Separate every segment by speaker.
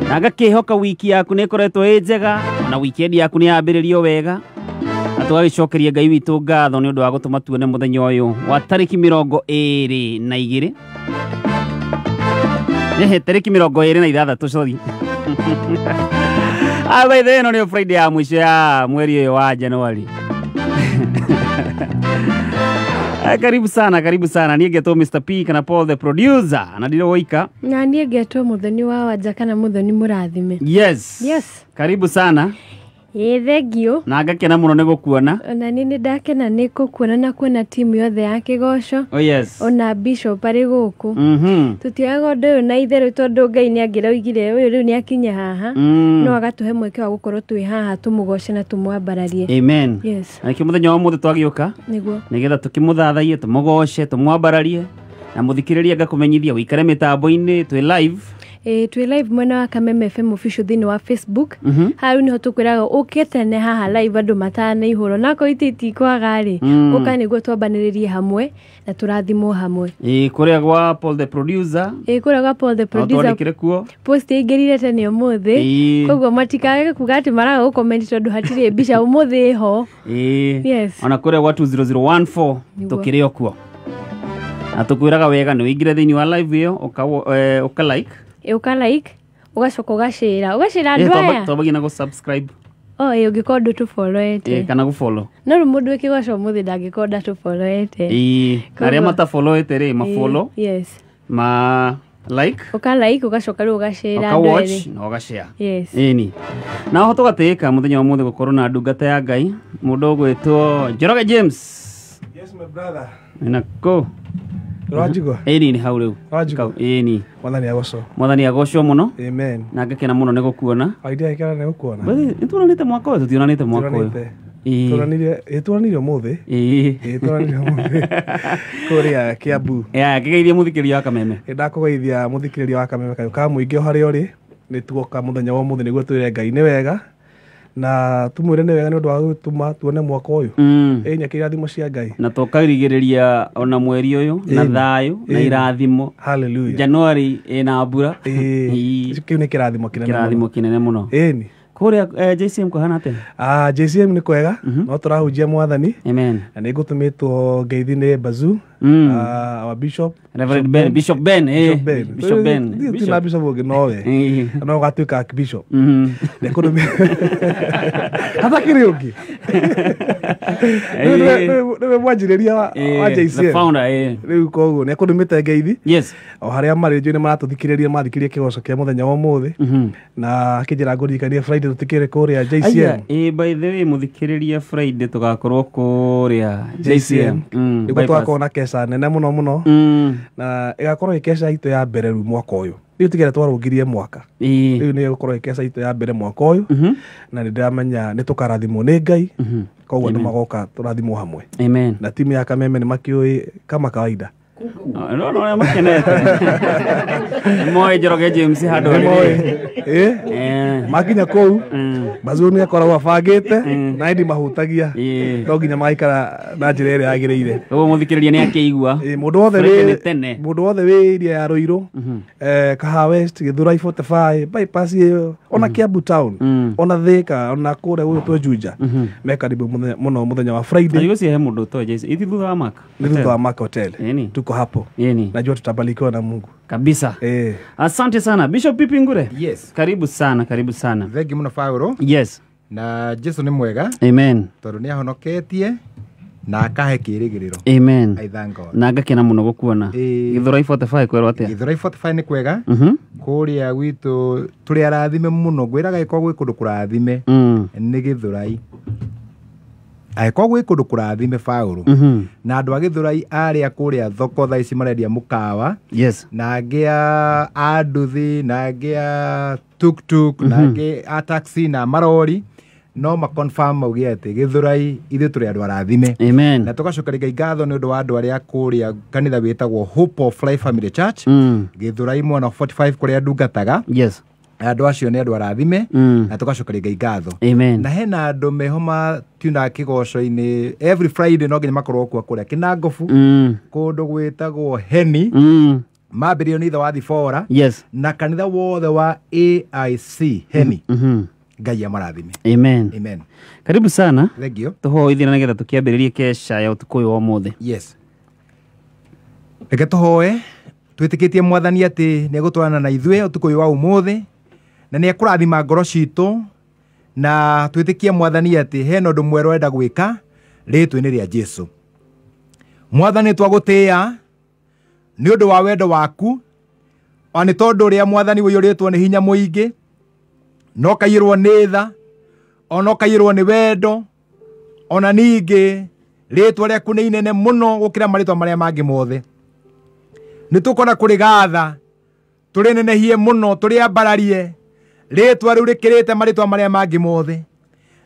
Speaker 1: Na ngakihoka wiki yaku nä koretwo ä njega na weekend yaku nä yambĩrĩrio wega na tũgagĩcokeria Ngai witũ ngatho nĩ ũndũ wa gũtũma tuone mũthenya ũyũ wa tarĩki 22 tarĩki 26 sorry by the ĩno nĩyo Friday ya mũico ya mweri ũyũ wa Januari. Karibu sana niĩ ngetwo Mr. P kana Paul the producer na ndĩrĩ woika
Speaker 2: na niĩ ngetwo Mũthoni wa Wanja kana Mũthoni Mũrathime.
Speaker 1: Yes karibu sana.
Speaker 2: Thengio.
Speaker 1: Na ngakena mũno nĩ gũkuona.
Speaker 2: Na niĩ ndakena nĩ gũkuona na kuona timu yothe ya Kĩgoco.
Speaker 1: Oh yes.
Speaker 2: Ona Bishop arĩ gũkũ. Tũtiaga ũndũ ũyũ na itherũ tondũ Ngai nĩ angĩraugire ũyũ rĩu nĩ akinya haha. No agatũhe mweke wa gũkorwo twĩ haha tũmũgoce na tũmwambararie.
Speaker 1: Amen.
Speaker 2: Yes.
Speaker 1: Na mũthenya wa mũthĩ twagĩũka
Speaker 2: nĩguo
Speaker 1: nĩgetha tũkĩmũthathaie tũmũgoce tũmwambararie na mũthikĩrĩria ngakũmenyithia ũikare mĩtambo-inĩ twĩ live.
Speaker 2: Twĩ live mwena wa Kameme FM official thĩinĩ wa Facebook. Hau nĩho tũkwĩraga ũkĩtene haha live andũ matanaihũrwo na ko itikwaga rĩ ũka nĩguo twambanĩrĩrie hamwe na tũrathimwo hamwe.
Speaker 1: Kũrĩa gwa Paul the producer.
Speaker 2: Kũrĩa gwa Paul the producer. Post ĩingĩrire tene ũmũthĩ. Koguo matikage kuga atĩ maraga gũcomment tondũ hatirĩ mbica ũmũthĩ ho. Yes. Ona
Speaker 1: kũrĩa gwa 20014 tũkĩrĩ okuo. Na tũkwĩraga wega nĩ ũingĩre thĩinĩ wa live ĩyo ũka like.
Speaker 2: Ugacoka ugashare andũ aya
Speaker 1: twambagia na gũ-subscribe.
Speaker 2: Ũngĩkorwo ndũtũfollowete.
Speaker 1: Kana gũ-follow.
Speaker 2: No rĩu mũndũ wĩkĩgoco mũthĩ ndangĩkorwo ndatũfollowete.
Speaker 1: Arĩa matafollowete rĩ ma-follow.
Speaker 2: Yes.
Speaker 1: Like.
Speaker 2: Uka-like ugacoka rĩu ugashare andũ
Speaker 1: erĩ. Uka-watch na ugashare.
Speaker 2: Yes.
Speaker 1: Ĩni. Na ho tũgatĩĩka mũthenya wa mũthĩ gũkorwo na ndungata ya Ngai mũndũ ũgwĩtwo Njoroge James.
Speaker 3: Yes my brother.
Speaker 1: Nako.
Speaker 3: Rajigwa.
Speaker 1: Ni hau rĩu.
Speaker 3: Rajigwa.
Speaker 1: Ni.
Speaker 3: Mwathani agocwo
Speaker 1: mũno.
Speaker 3: Amen.
Speaker 1: Na ngakena mũno nĩ gũkuona.
Speaker 3: Idea ikara nĩ gũkuona.
Speaker 1: Nĩtuonanĩte mwaka ũyũ tũtionanĩte mwaka ũyũ.
Speaker 3: Tuonanire ũmũthĩ. Tuonanire ũmũthĩ. Kũrĩa Kiambu.
Speaker 1: Kĩgeithia mũthikĩrĩria wa Kameme.
Speaker 3: Ndakũgeithia mũthikĩrĩria wa Kameme ka mũingĩ harĩa ũrĩ. Nĩ tuoka mũthenya wa ũmũthĩ nĩguo twĩre Ngai nĩ wega. Na tumwĩre nĩ wega nĩ ũndũ wa gũtũma tuone mwaka ũyũ. Nyakĩ irathimo cia Ngai.
Speaker 1: Na tũkarigĩrĩria ona mweri ũyũ na thayũ na irathimo.
Speaker 3: Hallelujah.
Speaker 1: Januari ĩna mbura.
Speaker 3: Kĩu nĩ kĩrathimo
Speaker 1: kĩnene mũno.
Speaker 3: Ĩni.
Speaker 1: Kũrĩa JCM kũhana atĩa?
Speaker 3: JCM nĩ kwega. No tũrahunjia Mwathani.
Speaker 1: Amen.
Speaker 3: Na nĩ ngũtũmĩtwo ngeithi nĩ Bazu. Our Bishop.
Speaker 1: Reverend Ben. Bishop Ben.
Speaker 3: Bishop na Bishop ũngĩ nowe. No gatuĩka Archbishop. Hata kĩrĩ ũngĩ. Nĩwe mwanjĩrĩria wa JCM.
Speaker 1: The founder.
Speaker 3: Rĩu koguo nĩ ekũndũmĩte ngeithi.
Speaker 1: Yes.
Speaker 3: O harĩa marĩ njũĩ nĩ maratũthikĩrĩria mathikĩrĩrie kĩgoco kĩa mũthenya wa ũmũthĩ. Na akĩnjĩra ngũririkanie Friday tũtikĩrĩ kũrĩa JCM.
Speaker 1: By the way mũthikĩrĩria Friday tũgakorwo kũrĩa JCM.
Speaker 3: Nĩguo tũgakorwo na keca nene mũno. Na ĩgakorwo ĩkeca itũ ya mbere rĩu mwaka ũyũ. Rĩu tigere twarũngirie mwaka. Rĩu nĩ ĩgũkorwo ĩkeca itũ ya mbere mwaka ũyũ. Na nĩ ndĩramenya nĩ tũkarathimwo nĩ Ngai. Koguo nĩ magoka tũrathimwo hamwe.
Speaker 1: Amen.
Speaker 3: Na timu ya Kameme nĩ makĩũĩ kama kawaida.
Speaker 1: No makenete. Moe Njoroge James handũ
Speaker 3: makinya kũu Bazu nĩ akoragwo abangĩte na ĩndi mahutagia no nginya magaikara na njĩra ĩrĩa yagĩrĩire.
Speaker 1: Koguo mũthikĩrĩria nĩ akĩigua.
Speaker 3: Mũndũ wothe wĩ iria ya Rũirũ, Kahawa West, Gĩthũrai 45, bypass ĩyo ona Kiambu town, ona Thĩka, ona kũrĩa gwĩtwo Juja. Mekaribu mũno mũthenya wa Friday.
Speaker 1: Nĩguo cihe mũndũ to James. Ithi thutha wa Mark.
Speaker 3: Nĩ thutha wa Mark Hotel. Tuko hapo. Najua tutabarikiwa na Mungu.
Speaker 1: Kabisa. Asante sana. Bishop Pipi Ngure.
Speaker 4: Yes.
Speaker 1: Karibu sana.
Speaker 4: Thengi mũno Paulo.
Speaker 1: Yes.
Speaker 4: Na Jesu nĩ mwega.
Speaker 1: Amen.
Speaker 4: Tondũ nĩ ahonoketie na akahe kĩĩrĩgĩrĩro.
Speaker 1: Amen.
Speaker 4: I thank God.
Speaker 1: Na ngakena mũno gũkuona. Gĩthũrai 45 kwĩrwo atĩa?
Speaker 4: Gĩthũrai 45 nĩ kwega. Kũrĩa gwitũ tũrĩ arathime mũno. Ngwĩraga ĩkorwo gwĩ kũndũ kũrathime. Nĩ Gĩthũrai. Aĩkorwo gwĩ kũndũ kũrathime Paulo. Na andũ a Gĩthũrai arĩa kũrĩa thoko thaa ici marendia mũkawa.
Speaker 1: Yes.
Speaker 4: Na angĩ a nduthi, na angĩ a tuk-tuk, na angĩ a taxi na marori. No ma-confirm mauge atĩ Gĩthũrai ithuĩ tũrĩ andũ arathime.
Speaker 1: Amen.
Speaker 4: Na tũgacokeria Ngai ngatho nĩ ũndũ wa andũ arĩa kũrĩa kanitha wĩtagwo Hope of Life Family Church. Gĩthũrai mwena 45 kũrĩa ndungataga.
Speaker 1: Yes.
Speaker 4: Andũ acio nĩ andũ arathime na tũgacokeria Ngai ngatho.
Speaker 1: Amen.
Speaker 4: Na hena andũ meho matiunaga kĩgoco-inĩ every Friday no nginya makorwo kuo kũrĩa Kĩnangobu kũndũ gwĩtagwo Heni mambĩrĩirio nĩ ithe wa Thibora
Speaker 1: yes
Speaker 4: na kanitha wothe wa AIC Heni. Ngai amarathime.
Speaker 1: Amen.
Speaker 4: Amen.
Speaker 1: Karibu sana.
Speaker 4: Thank you.
Speaker 1: Tuhoithie na nĩgetha tũkĩambĩrĩrie kesha ya ũtukũ ũyũ wa ũmũthĩ.
Speaker 4: Yes. Reke tũhoe twĩtĩkĩtie Mwathani atĩ nĩegũtwarana na ithuĩ ũtukũ ũyũ wa ũmũthĩ na nĩekũrathima ngoro citũ, na twĩtĩkie Mwathani atĩ hena ũndũ mwerũ enda gwĩka rĩtwa-inĩ rĩa Jesũ. Mwathani twagũtĩĩa nĩ ũndũ wa wendo waku, o nĩ tondũ ũrĩa Mwathani ũiyũrĩtwo nĩ hinya mũingĩ, no kaiyũrwo nĩ tha, ona kaiyũrwo nĩ wendo, ona ningĩ rĩtwa rĩaku nĩ inene mũno gũkĩra marĩtwa marĩa mangĩ mothe. Nĩ tũkona kũrĩgatha, tũrĩnenehie mũno, tũrĩambararie rĩtwa rĩu rĩkĩrĩte marĩtwa marĩa mangĩ mothe,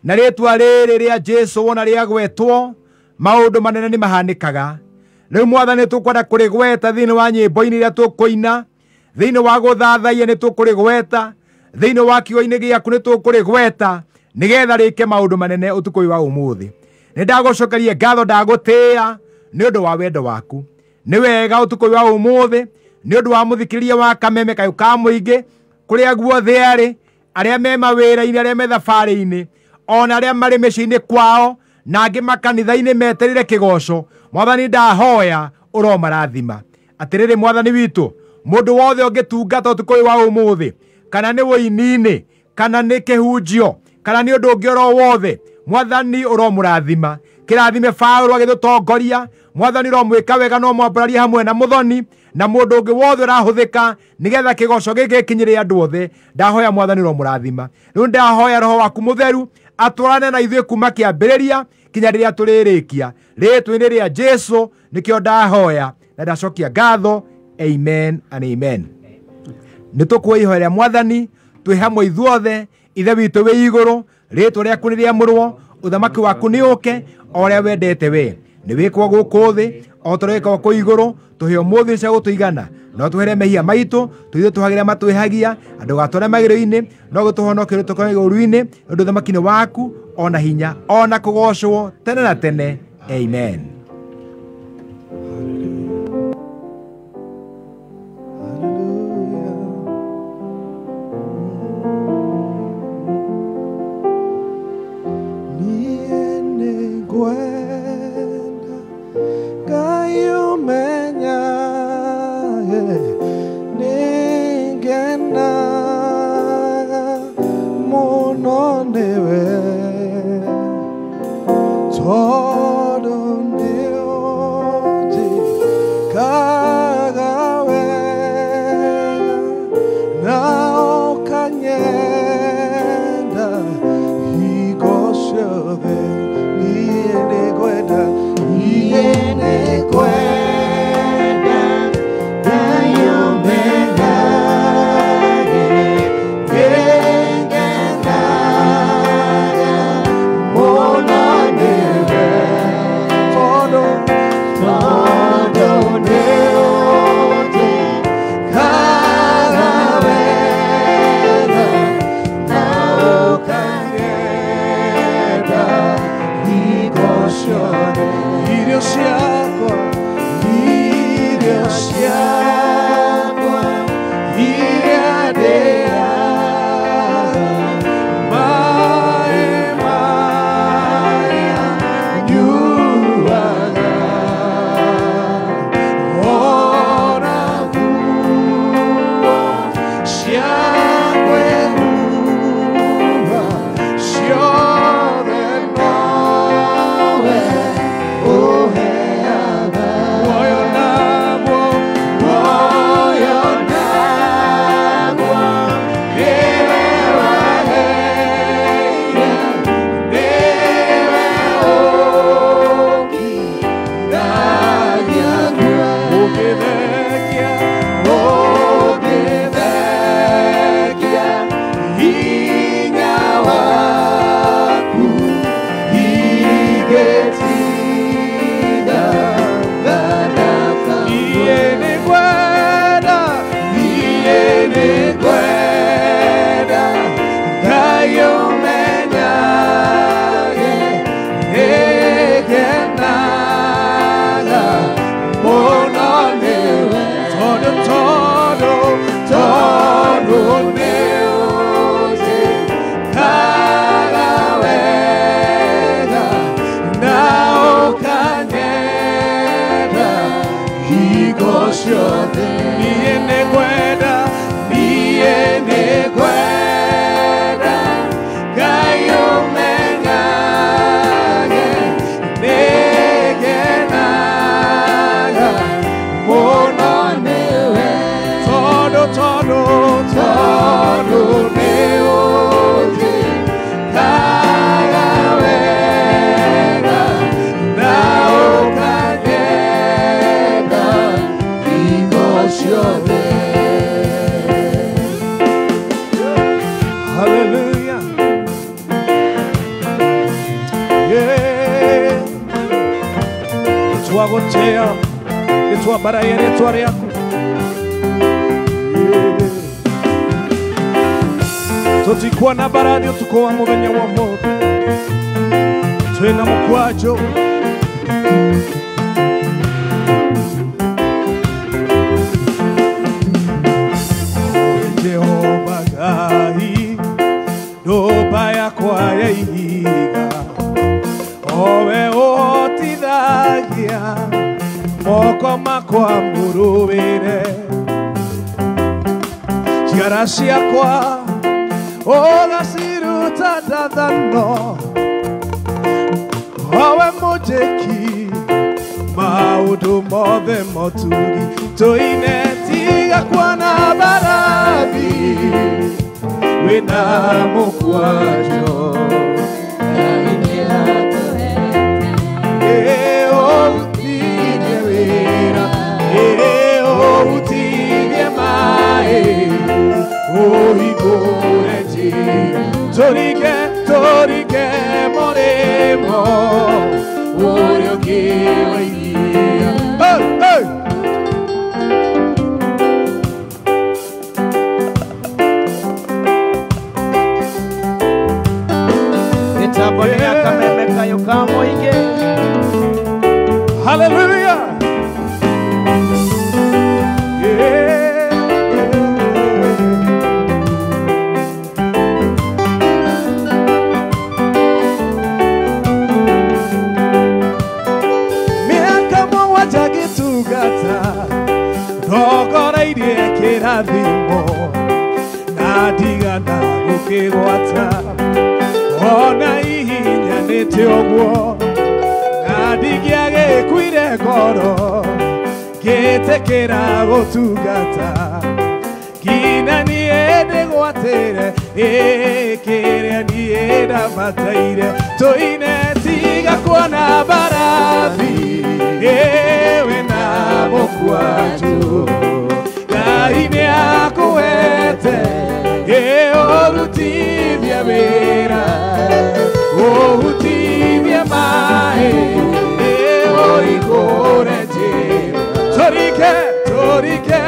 Speaker 4: na rĩtwa rĩrĩ rĩa Jesũ wona rĩagwetwo maũndũ manene nĩ mahanĩkaga. Rĩu Mwathani tũkwenda kũrĩgweta thĩinĩ wa nyĩmbo-inĩ iria tũkũina, thĩinĩ wa gũthathaiya nĩ tũkũrĩgweta, thĩinĩ wa kiugo-inĩ gĩaku nĩ tũkũrĩgweta, nĩgetha rĩke maũndũ manene ũtukũ ũyũ wa ũmũthĩ. Nĩ ndagũcokeria ngatho, ndagũtĩĩa nĩ ũndũ wa wendo waku. Nĩ wega ũtukũ ũyũ wa ũmũthĩ nĩ ũndũ wa mũthikĩrĩria wa Kameme kayũ ka mũingĩ, kũrĩa guothe arĩ, arĩa me mawĩra-inĩ, arĩa me thabarĩ-inĩ, ona arĩa marĩ mĩciĩ-inĩ kwao, na angĩ makanitha-inĩ meterire kĩgoco. Mwathani ndahoya ũromarathima. Atĩrĩrĩ Mwathani witũ, mũndũ wothe ũngĩtungata ũtukũ ũyũ wa ũmũthĩ, kana nĩ wũini-inĩ, kana nĩ kĩhunjio, kana nĩ ũndũ ũngĩ oro wothe, Mwathani ũromũrathima. Kĩrathime Paulo agĩtũtongoria, Mwathani ũromwĩka wega, no mwambararie hamwe na mũthoni na mũndũ ũngĩ wothe ũrahũthĩka nĩgetha kĩgoco gĩkĩ gĩkinyĩre andũ othe. Ndahoya Mwathani ũromũrathima. Rĩu ndahoya Roho waku Mũtheru atwarane na ithuĩ kuma kĩambĩrĩria kinya rĩrĩa tũrĩrĩkia, rĩtwa-inĩ rĩa Jesũ nĩkĩo ndahoya na ndacokia ngatho. Amen and amen. Nĩ tũkwĩhoera Mwathani, twĩ hamwe ithuothe, ithe witũ wĩ igũrũ, rĩtwa rĩaku nĩ rĩamũrwo, ũthamaki waku nĩ ũke o ũrĩa wendete we. Nĩ wĩkwo gũkũ thĩ o ta ũrĩa wĩkagwo kũu igũrũ. Tũhe ũmũthĩ cia gũtũigana, no tũhere mehia maitũ tũithuĩ tũhagĩra matwĩhagia, andũ gatware magĩrĩro-inĩ, no gũtũhonokia tũkorwo igũrũ-inĩ, ũndũ ũthamaki-inĩ waku ona hinya ona kũgocwo tene na tene. Amen.
Speaker 5: Oh, hey.
Speaker 3: ciothe niĩ nĩ ngwenda Ngai ũmenyage nĩngenaga mũno nĩwe tondũ nĩ ũnjĩkaga wega na ũkanyenda hingo ciothe. Hallelujah. Yeah. Nĩtwagũtĩĩa nĩtwambaraia rĩĩtwa rĩaku. Tũtikuona mbarathi ũtukũ wa mũthenya wa ũmũthĩ twĩna mũkwanjũ Jehova Ngai nyũmba yakwa ya ihiga owe ũhotithagia moko makwa mũrũwĩre ciara ciakwa ũgaciruta ndathano owe mũnjĩki maũndũ mothe motugi tũine tiga kuona mbarathi wĩna mũkwanjũ ũhutirie wĩra ũhutirie maĩ ũhingũre njĩra tũrike mũrĩmo ũrĩa ũngĩwainia
Speaker 5: Mitambo ni ya kameme kayo kamoige.
Speaker 3: Hallelujah. Miaka mwaja gitugata ndogoreirie kĩrathimo na ndigana gũkĩgwata ona ihinya nĩte ũguo na ndingĩagĩkuire ngoro ngĩtĩkĩra gũtungata nginya niĩ ndĩgwatĩre kĩrĩa niĩ ndamataire tũine tiga kuona mbarathi wĩna mũkwanjũ Ngai nĩakũhete ũrutithie wĩra ũhutithie maĩ ũhingũre njĩra tũrike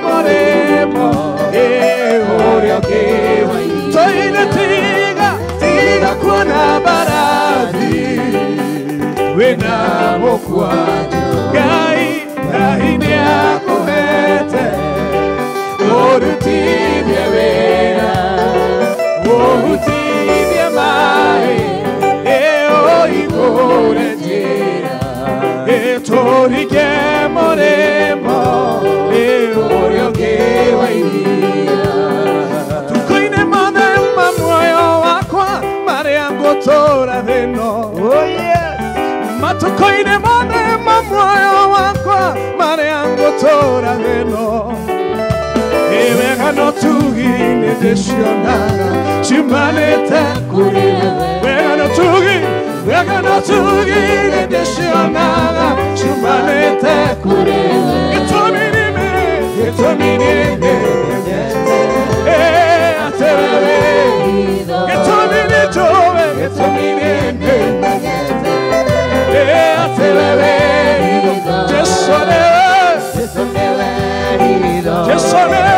Speaker 3: mũrĩmo ũrĩa ũngĩwainia tũine tiga kuona mbarathi wĩna mũkwanjũ Ngai nĩakũhete ũrutithie wĩra ũhutithie maĩ ũhingũre njĩra tũrike mũrĩmo ũrĩa ũngĩwainia tukũ-inĩ mothe ma muoyo wakwa marĩa ngũtũũra thĩ ĩno matukũ-inĩ mothe ma muoyo wakwa marĩa ngũtũũra thĩ ĩno wega no tugi nĩ ndĩcionaga ciumanĩte kũrĩ wega no tugi nĩ ndĩcionaga ciumanĩte kũrĩ gĩtũmi nĩ atĩ wewe gĩtũmi nĩ njũĩ gĩtũmi nĩ atĩ wewe Jesũ nĩwe Jesũ nĩwe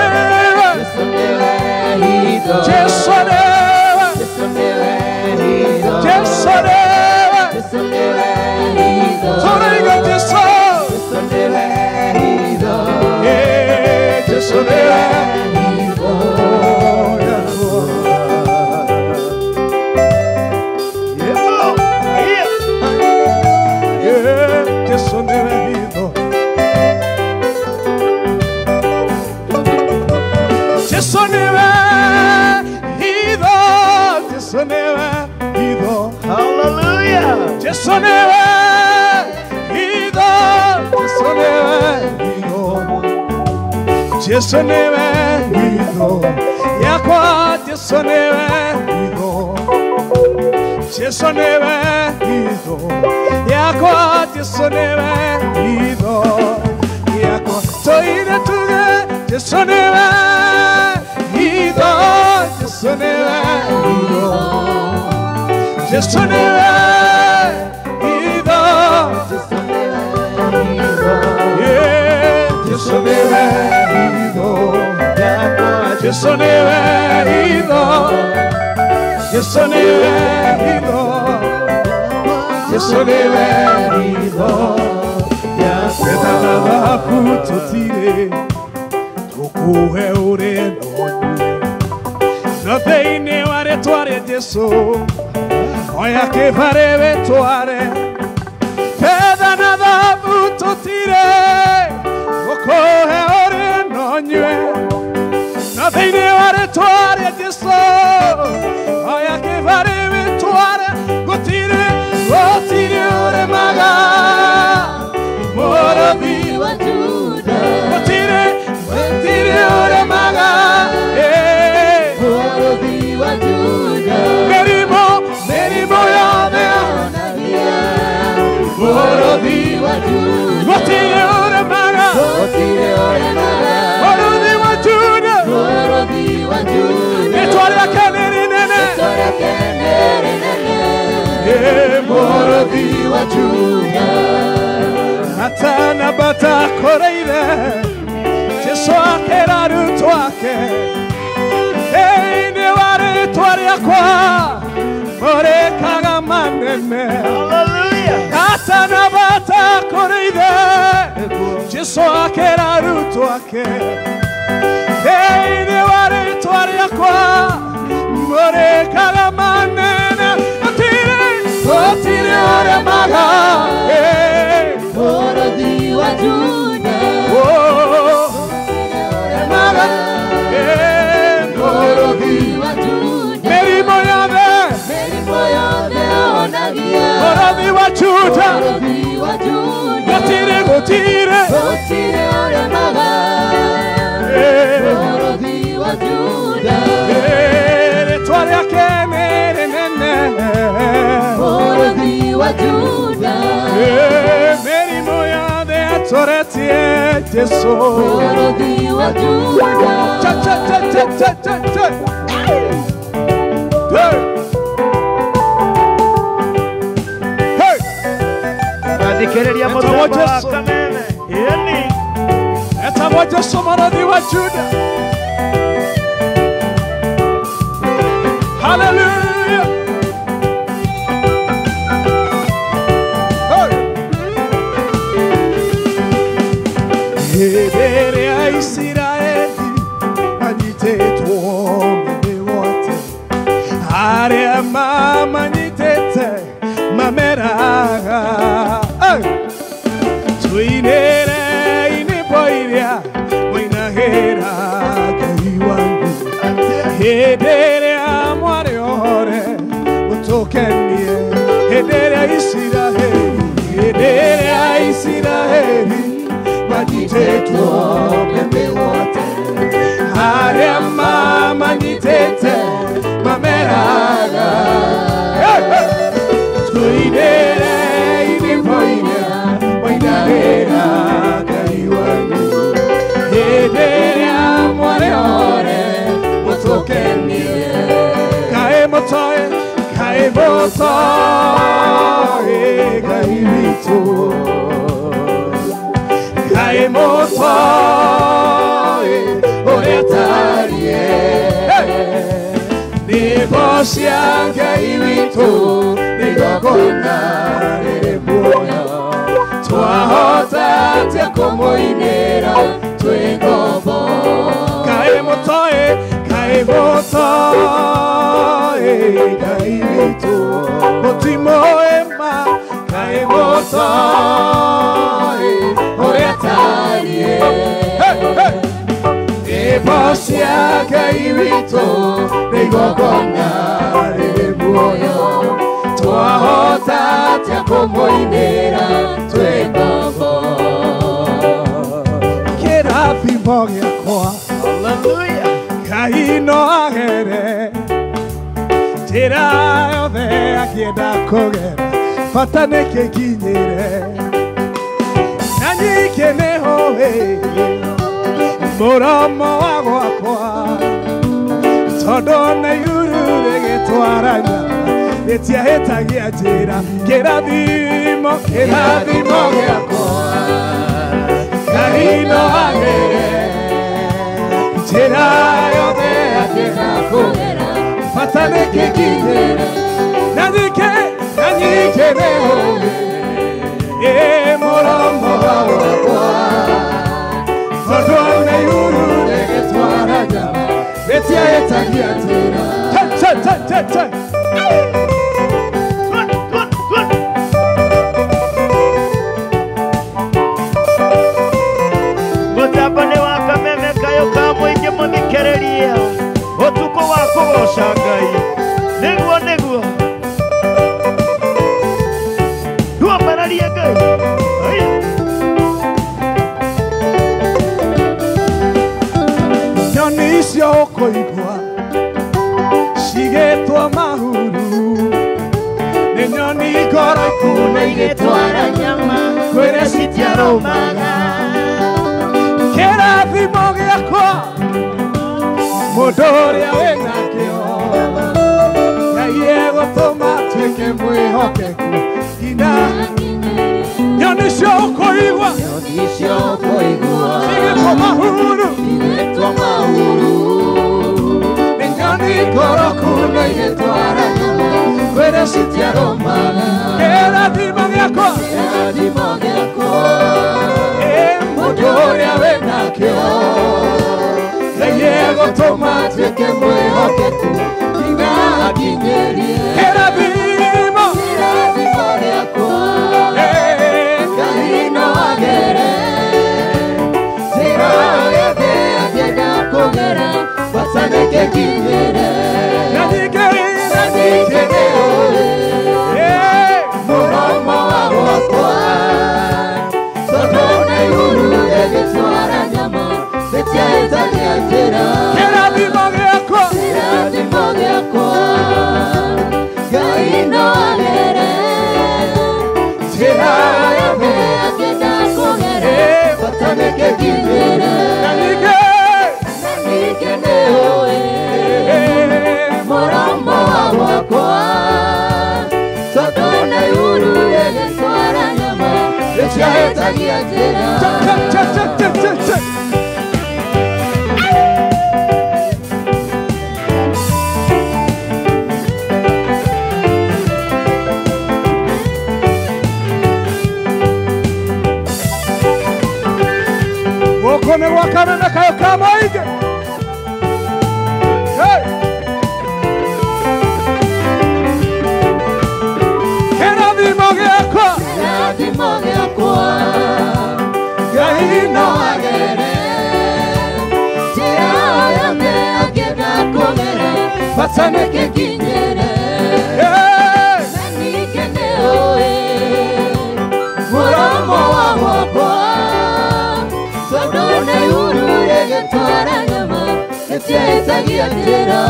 Speaker 3: Jesu niwe hitho yakwa, Jesu niwe hitho, Jesu niwe hitho yakwa, Jesu niwe hitho yakwa, toine tuge Jesu niwe hitho, Jesu niwe hitho, Jesu niwe hitho, Jesu niwe hitho yakwa, Jesu niwe hitho, Jesu niwe hitho, Jesu niwe hitho yakwa, tutire tukuhe urendo no theine ware tware Jesu oya kivare wetware pedha na dhabu tutire tukuhe urendo nywe no theine ware tware Jesu oya kivare wetware gutire gutire ure maga Moravi wa Juda, Watire ore maga, Moravi wa Juda, Merimo yade, Moravi wa Juda, Watire ore maga, Moravi wa Juda, Etware keneri nene, Moravi wa Juda. Atana bata koreire Jesu akera ruto ake Eine ware twari akwa Ore kaga manene Hallelujah Atana bata koreire Jesu akera ruto ake Eine ware twari akwa Ore kaga manene Otire ore maga
Speaker 6: Moravi wa Juda, Moravi wa Juda,
Speaker 3: Merimo yade
Speaker 6: onagia,
Speaker 3: Moravi wa Juda, Gotire
Speaker 6: ore maga, Moravi wa Juda,
Speaker 3: Twari akenere nene,
Speaker 6: Moravi wa Juda,
Speaker 3: Merimo yade atoretie Jesu,
Speaker 6: Moravi wa Juda,
Speaker 3: cha hey,
Speaker 5: Adikereria motema kanene. Yeni.
Speaker 3: eta moja Moravi wa Juda. Hallelujah. Hedere a Israeli Maniteto mewote Are mama nitete mameraga Tuinere inipoiria Moina hera kaiwangu Hedere a mware ore Utokenie Hedere a Israeli Hedere a Israeli Maniteto mewote Are mama nitete mameraga Tuinere inipoiria Moina hera kaiwangu Hedere a mware ore Utokenie Kae motoe Kaivito Kae motoe Oretarie Negocia Kaivito Negogona Ebuoya Twahota Tiako moinera Twegobo Kae motoe Kaivito Otimo ema Kaimotoe Oretarie Ebosia Kaivito Negogona Ebuoyo Twahota Tiako moinera Twegobo Kerapi mogia kwa fatane kekinyire nanyigeneho muromo wa gwakwa tondo na iguru rigitwaranya ritiahĩtagia njĩra kĩrathimo gĩakwa Ngai no agere njĩra yothe angĩgakũgera fatane kĩkinyĩre nanyigeneho muromo wa gwakwa tondo na iguru rigitwaranya ritiahĩtagia njĩra
Speaker 5: Mutabane wa kameme kayo ka mũingĩ mũthikĩrĩria ũtukũ wa kũgoca Ngai nĩguo tuambararie Ngai
Speaker 3: nyoni icio ũkũigua cigĩtwo mahuru nĩ nyoni ngoroku na igĩtwara nyama kwĩrĩa citiarũmaga kĩrathimo gĩakwa mũndũ ũrĩa wĩna kĩo Ngai egũtũma tuĩke mwĩhokeku nginya nyoni icio ũkũigua cigĩtwo mahuru nĩ nyoni ngoroku na igĩtwara nyama kwĩrĩa citiarũmaga kĩrathimo gĩakwa mũndũ ũrĩa wĩna kĩo Ngai egũtũma tuĩke mwĩhokeku nginya akinyĩrie kĩrathimo gĩakwa Ngai no agere njĩra yothe angĩenda kũgera fatane kĩkinyĩre nanyigeneho muromo wa gwakwa tondo na iguru rĩgĩtwara nyama rĩtiahĩtagia njĩra kĩrathimo gĩakwa Ngai no agere njĩra yothe angĩenda kũgera fatane kĩkinyĩre nanyigeneho muromo wa gwakwa tondo na iguru rĩgĩtwara nyama rĩtiahĩtagia njĩra gũkũ nĩ gwa kameme kayo ka mũingĩ kĩrathimo gĩakwa Ngai no agere njĩra yothe angĩenda kũgera fatane kĩkinyĩre nanyigeneho muromo wa gwakwa tondo na iguru rĩgĩtwara nyama rĩtiahĩtagia njĩra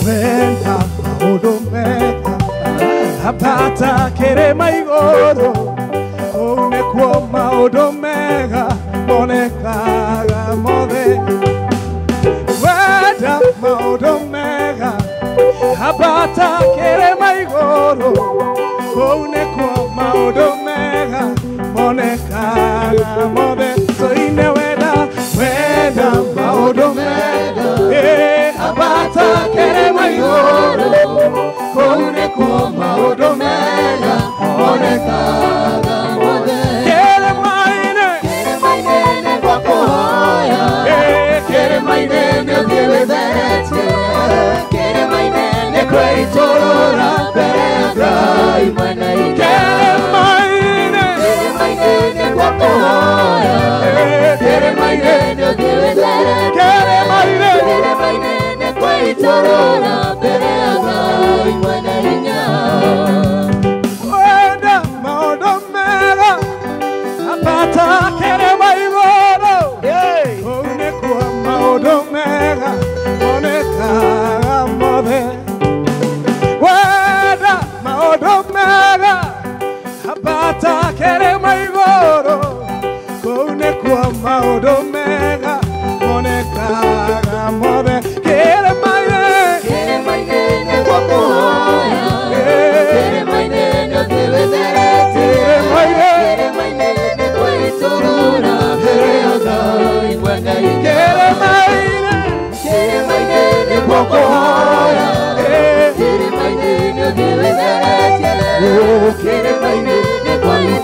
Speaker 3: wenda maũndũ mega ambata kĩrĩma igũrũ kũu nĩkuo maũndũ mega monekaga mothe wenda maũndũ mega ambata kĩrĩma igũrũ kũu nĩkuo maũndũ mega monekaga mothe tũine wenda maũndũ mega ambata kĩrĩma igũrũ kũu nĩkuo maũndũ mega monekaga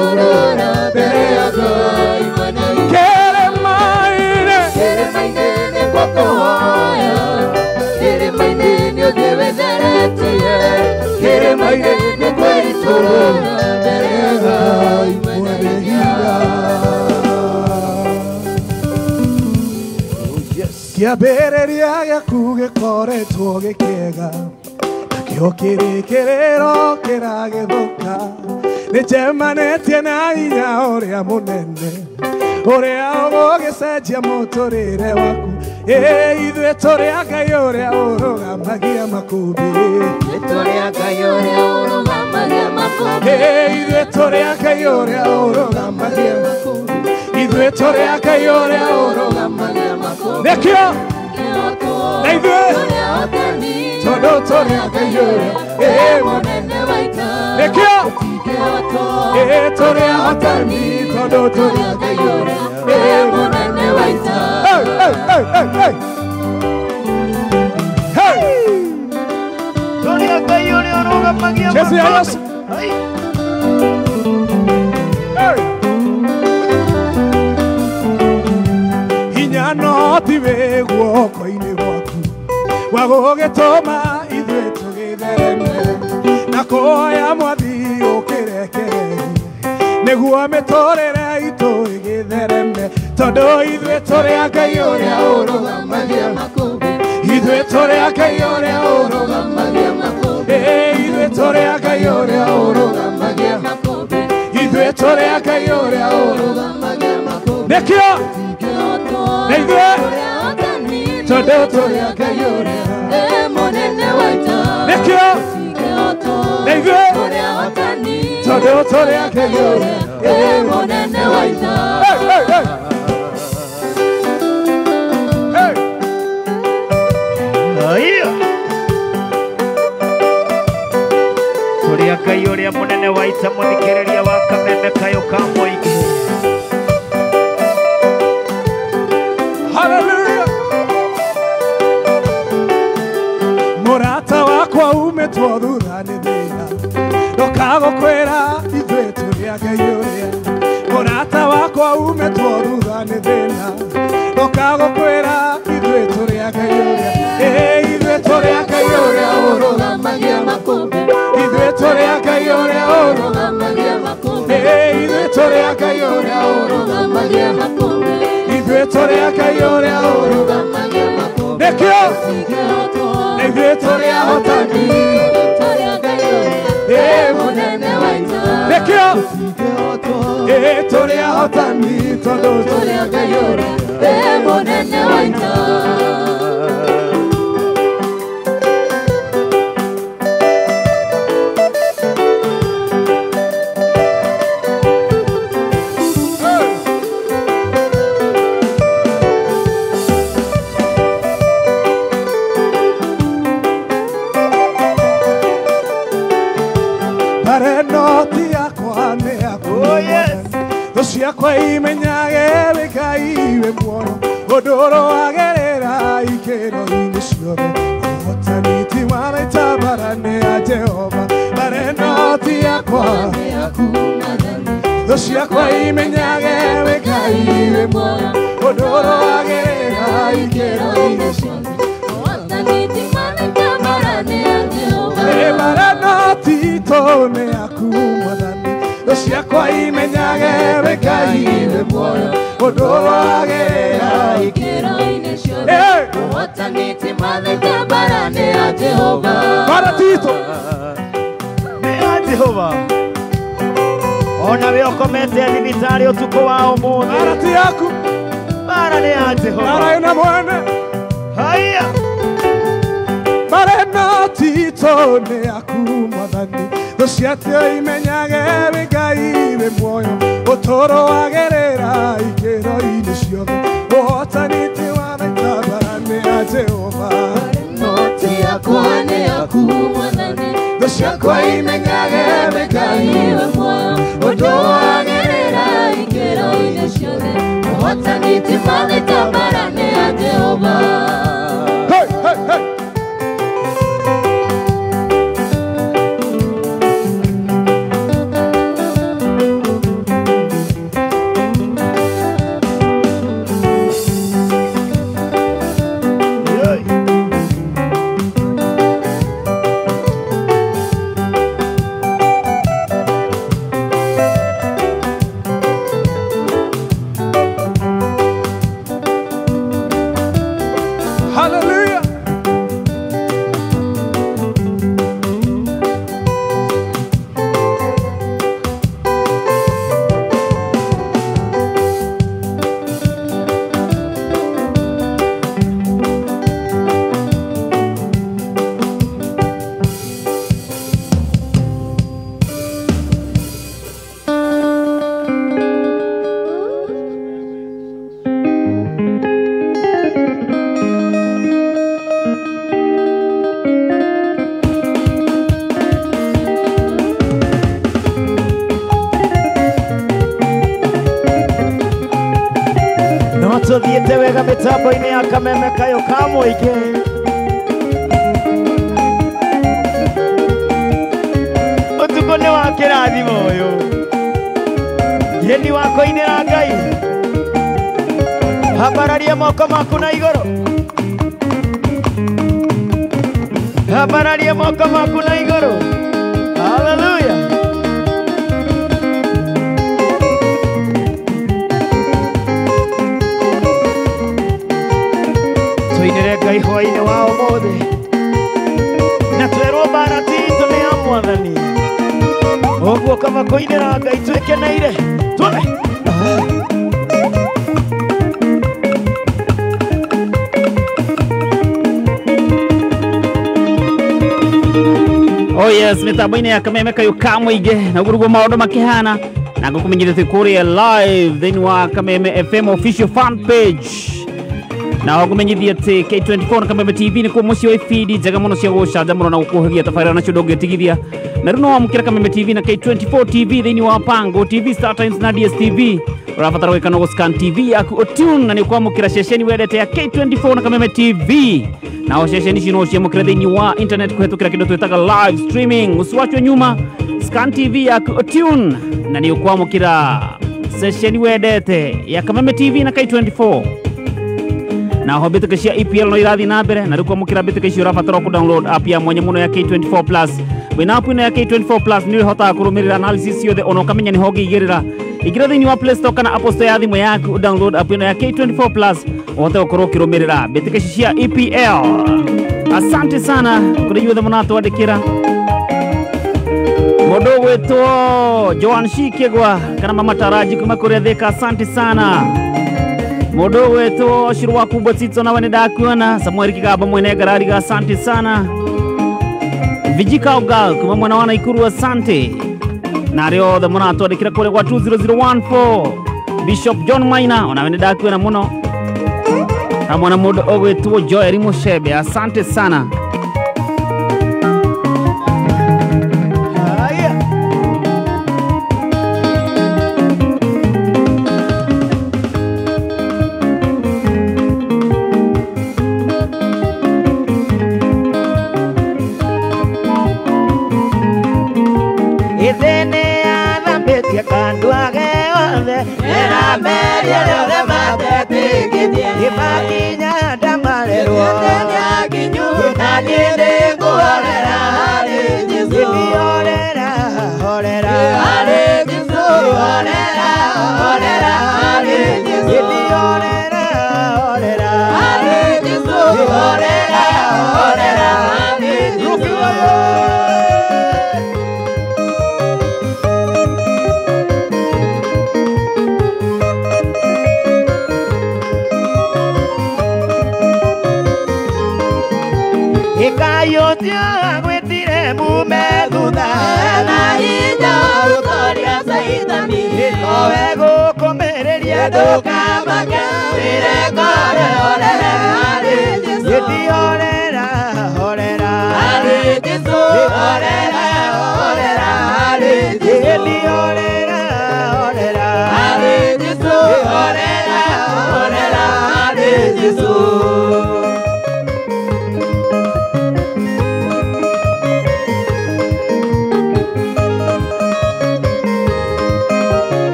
Speaker 6: tũrora mbere ya Ngai mwene hinya. Kĩrĩma-inĩ nĩkuo tũhoya, kĩrĩma-inĩ nĩ ũthiĩ wĩtheretie, kĩrĩma-inĩ nĩkuo tũrora mbere ya Ngai mwene hinya.
Speaker 3: Kĩambĩrĩria gĩaku gĩkoretwo gĩkĩega, nakĩo kĩrĩkĩrĩro kĩragĩthũka. Nĩnjemanĩtie na hinya ũrĩa mũnene, ũrĩa ũgũgĩcenjia mũtũrĩre waku. Ithuĩ tũrĩ a Ngai ũrĩa ũrũgamagia makũmbĩ, ithuĩ tũrĩ a Ngai ũrĩa ũrũgamagia makũmbĩ, ithuĩ tũrĩ a Ngai ũrĩa ũrũgamagia makũmbĩ, ithuĩ tũrĩ a Ngai ũrĩa ũrũgamagia makũmbĩ. Nĩkĩo na ithuĩ tondũ tũrĩ a Ngai ũrĩa mũnene wa ita. Nĩkĩo tũrĩ ahotani tondũ tũrĩ a Ngai ũrĩa mũnene wa ita.
Speaker 5: Tũrĩ a Ngai ũrĩa ũrũgamagia makũmbĩ.
Speaker 3: Hinya no ti wĩ guoko-inĩ gwaku wa gũgĩtũma ithuĩ tũgĩthereme, na kũhoya Mwathi ũkĩrekererie nĩguo mĩtũrĩre itũ ĩgĩthereme, tondũ ithuĩ tũrĩ a Ngai ũrĩa ũrũgamagia makũmbĩ, ithuĩ tũrĩ a Ngai ũrĩa ũrũgamagia makũmbĩ, ithuĩ tũrĩ a Ngai ũrĩa ũrũgamagia makũmbĩ, ithuĩ tũrĩ a Ngai ũrĩa ũrũgamagia makũmbĩ. Nĩkĩo na ithuĩ tondũ tũrĩ a Ngai ũrĩa mũnene wa ita. Nĩkĩo na ithuĩ tondũ tũrĩ a Ngai ũrĩa mũnene wa ita.
Speaker 5: Tũrĩ a Ngai ũrĩa mũnene wa ita, mũthikĩrĩria wa Kameme Kayũ ka Mũingĩ.
Speaker 3: Hallelujah. Mũrata wakwa umĩtwo thutha nĩ thĩna, ndũkagũkwĩra ithuĩ tũrĩ a Ngai ũrĩa. Mũrata wakwa umĩtwo thutha nĩ thĩna, ndũkagũkwĩra ithuĩ tũrĩ a Ngai ũrĩa. Ithuĩ tũrĩ a Ngai ũrĩa ũrũgamagia makũmbĩ, ithuĩ tũrĩ a Ngai ũrĩa ũrũgamagia makũmbĩ, ithuĩ tũrĩ a Ngai ũrĩa ũrũgamagia makũmbĩ, ithuĩ tũrĩ a Ngai ũrĩa ũrũgamagia makũmbĩ. Nĩkĩo na ithuĩ tũrĩ ahotani mũnene wa ita. Nĩkĩo tũrĩ ahotani tondũ tũrĩ a Ngai ũrĩa mũnene wa ita. Ciakwa imenyage Ngai we muoyo, ũndũ wagerera ikĩro-inĩ ciothe, ũhotani ti wa ita barani ya Jehova. Mareno ti yakwa thũ ciakwa imenyage Ngai we muoyo, ũndũ wagerera ikĩro-inĩ ciothe, ũhotani ti wa ita barani ya Jehova. Mareno ti tone yaku Mwathani, thũ ciakwa imenyage Ngai we muoyo, ũndũ wagerera ikĩro-inĩ ciothe, ũhotani ti wa ita barani ya Jehova. Maratito
Speaker 5: nĩ ya Jehova. Ona we ũkomete thibitarĩ ũtukũ wa ũmũthĩ,
Speaker 3: marati yaku
Speaker 5: bara nĩ ya Jehova.
Speaker 3: bara ĩna mwene
Speaker 5: haya
Speaker 3: mareno tito nĩ yaku Mwathani, thũ ciatio imenyage Ngai we muoyo, ũtũũro wagerera ikĩro-inĩ ciothe, ũhotani ti wa ita barani ya Jehova.
Speaker 6: Mareno ti yakwa nĩ yaku Mwathani,
Speaker 3: thũ ciakwa imenyage Ngai we muoyo,
Speaker 6: ũndũ wagerera ikĩro-inĩ ciothe, ũhotani ti wa ita barani ya Jehova.
Speaker 3: hey, hey, hey.
Speaker 5: tuthiĩte wega mĩtambo-inĩ ya kameme kayo ka mũingĩ. Ũtukũ nĩ wa kĩrathimo ũyũ, yeni wa kũinĩra Ngai. Hambararia moko maku na igũrũ, hambararia moko maku na igũrũ. Hallelujah. Tũinĩre Ngai hwaĩ-inĩ wa ũmũthĩ, na twerwo mbara titũ nĩ ya Mwathani. Ũguo kaba kũinĩra Ngai twĩkeneire. Twame.
Speaker 1: Oh yes, mitambo-inĩ ya kameme kayo ka mũingĩ, na gurugo maũndũ makĩhana na ngũkũmenyithia kũrĩa live thĩinĩ wa Kameme FM official fan page. Na ngũkũmenyithia atĩ K24 na Kameme TV nĩ kuo mũciĩ wa ifindi njega mũno cia gũcanjamũra na gũkũhĩgia tabarĩra nacio ndũngĩtigithia. Na rĩu no wamũkĩra Kameme TV na K24 TV thĩinĩ wa Pango TV, Star Times na DSTV. Ũrabatara gwĩka no gũscan TV yaku ũtune na nĩ ũkwamũkĩra ceceni wendete ya K24 na Kameme TV. Na ceceni ici no ciamũkĩra thĩinĩ wa internet kũhetũkĩra kĩndũ twĩtaga live streaming. Ũsiwachwe nyuma, scan TV yaku ũtune na nĩ ũkwamũkĩra ceceni wendete ya Kameme TV na K24. Na ho mbĩtĩka cia EPL no irathiĩ na mbere, na rĩu kwamũkĩra mbĩtĩka icio ũrabatara kũ-download app ya mwanya mũno ya K24 Plus. Wĩna app ĩno ya K24 Plus nĩ ũhotaga kũrũmĩrĩra analysis ciothe ona ũkamenya nĩ ho ũngĩigĩrĩra. Ingĩra thĩinĩ wa Play Store kana Apple Store ya thimũ yaku download app ĩno ya K24 Plus ũhote gũkorwo ũkĩrũmĩrĩra mbĩtĩka ici cia EPL. Asante sana kũrĩ inyuothe mũratwandĩkĩra. Mũndũ gwĩtwo Joan Shikegwa kana Mama Taraji kuma kũrĩa Thika, asante sana. Mũndũ gwĩtwo Shirwa Kubwa Tito nawe nĩndakuona. Samuel Kigamba mwene Garariga, asante sana. Vijika Ogal kuma mwana wa Naikuru, asante. Na arĩa othe mũratwandĩkĩra kũrĩa kwa 20014 Bishop John Maina onawe nĩndakuona mũno. Hamwe na mũndũ ũgwĩtwo Joel Mushebe, asante sana.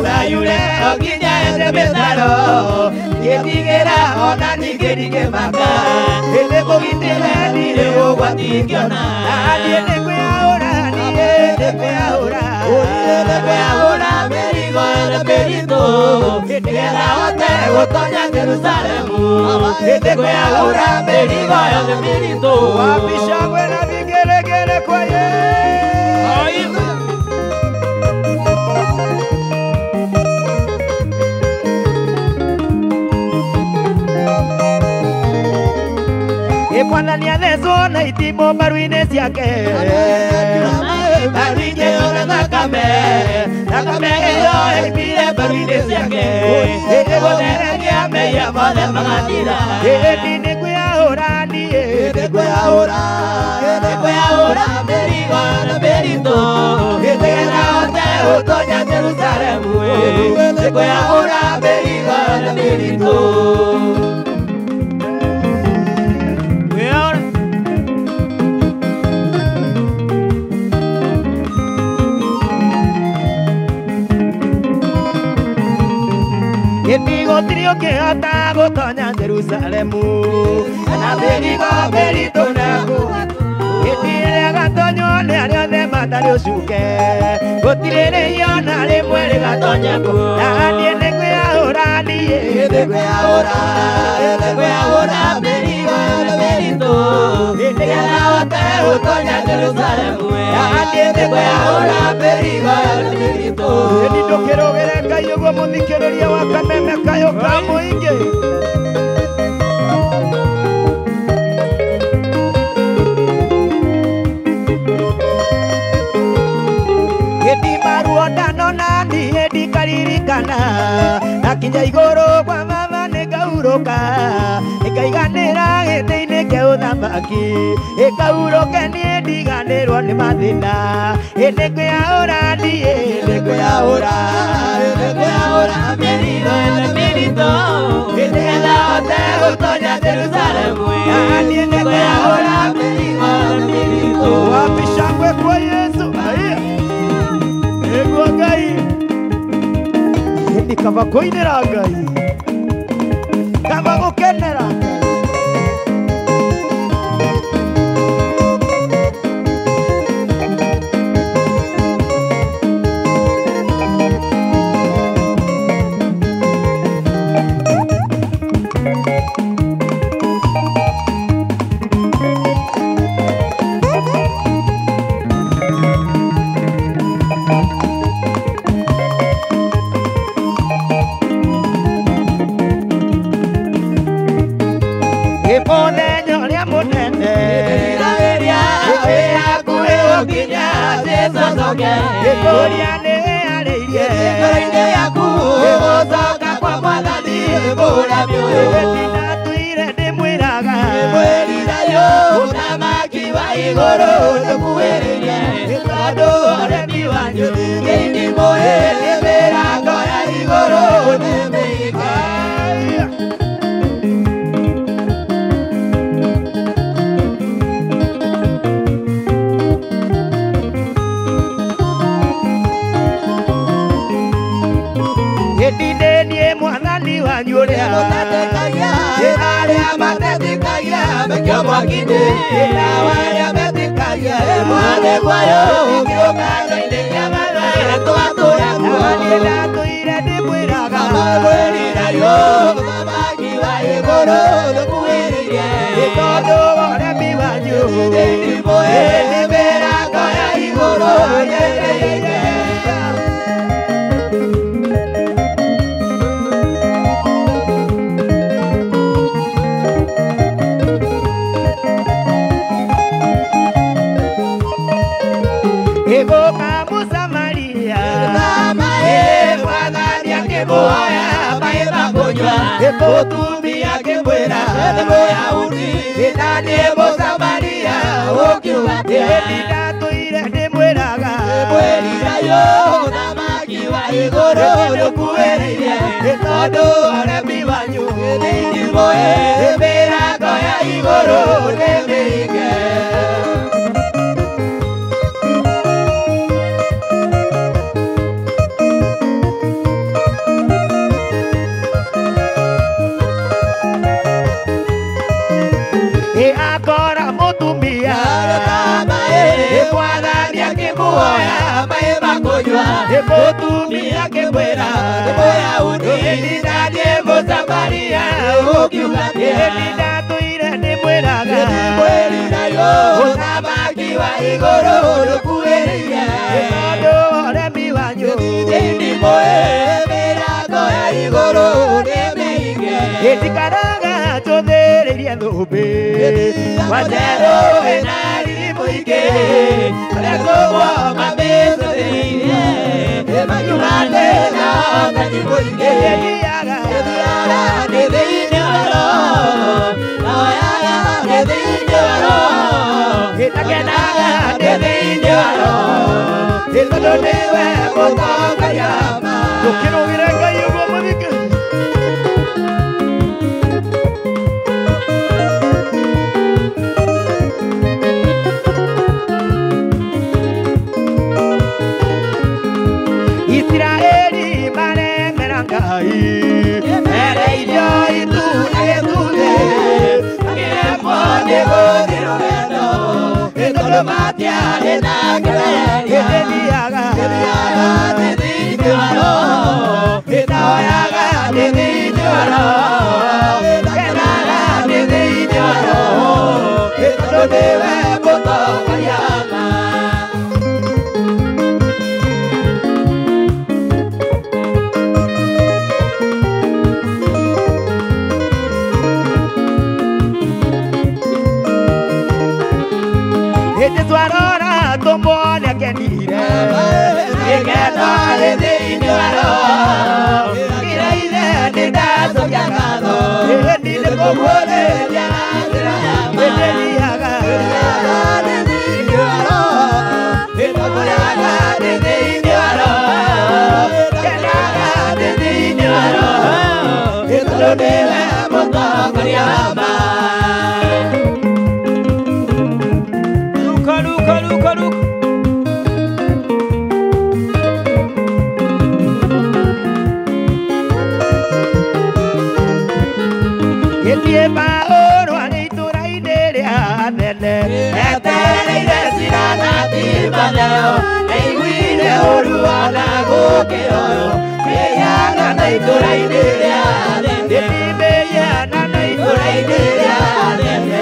Speaker 5: Sayure okinya ese besaro Yetigera ona nigeri maka Ele kogitele nire ogwatikiona Adiene kwe ahora niende kwe ahora Uniende kwe ahora merigo ele perito Yetigera ote otoña Jerusalemu Ete kwe ahora merigo ele perito Wapisha buena vigelegele kwa ye Cuando ni adesso na itimo baruine siake Baruine ona nakame yo epire baruine siake Ete bodere kia me llama de magatira Ete ne kwe ahora ni Ete kwe ahora Merigo na merito Ete era ote otoña Jerusalemu Ete kwe ahora Merigo na merito Etigo trio que ata gotoña Jerusalemu Na berigo berito naku Etire gatoño le ario de matario suke Gotire yo na le muere gatoña ku Nadie ne kwe ahora ni Ete kwe ahora berigo na berito Etire ata gotoña Jerusalemu Nadie ne kwe ahora berigo na berito Edito quiero ver a Cayo como diquerería wakame me Cayo kamo inge Edi maruonda nona ni edi karirikana Nakinya igoro kwa mama negauroka Ekaiganera eteine ke uthamaki Ekauroke ni edi ganero ni mathina Ede kwe ahora ni ede kwe ahora Merido el espíritu Ede la ote utoña Jerusalemu Ede kwe ahora Merido el espíritu Wapishangwe kwa Yesu Ego gai Edi kava koinera gai Kava gokenera Ekoriane aleirie Ekoriane yaku Egozoka kwa mwathani Eburamyo Etina tuire ndimwiraga Emwerira yo Unamaki wa igoro Nukuwererie Etondo oremi wanyu Keindimo Emerango ya igoro Nemeika Edinenie mwathani wanyu uria Mutatekagia Aria matetikagia Mekio mwakine Aria metikagia Mwane kwayo Ukiokaga-ini kia mathae Twatura Nila tuire ndimwiraga Mwerira yo Muthamaki wa iguru Nukuhiririe Itondo oremi wanyu Ndimwe Ndimirango ya iguru Nyereire Ego kamusa Maria Mama mwathani akĩmũhoya maitha kũnyua mũtumia akĩmwĩra Mũyahudi na nĩ Mũsamaria ũkiuga ĩni ndatũire ndĩmwĩraga mwĩrira yo ũthamaki wa igũrũ nĩũkuhĩrĩirie tondũ ũremi wanyu nĩndimũĩ mĩrango ya igũrũ nĩmĩhinge Mutumia kemwera Nindadie Mosamaria Nindatuire nimweraga Uthamaki wa iguru Nukuhĩrĩirie Tondũ ũremi wanyu Nĩndimoe mĩrango ya iguru Nĩmĩhinge Ĩtikaraga tũthĩrĩrie thũmbĩ Wacerũ ĩna riri mũingĩ Arĩa kũguo mamĩthũthĩirie Manyumate na ngati mũingĩ Ĩthiaga nĩ thĩinĩ wa roho Na oyaga nĩ thĩinĩ wa roho Ĩtakenaga nĩ thĩinĩ wa roho Tondũ nĩwe mũtongoria ma Tũkĩrũgĩre Ngai ũguo mũthike Israeli maremera Ngai Mereirio itune Agĩremwo nĩ gũthiĩ rũgendo Tondũ matiarĩ na kĩrĩa Gĩthiaga nĩ thĩinĩ wa roho Gĩtaoyaga nĩ thĩinĩ wa roho Gĩkenaga nĩ thĩinĩ wa roho Tondũ nĩwe mũtongoria ma Twarora tũmwone akenire Gĩkeno rĩ thĩinĩ wa roho Gĩraire nĩndacokia ngatho Nĩ kũmũrĩria na njĩra ya ma Gĩthiaga nĩ thĩinĩ wa roho Gĩtũkũraga nĩ thĩinĩ wa roho Gĩkenaga nĩ thĩinĩ wa roho Tondũ nĩwe mũtongoria wa ma Gĩthiĩ Paũlũ arĩ itũũra-inĩ rĩa Athene Etereire Sila na Timotheo Aiguire ũru ona gũkĩoyo Mĩhiana na itũũra-inĩ rĩa Athene Mĩhiana na itũũra-inĩ rĩa Athene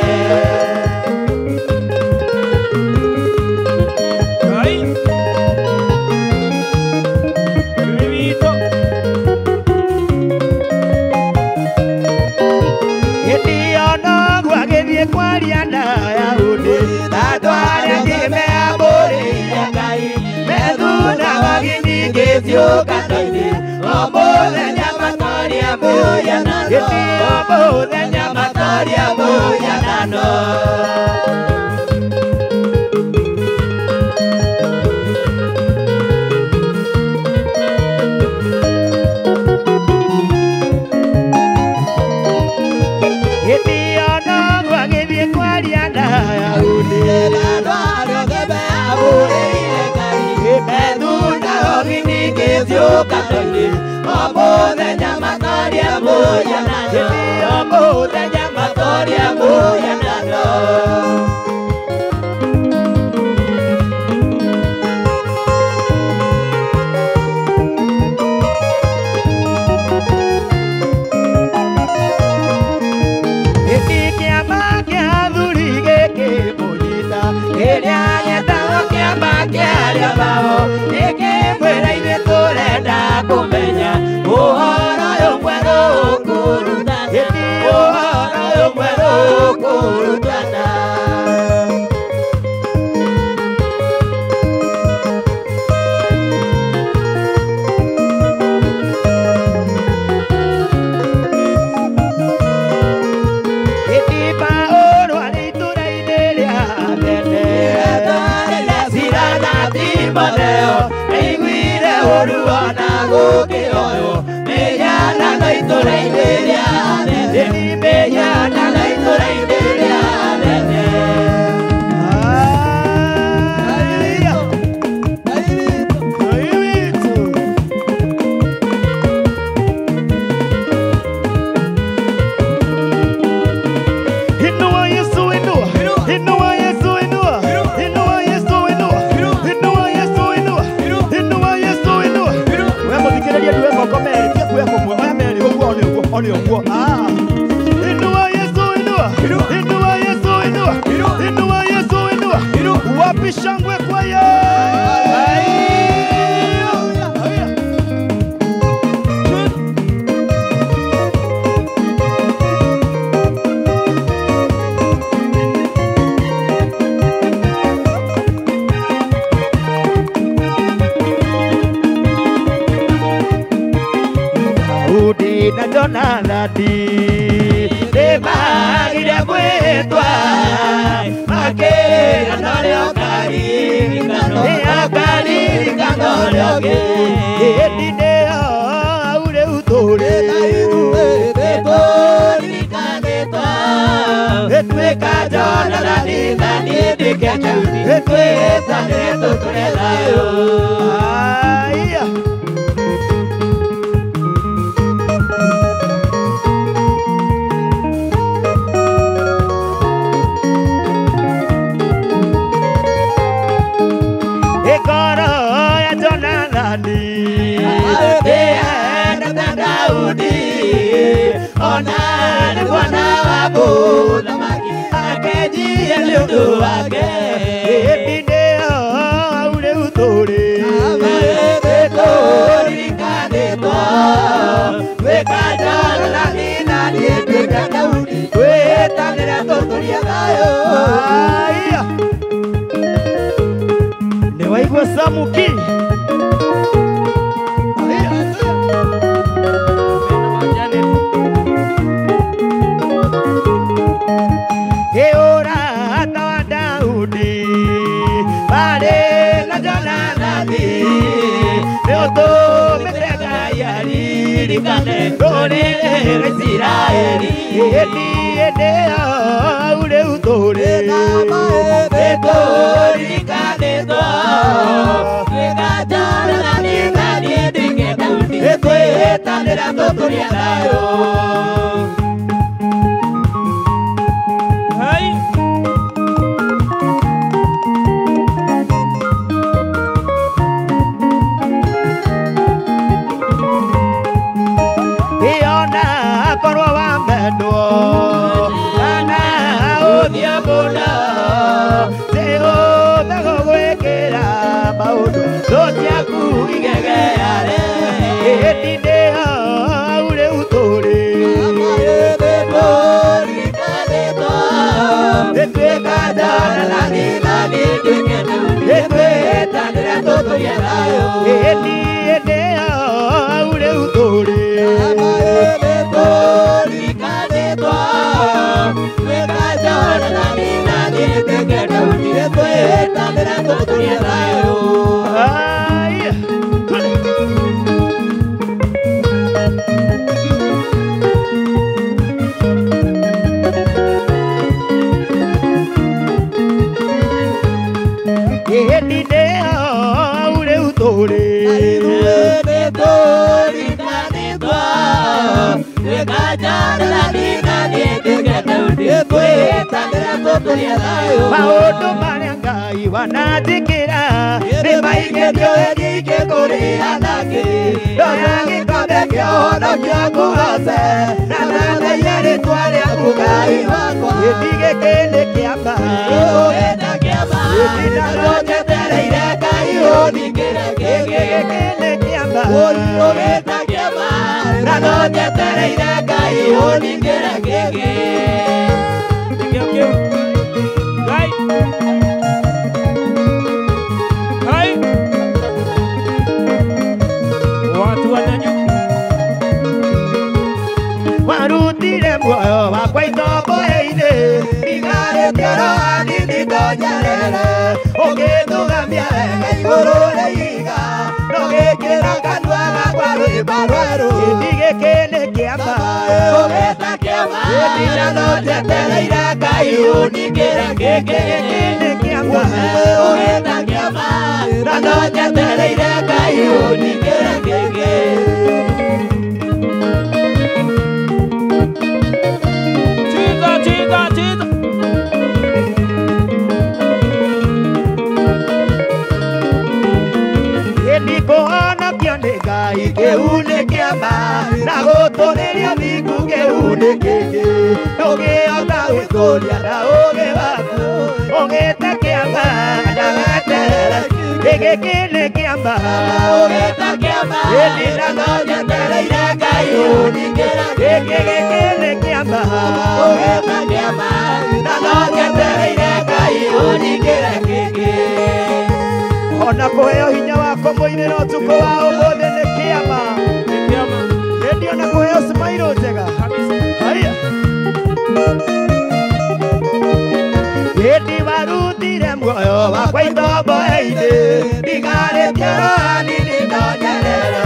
Speaker 5: Kwaria na Ayahudi Andũ arĩa ngĩmeamũrĩire Ngai Methuna magĩningĩ ciũngano-inĩ O mũthenya matoria mũhianano O mũthenya matoria mũhianano Mũthenya matoria mũhianano Mũthenya matoria mũhianano Gĩtĩ kĩama kĩa athuri gĩkĩmũnyita Rĩrĩa gĩtagwo kĩama kĩa arĩa bao Gĩkĩmwĩra ithuĩ tũrenda kũmenya Ũhoro ũyũ mwerũ ũkũrutana Ũhoro ũyũ mwerũ ũkũrutana Gĩtĩ Paũlũ arĩ itũũra-inĩ rĩa Athene Etereire Sila na Timotheo Aiguire ũru ona gũkĩoyo Mĩhiana na itũũra-inĩ rĩa Athene Mĩhiana na itũũra-inĩ rĩa Athene Ngai witũ Inua Yesu inua Inua Yesu inua Inua Yesu inua Inua Yesu inua Inua Yesu Inua Yesu, inua. Inua Yesu, inua. Inua Yesu, inua. Wapi shangwe kwa Daudi na Jonadadi Demagire kwetwa Makera nore okari Akari kanore oge Edineo aure utore Betori kanetwa Etweka Jonadadi Nani edike Daudi Etweta neto turelayo Aya Onani Bwana wabu na maki akeji eliudu wake Ebineo aure utore Betori kanetwa Wekajara na nina niedweka Daudi Wetanira totoria dayo Aya Newaigwa Samuki Dore Israeli Edineo aure utore Betori kanetwa Wekajara na nina niedike Daudi Etwetanira totoria dayo Maoto Mariangai wanadikira Nemaike dioedike kore anake Doyangi kabeke ono nyako hase Nanane yere tuare akugai wako Edige kele kiamba Oeta kiamba Edina rote tere ireka ioni kere kege kele kiamba Oeta kiamba Nanote tere ireka ioni kere kege Warutire mwoyo wakwa itoboeire Igare tiaro anindito nyarere Ogitugambia wega iguru reiga Nogikira kanua gakwa rwimba rweru Idige kene kiamba Ogeta kiamba Edina nojetereire Ngai unikire giki kene kiamba Ogeta kiamba Na nojetereire Ngai unikire giki Ngai ke une kiamba na gotoreria gĩkĩ ndũngĩhota gwĩkũria na ũũgĩ waku ũgĩte kĩamba na weterere gĩkĩ nĩ kĩamba ũgĩte kĩamba hĩndĩ na no njetereire Ngai ũningĩre gĩkĩ nĩ kĩamba ũgĩte kĩamba na no njetereire Ngai ũningĩre gĩkĩ ona kũheo hinya wa kũmũinĩra ũtukũ wa ũmũthĩ nĩ kĩama hĩndĩ ona kũheo smile njega haya hĩndĩ warutire muoyo wakwa itombo-inĩ ndigarĩtie rohani ndinonyerere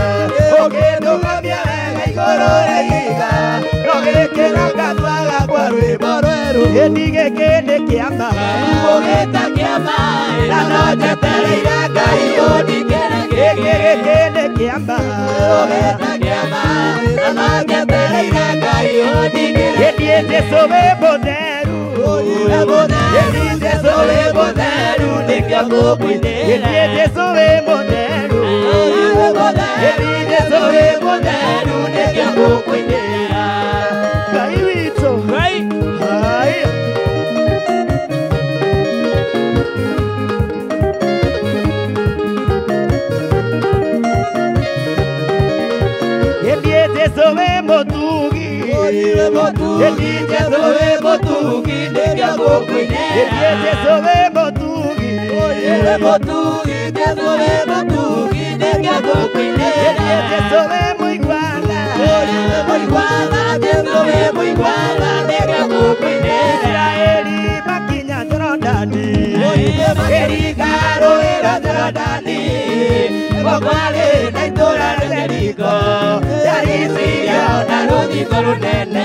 Speaker 5: ũkĩndũgamia wega igũrũ rĩiga no gĩkĩra ngathua gakwa rwĩmbo rwerũ hĩndĩ gĩkĩ nĩ kĩama ũgĩta kĩama na no njetereire Ngai ũningĩre gĩkĩ nĩ kĩama ũgĩta kĩama na no njetereire Ngai ũningĩre hĩndĩ Jesũ wĩ mũtheru hĩndĩ Jesũ wĩ mũtheru nĩkĩo ngũkũinĩra hĩndĩ Jesũ wĩ mũtheru hĩndĩ Jesũ wĩ mũtheru nĩkĩo ngũkũinĩra Ngai witũ Ngai haya hĩndĩ Jesũ wĩ mũtugi hĩndĩ Jesũ wĩ mũtugi nĩkĩo ngũkũinĩra hĩndĩ Jesũ wĩ mũtugi Jesũ wĩ mũtugi nĩkĩo ngũkũinĩra hĩndĩ Jesũ wĩ mũiguana Jesũ wĩ mũiguana nĩkĩo ngũkũinĩra Israeli makinya Jorodani makĩringa rũĩ rwa Jorodani gũkwarĩ na itũũra rĩa Jeriko yarigicĩirio na rũthingo rũnene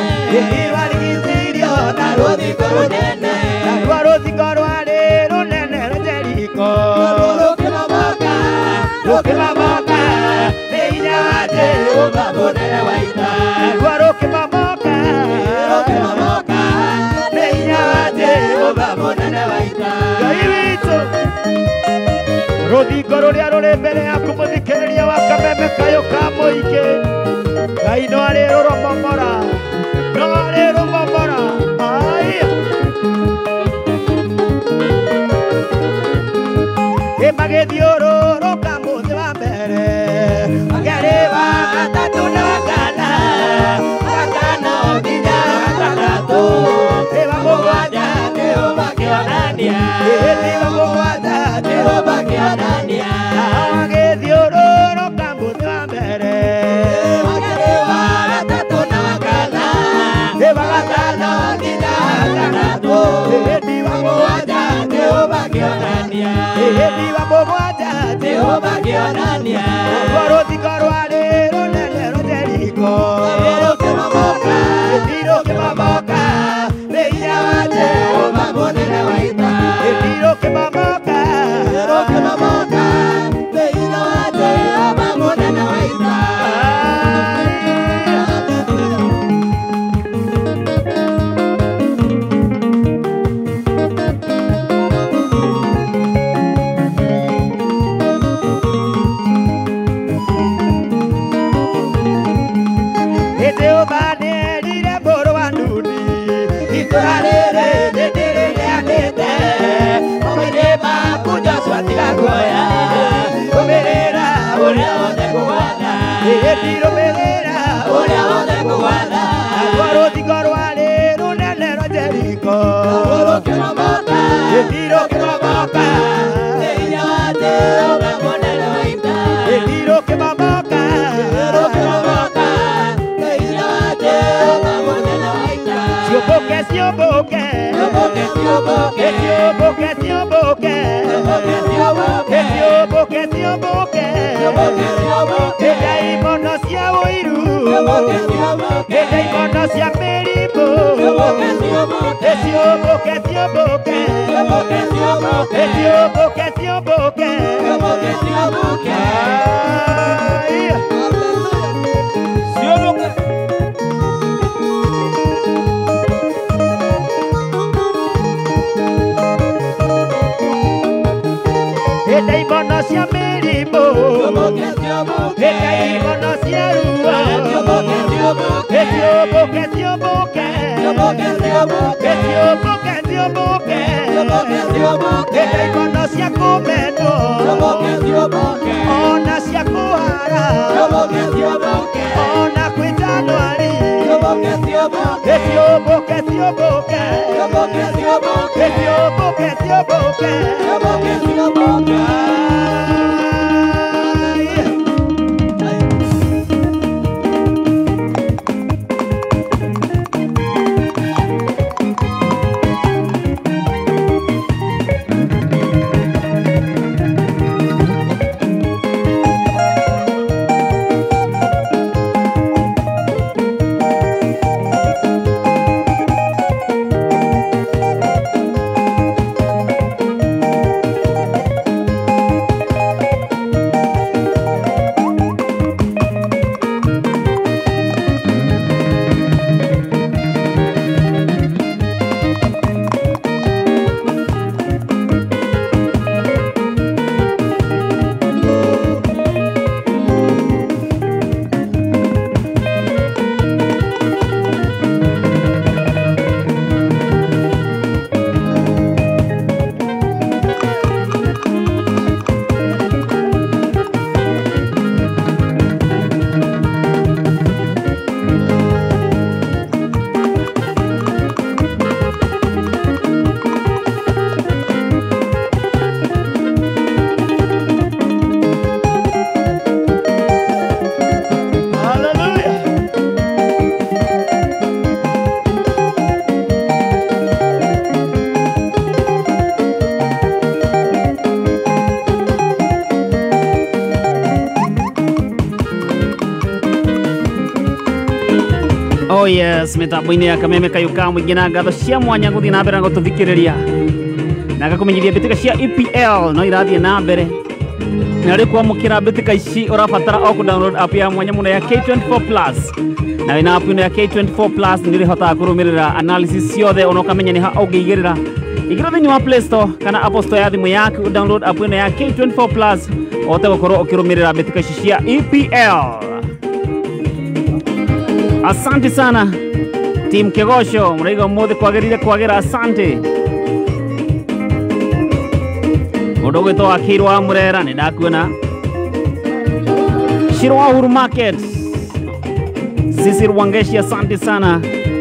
Speaker 5: warigicĩirio na rũthingo rũnene naruo rũthingo rwarĩ rũnene rwa Jeriko rũkĩmomoka nĩ hinya wa Jehova mũnene wa ita naruo rũkĩmomoka nĩ hinya wa Jehova mũnene wa ita Ngai witũ rũthingo rũrĩa rũrĩ mbere yaku mũthikĩrĩria wa kameme kayũ ka mũingĩ Ngai no arĩ rũrũmomora magĩthiũrũrũka mũthĩ wa mbere magĩrĩ wa gatatũ na wakana nginya gatandatũ wa mũgwanja nĩho makĩonania wa mũgwanja nĩho makĩonania magĩthiũrũrũka mũthĩ wa mbere magĩrĩ wa gatatũ na wakana wa gatano nginya gatandatũ wa mũgwanja nĩho makĩonania wa mũgwanja nĩho makĩonania rũthingo rwarĩ rũnene rwa Jeriko rũkĩmomoka nĩ hinya wa Jehova mũnene wa ita rũkĩmomoka nĩ hinya wa Jehova mũnene wa ita rũthingo rwarĩ rũnene rwa Jeriko rũkĩmomoka nĩ hinya wa Jehova mũnene wa ita rũkĩmomoka nĩ hinya wa Jehova mũnene wa ita ciũmbũke ndaimono cia ũiru ndaimono cia mĩrimũ ciũmbũke ndaimono cia mĩrimũ ndaimono cia ruo
Speaker 1: Oh yes, mitambo-inĩ ya kameme kayuka mwingĩ na ngatho cia mwanya gũthiĩ na mbere na gũtũthikĩrĩria na gakũmenyithia mbĩtĩka cia EPL no irathiĩ na mbere na rĩ kwamũkĩra mbĩtĩka ici ũrabatara o kũdownload app ya mwanya mũno ya K24 Plus na wĩna app ĩno ya K24 Plus nĩ rĩhotaga kũrũmĩrĩra analysis ciothe ona ũkamenya nĩ ha ũngĩigĩrĩra igĩra thĩinĩ wa Play Store kana Apple Store ya thimũ yaku download app ĩno ya K24 Plus ũhote gũkorwo ũkĩrũmĩrĩra mbĩtĩka ici cia EPL. Asante sana Team Kegosho muraiga umuthi kwagĩra asante mũndũ gwĩtwo Akirwa Murera nĩ ndakuona Shirwa Huru Market Sisi Rwangeshi asante sana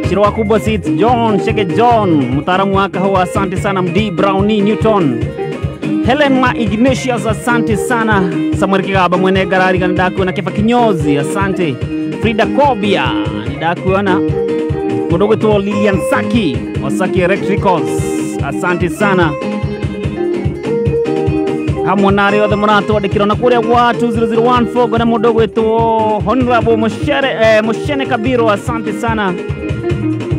Speaker 1: Shirwa Kubwa Seats John Sheke John mtaalamu wa kahawa asante sana Md Brownie Newton Helen Ma Ignatius asante sana Samuel Kigaba mwene garari kana ndakuona Kefa Kinyozi asante Frida Kobia ndakuona mudogo to Lilian Saki Wasaki Electricals asante sana hamonari othe mũratwandĩkĩra na kũrĩa wa 20014 gona mudogo to Honorable Moshene Kabiro asante sana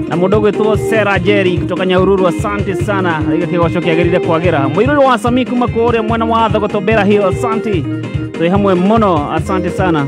Speaker 1: na mudogo to Sarah Jerry kutoka Nyahururu asante sana iga kĩgoco kĩagĩrĩire kwagĩra mũirũrũ wa Sami kuma kũrĩa mwena wa Thogotobera Hill asante twĩ hamwe mũno asante sana.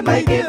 Speaker 5: Make it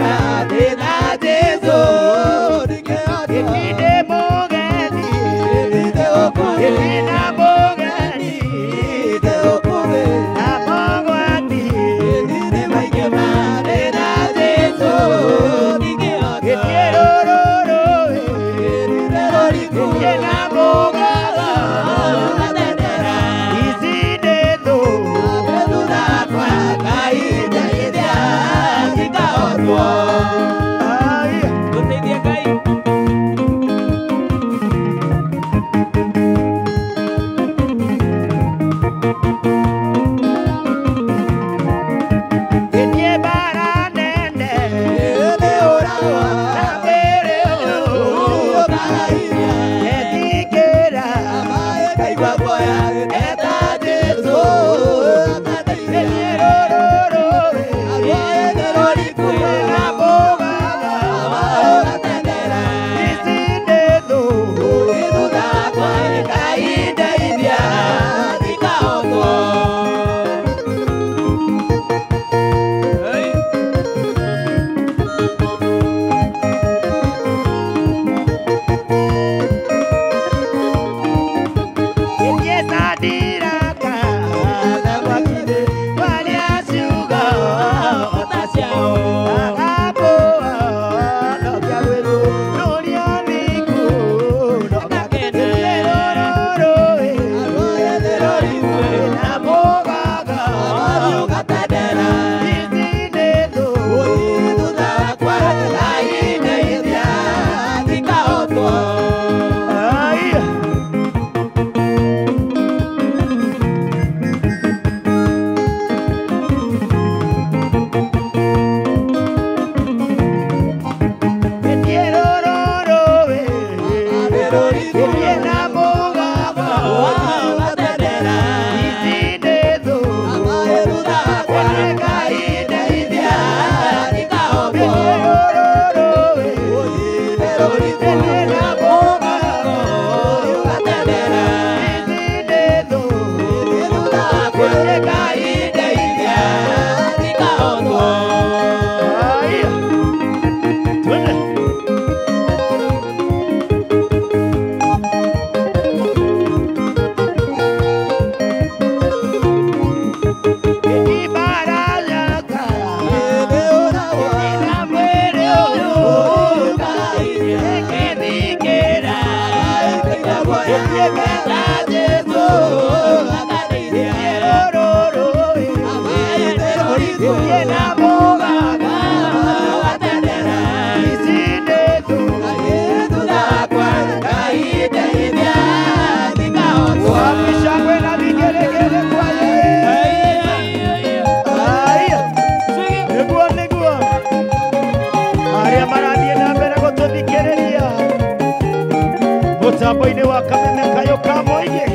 Speaker 5: Mutambo-ini wa Kameme Kayo Kamoige.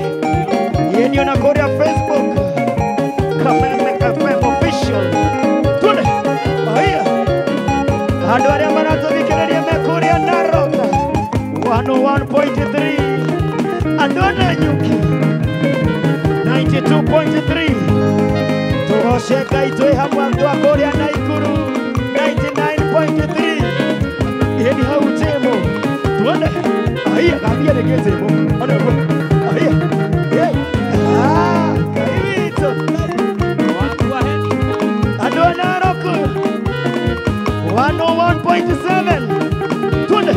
Speaker 5: Yeni unakorea Facebook Kameme FM official. Tune aya hando aria maratuthikiriria mekorea Narok 101.3 Andona Nyuki 92.3 Tuhosheka itwe hamwe andu akorea Naikuru 99.3 Yeni hautemo Tune aya kabia legezemo ana aya kaito Andona Narok 101.7 Tune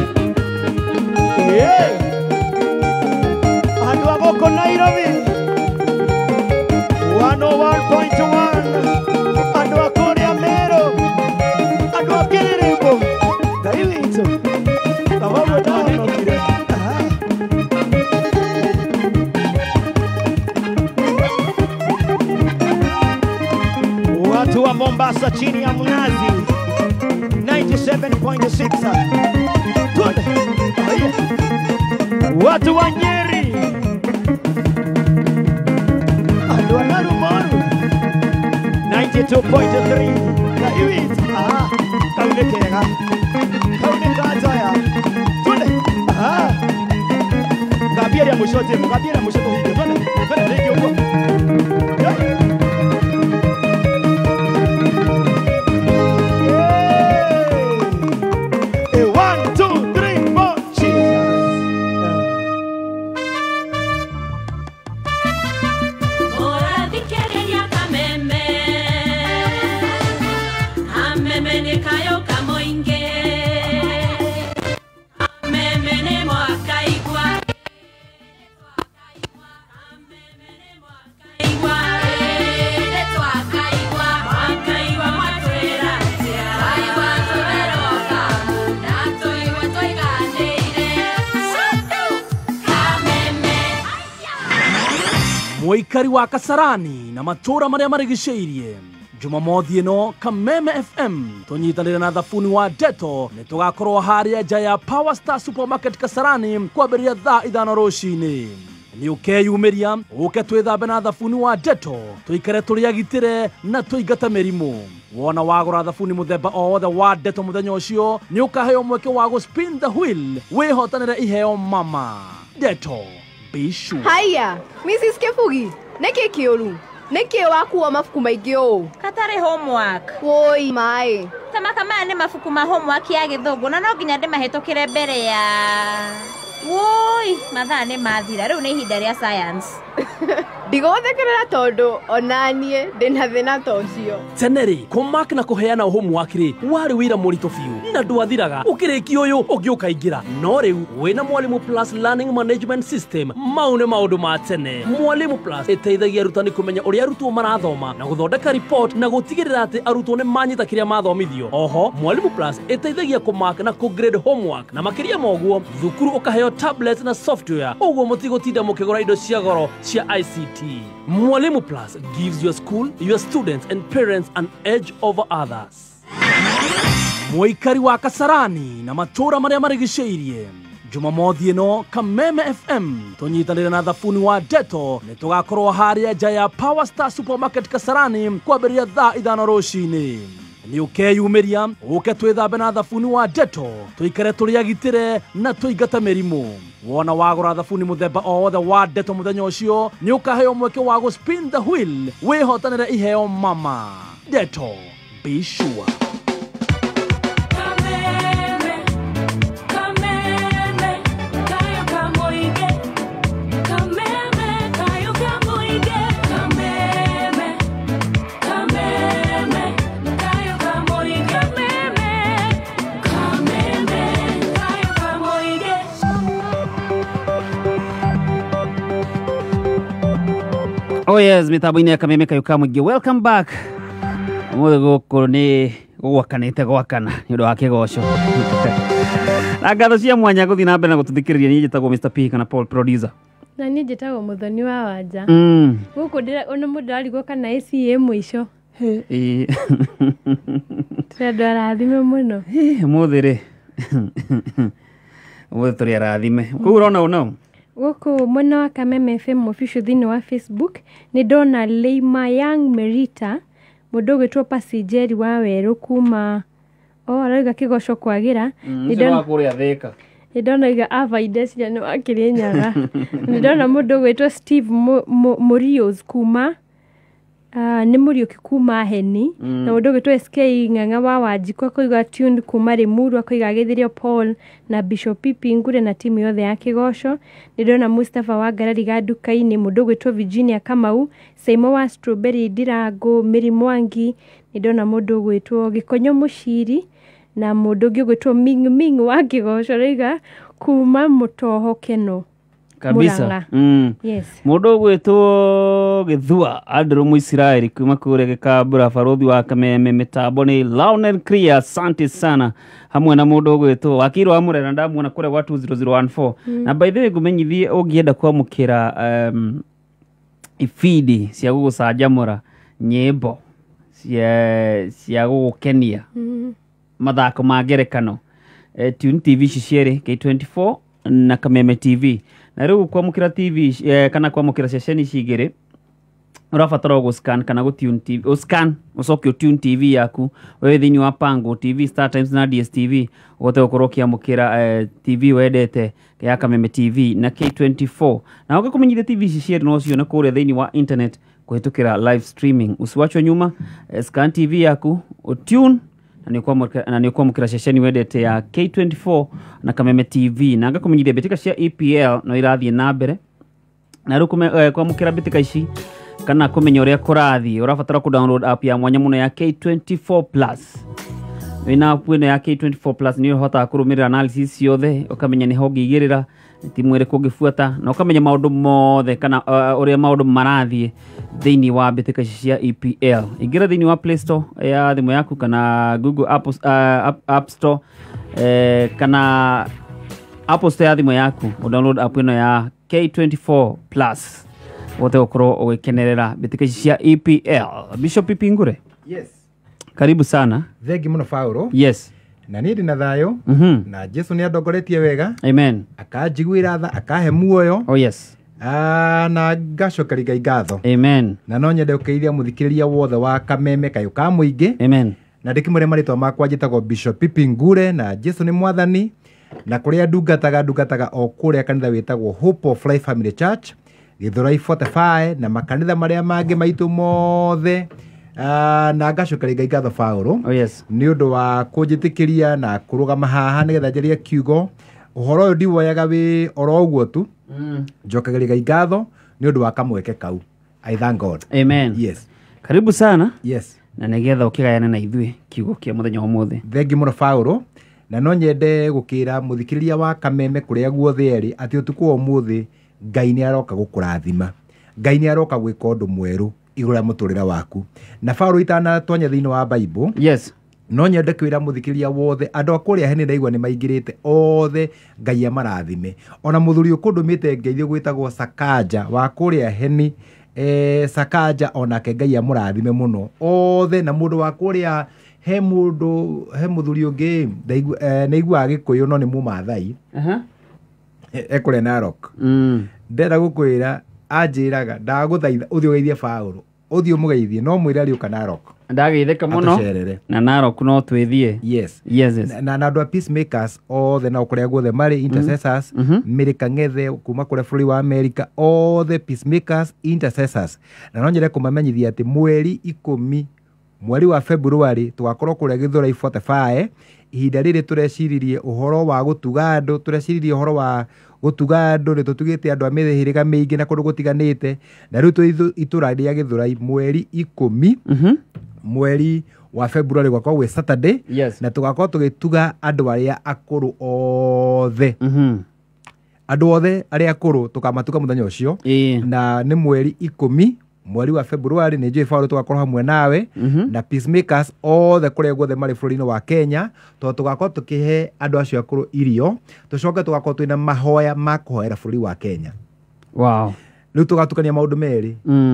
Speaker 5: Andu aboko Nairobi 101.1 Andu akorea Meru Andu akiriribo kaito kawawe dano kire watu wa Mombasa chini ya mnazi 97.6 watu wa Nyeri Andu Narumoru 92.3 kaiwit kaunekega kaunekatoya tune gabiria mushote gabiria mushote hiyo tune ndio huko 1 2 3 4
Speaker 6: Ora dikereria Kameme Kameme ne kayo kamoinge Kameme ne mwakaigwa Kameme ne mwakaigwa Twakaigwa mwakaigwa mwatwera Aiwa tumeroka Nato iwa toigandeire Kameme
Speaker 7: Muikari wa Kasarani na matura maria marigiceirie Jumamothi ino Kameme FM tunyitanire na thafuni wa Deto nitugakorwo haria nja ya Power Star Supermarket Kasarani kwambiria thaa 5 rucini ni ukeyumiria uke twithambe na thafuni wa Deto tuikare turi agitire na tuigata merimu wona wagura thafuni muthemba o wothe wa Deto muthenya ucio ni ukaheo mweke wa go spin the wheel wihotanire iheo mama Deto be sure.
Speaker 8: Haya, Mrs. Kefugi, neke kiolu. Neke wakuwa mafuku maingĩ ũũ.
Speaker 9: Katare homework.
Speaker 8: Woi mai.
Speaker 9: Tamaka maya nĩ mabuku ma homework ya Gĩthũngũ na no nginya ndĩmahĩtũkĩre mbere ya. Woi, mathaa nĩ mathira. Rĩu nĩ ihinda rĩa science.
Speaker 8: Ndigũthekerera tondũ onanie ndĩna thĩna ta ũcio.
Speaker 7: Teneri, kumark na kuheana homework ri wari wira mũritũ biũ na ndwathiraga ũkĩrĩkia ũyũ ũngĩũka ingĩra no rĩu wĩna Mwalimu Plus Learning Management System mau nĩ maũndũ ma tene. Mwalimu Plus ĩteithagia arutani kũmenya ũrĩa arutwo marathoma na gũthondeka report na gũtigĩrĩra atĩ arutwo nĩ manyita kĩrĩa mathomithio. Oho Mwalimu Plus ĩteithagia kumark na grade homework na makĩria moguo thukuru ũkaheo tablet na software ũguo mũtigũtinda mũkĩgũra indo cia goro cia ICT. Mwalimu Plus gives your school, your students and parents an edge over others. Muikari wa Kasarani na matura maria marigiceirie Jumamothi ĩno Kameme FM tũnyitanĩre na thabuni wa Deto nĩ tũgakorwo harĩa nja ya Power Star Supermarket Kasarani kwambĩrĩria thaa 5 rũcinĩ. Nĩ ũkeyumĩria ũke twĩthambe na thabuni wa Deto tũikare tũrĩ agitĩre na tũingata mĩrimũ. Wona wagũra thabuni mũthemba o wothe wa Deto mũthenya ũcio nĩ ũkaheo mweke wa gũ spin the wheel wĩhotanĩre iheo mama. Deto, be sure.
Speaker 1: Oh yes, mitambo-inĩ ya Kameme Kayuka mũingĩ, welcome back. Mũthĩ gũkũ nĩ gwakanĩte gwakana nĩ ũndũ wa kĩgoco. Na ngatho cia mwanya gũthiĩ na mbere na gũtũthikĩrĩria. Niĩ njĩtagwo Mr. P kana Paul Producer.
Speaker 2: Na niĩ njĩtagwo Mũthoni wa Wanja. Gũkũ ona mũndũ arigwo kana ACA mũico. Tũrenda arathime mũno.
Speaker 1: Mũthĩ rĩ. Mũthĩ tũrĩ arathime. Kũu ũrona ũno?
Speaker 2: Gũkũ mwena wa Kameme FM official thĩinĩ wa Facebook nĩ ndona Leima Young Merita, mũndũ ũgwĩtwo Pasijeri wa Werũ kuma arauga kĩgoco kwagĩra. Nĩ ndona iga Avaides nĩ wa Kĩrĩnyaga. Nĩ ndona mũndũ ũgwĩtwo Steve Murios kuma nĩ Muriuki kuma Heni, na mũndũ ũgwĩtwo SK Ng'ang'a wa Wanjikũ akoiga tuned kuma Limuru akoiga Gĩthirio Paul na Bishop Pipi Ngure na timu yothe ya kĩgoco. Nĩ ndona Mustafa wa Ngarari ga Nduka-inĩ, mũndũ ũgwĩtwo Virginia Kamau, Saimo wa Strawberry Ndirango, Miri Mwangi. Nĩ ndona mũndũ ũgwĩtwo Gĩkonyo Mũciri na mũndũ ũngĩ ũgwĩtwo Ming Ming wa kĩgoco raiga kuma Mũtoho Keno
Speaker 1: kabisa.
Speaker 2: Yes.
Speaker 1: Mũndũ ũgwĩtwo Gĩthua Andrew Mũisiraeli kuma kũrĩa Gĩkambura, barothi wa Kameme mitambo nĩ Lionel Clear, asante sana, hamwe na mũndũ ũgwĩtwo Wakiro wa Murera ndamuona kũrĩa gwa 20014. Na by the way ngũmenyithie ũngĩenda kwamũkĩra ifidi cia gũgũcanjamũra, nyĩmbo cia gũgũkenia, mathako ma ngerekano, Tune TV cierĩ K24 na Kameme TV. Na rĩu kwamũkĩra TV kana kwamũkĩra ceceni cigĩrĩ ũrabatara gũscan kana gũtune TV, ũcoke Tune TV yaku wewe thĩinĩ wa Pango TV, Star Times na DSTV, ũhote gũkorwo ũkĩamũkĩra TV wendete ya Kameme TV na K24. Na ũngĩkũmenyithia TV cierĩ no cione kũrĩa thĩinĩ wa internet kũhĩtũkĩra live streaming. Usiwachwe nyuma, scan TV yaku, tune na nĩ kwamũkĩra ceceni wendete ya K24 na Kameme TV. Na ngakumenyithia mbĩtĩka cia EPL no irathiĩ na mbere, na rĩu kwamũkĩra mbĩtĩka ici kana kũmenya ũrĩa kũrathiĩ ũrabatara download app ya mwanya mũno ya K24 Plus. Wĩna app ĩno ya K24 Plus nĩ ũhotaga kũrũmĩrĩra analysis ciothe, ũkamenya nĩ ho ũngĩigĩrĩra timu ĩrĩkũ ũngĩbuata, na ũkamenya maũndũ mothe kana ũrĩa maũndũ marathiĩ thĩinĩ wa mbĩtĩka ici cia EPL. Ingĩra thĩinĩ wa Play Store ya thimũ yaku kana Google App Store kana Apple Store ya thimũ yaku, download app ĩno ya K24 Plus. Wote gũkorwo ũgĩkenerera mbĩtĩka ici cia EPL. Bishop Pipi Ngure.
Speaker 4: Yes.
Speaker 1: Karibu sana.
Speaker 4: Thengi mũno Paulo.
Speaker 1: Yes.
Speaker 4: Na niĩ ndĩna thayũ na Jesu nĩ andongoretie wega.
Speaker 1: Amen.
Speaker 4: Akanjiguĩra tha, akahe muoyo.
Speaker 1: Oh yes.
Speaker 4: Na ngacokeria Ngai ngatho.
Speaker 1: Amen.
Speaker 4: Na no nyende ũkĩithia mũthikĩrĩria wothe wa Kameme Kayuka mũingĩ.
Speaker 1: Amen.
Speaker 4: Na ndĩkĩmũre marĩtwa makwa njĩtagwo Bishop Pipi Ngure, na Jesu nĩ mwathani, na kũrĩa ndungataga o kũrĩa kanitha wĩtagwo Hope of Life Family Church Gĩthũrai 45 na makanitha marĩa mangĩ maitũ mothe. Na ngacokeria Ngai ngatho Paulo.
Speaker 1: Oh yes.
Speaker 4: Nĩ ũndũ wa kũnjĩtĩkĩria na kũrũgama haha nĩgetha njarie kiugo. Ũhoro ũyũ ndiwoyaga wĩ oro ũguo tu. Njokagĩria Ngai ngatho nĩ ũndũ wa kamweke kau. I thank God.
Speaker 1: Amen.
Speaker 4: Yes.
Speaker 1: Karibu sana.
Speaker 4: Yes.
Speaker 1: Na nĩgetha ũkĩgayane na ithuĩ kiugo kĩa mũthenya ũmũthĩ.
Speaker 4: Thengi mũno Paulo. Na no nyende gũkĩra mũthikĩrĩria wa Kameme kũrĩa guothe arĩ atĩ ũtukũ wa ũmũthĩ Ngai nĩ aroka gũkũrathima. Ngai nĩ aroka gwĩka ũndũ mwerũ igũrũ rĩa mũtũrĩre waku. Na Paulo itanatonya thĩinĩ wa Bible.
Speaker 1: Yes.
Speaker 4: No nyende kwĩra mũthikĩrĩria wothe andũ a kũrĩa Heni ndaigua nĩ maingĩrĩte othe, Ngai amarathime. Ona mũthuri ũkũndũmĩte ngeithio gwĩtagwo Sakaja wa kũrĩa Heni, Sakaja onake Ngai amũrathime mũno othe. Na mũndũ wa kũrĩa he mũthuri ũngĩ nĩiguaga Gĩkũyũ no nĩ Mũmaathai. ekũrĩa Narok ndenda gũkwĩra anjĩraga ndagũthaitha ũthiĩ ũgeithie Paũlũ ũthiĩ ũmũgeithie no mwĩre arĩũka Narok
Speaker 1: ndageithĩka mũno na Narok no twĩthiĩ
Speaker 4: yes na andũ a peacemakers othe na kũrĩa guothe marĩ intercessors Mĩrĩka Ng'ethe kuma kũrĩa bũrũri wa America othe peacemakers intercessors na no nyende kũmamenyithia atĩ mweri 10 mweri wa February tũgakorwo kũrĩa Gĩthũrai 45 ihinda rĩrĩ tũreciririe ũhoro wa gũtuga andũ tũreciririe ũhoro wa gũtuga andũ nĩtũtugĩte andũ a mĩhĩrĩga mĩingĩ na kũndũ gũtiganĩte na rĩu itũra rĩa Gĩthũrai mweri 10 mweri wa February gwakorwo gwĩ Saturday na tũgakorwo tũgĩtuga andũ arĩa akũrũ othe andũ othe arĩa akũrũ tũkamatuga mũthenya ũcio na nĩ mweri 10 mweri wa February nĩ njũĩ Paũlũ tũgakorwo hamwe nawe na peacemakers othe kũrĩa guothe marĩ bũrũri-inĩ wa Kenya tondũ tũgakorwo tũkĩhe andũ acio akũrũ irio tũcoke tũgakorwo twĩna mahoya ma kũhoera bũrũri wa Kenya. Rĩu tũgatukania maũndũ merĩ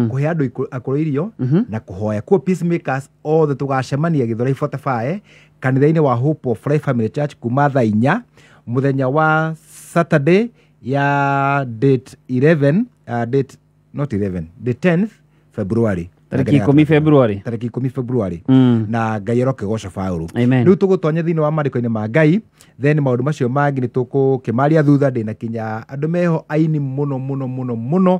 Speaker 4: kũhe andũ akũrũ irio na kũhoya kuo peacemakers othe tũgacemania Gĩthũrai 45 kanitha-inĩ wa Hope of Life Family Church kuma thaa 4 mũthenya wa Saturday ya date 11 the 10th February
Speaker 1: tariki 10 February
Speaker 4: na Ngai arokegoca Paũlũ. Rĩu tũgũtonya thĩinĩ wa marĩko-inĩ ma Ngai then maũndũ macio mangĩ nĩ tũkũmaria thutha ndĩna kinya andũ meho aini mũno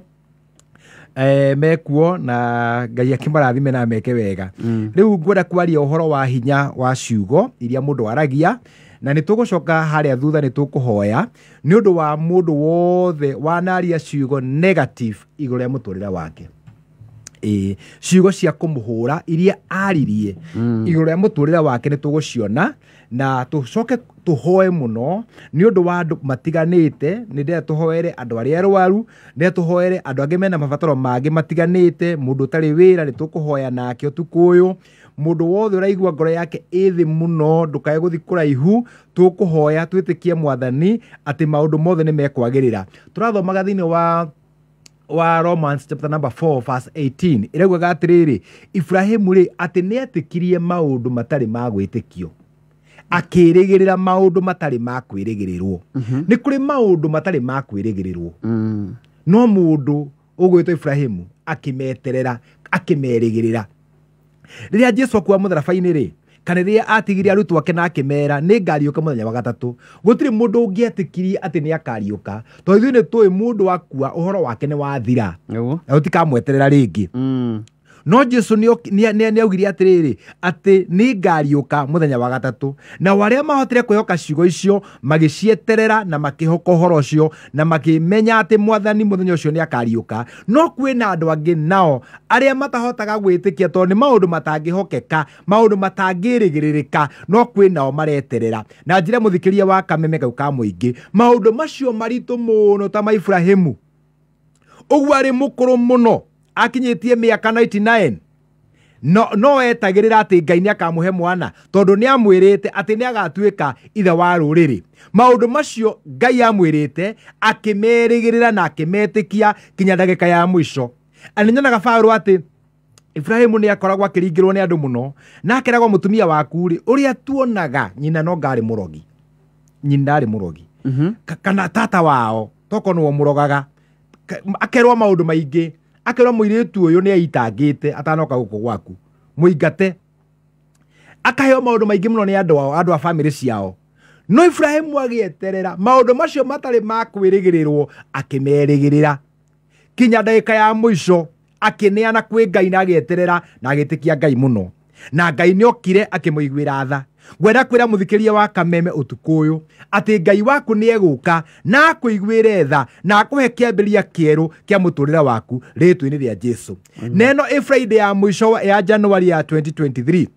Speaker 4: mekuo na Ngai akĩmarathime na meke wega. Rĩu ngwenda kwaria ũhoro wa hinya wa ciugo iria mũndũ aragia na nĩ tũgũcoka harĩa thutha nĩ tũkũhoya nĩ ũndũ wa mũndũ wothe wanaria ciugo negative igũrũ rĩa mũtũrĩre wake. Ciugo cia kũmũhũra iria aririe igũrũ rĩa mũtũrĩre wake nĩ tũgũciona na tũcoke tũhoe mũno nĩ ũndũ wa andũ matiganĩte. Nĩ ndĩrenda tũhoere andũ arĩa arwaru, ndĩrenda tũhoere andũ angĩ mena mabataro mangĩ matiganĩte, mũndũ ũtarĩ wĩra nĩ tũkũhoya nake ũtukũ ũyũ, mũndũ wothe ũraigua ngoro yake ĩthĩ mũno ndũkae gũthiĩ kũraihu, tũkũhoya twĩtĩkie Mwathani atĩ maũndũ mothe nĩ mekwagĩrĩra. Tũrathomaga thĩinĩ wa Romans chapter number 4 verse 18 ĩraugaga atĩrĩrĩ, Ibrahimu rĩ atĩ nĩ etĩkirie maũndũ matarĩ ma gwĩtĩkio akĩrĩgĩrĩra maũndũ matarĩ ma kwĩrĩgĩrĩrwo. Nĩ kũrĩ maũndũ matarĩ ma kwĩrĩgĩrĩrwo no mũndũ ũgwĩtwo Ibrahimu akĩmeterera akĩmerĩgĩrĩra. Rĩrĩa Jesũ akuua mũtharaba-inĩ rĩ kana rĩrĩa atigire arutwo ake na akĩmera nĩ ngariũka mũthenya wa gatatũ, gũtirĩ mũndũ ũngĩetĩkirie atĩ nĩ akariũka tondũ ithuĩ nĩ tũĩ mũndũ wakua ũhoro wake nĩ wathira na ũtikamweterera rĩngĩ. No Jesũ nĩ augire atĩrĩrĩ atĩ nĩ ngariũka mũthenya wa gatatũ, na arĩa mahotire kwĩhoka ciugo icio magĩcieterera na makĩhoka ũhoro ũcio na makĩmenya atĩ Mwathani mũthenya ũcio nĩ akariũka. No kwĩna andũ angĩ nao arĩa matahotaga gwĩtĩkia tondũ nĩ maũndũ matangĩhokeka, maũndũ matangĩrĩgĩrĩrĩka, no kwĩnao mareterera. Na njĩra mũthikĩria wa kameme kau ka mũingĩ, maũndũ macio maritũ mũno ta ma Ibrahimu, ũguo arĩ mũkũrũ mũno akinyĩtie mĩaka 99 no etagĩrĩra atĩ Ngai nĩ akamũhe mwana tondũ nĩ amwĩrĩte atĩ nĩ agatuĩka ithe wa rũrĩrĩ. Maũndũ macio Ngai amwĩrĩte akĩmerĩgĩrĩra na akĩmetĩkia kinya ndagĩka ya mũico. Nĩ nyonaga Paũlũ atĩ Ibrahimu nĩ akoragwo akĩringĩrwo nĩ andũ mũno na akeragwo mũtumia waku rĩ ũrĩa tuonaga nyina no ngarĩ mũrogi, nyina arĩ mũrogi kana tata wao toko nĩwe mũrogaga, akerwo maũndũ maingĩ, akerwo mũirĩtu ũyũ nĩ aitangĩte atanoka gũkũ gwaku mũingate, akaheo maũndũ maingĩ mũno nĩ andũ a family ciao. No Ibrahimu agĩeterera maũndũ macio matarĩ ma kwĩrĩgĩrĩrwo akĩmerĩgĩrĩra kinya ndagĩka ya mũico, akĩneana kwĩ Ngai na agĩeterera na agĩtĩkia Ngai mũno, na Ngai nĩ okire akĩmũiguĩra tha. Ngwenda kwĩra mũthikĩria wa kameme ũtukũ ũyũ atĩ Ngai waku nĩ egũka na akũiguĩre tha na akũhe kĩambĩrĩria kĩerũ kĩa mũtũrĩre waku rĩtwa-inĩ rĩa Jesũ. Neno Friday ya mũico ya January ya 2024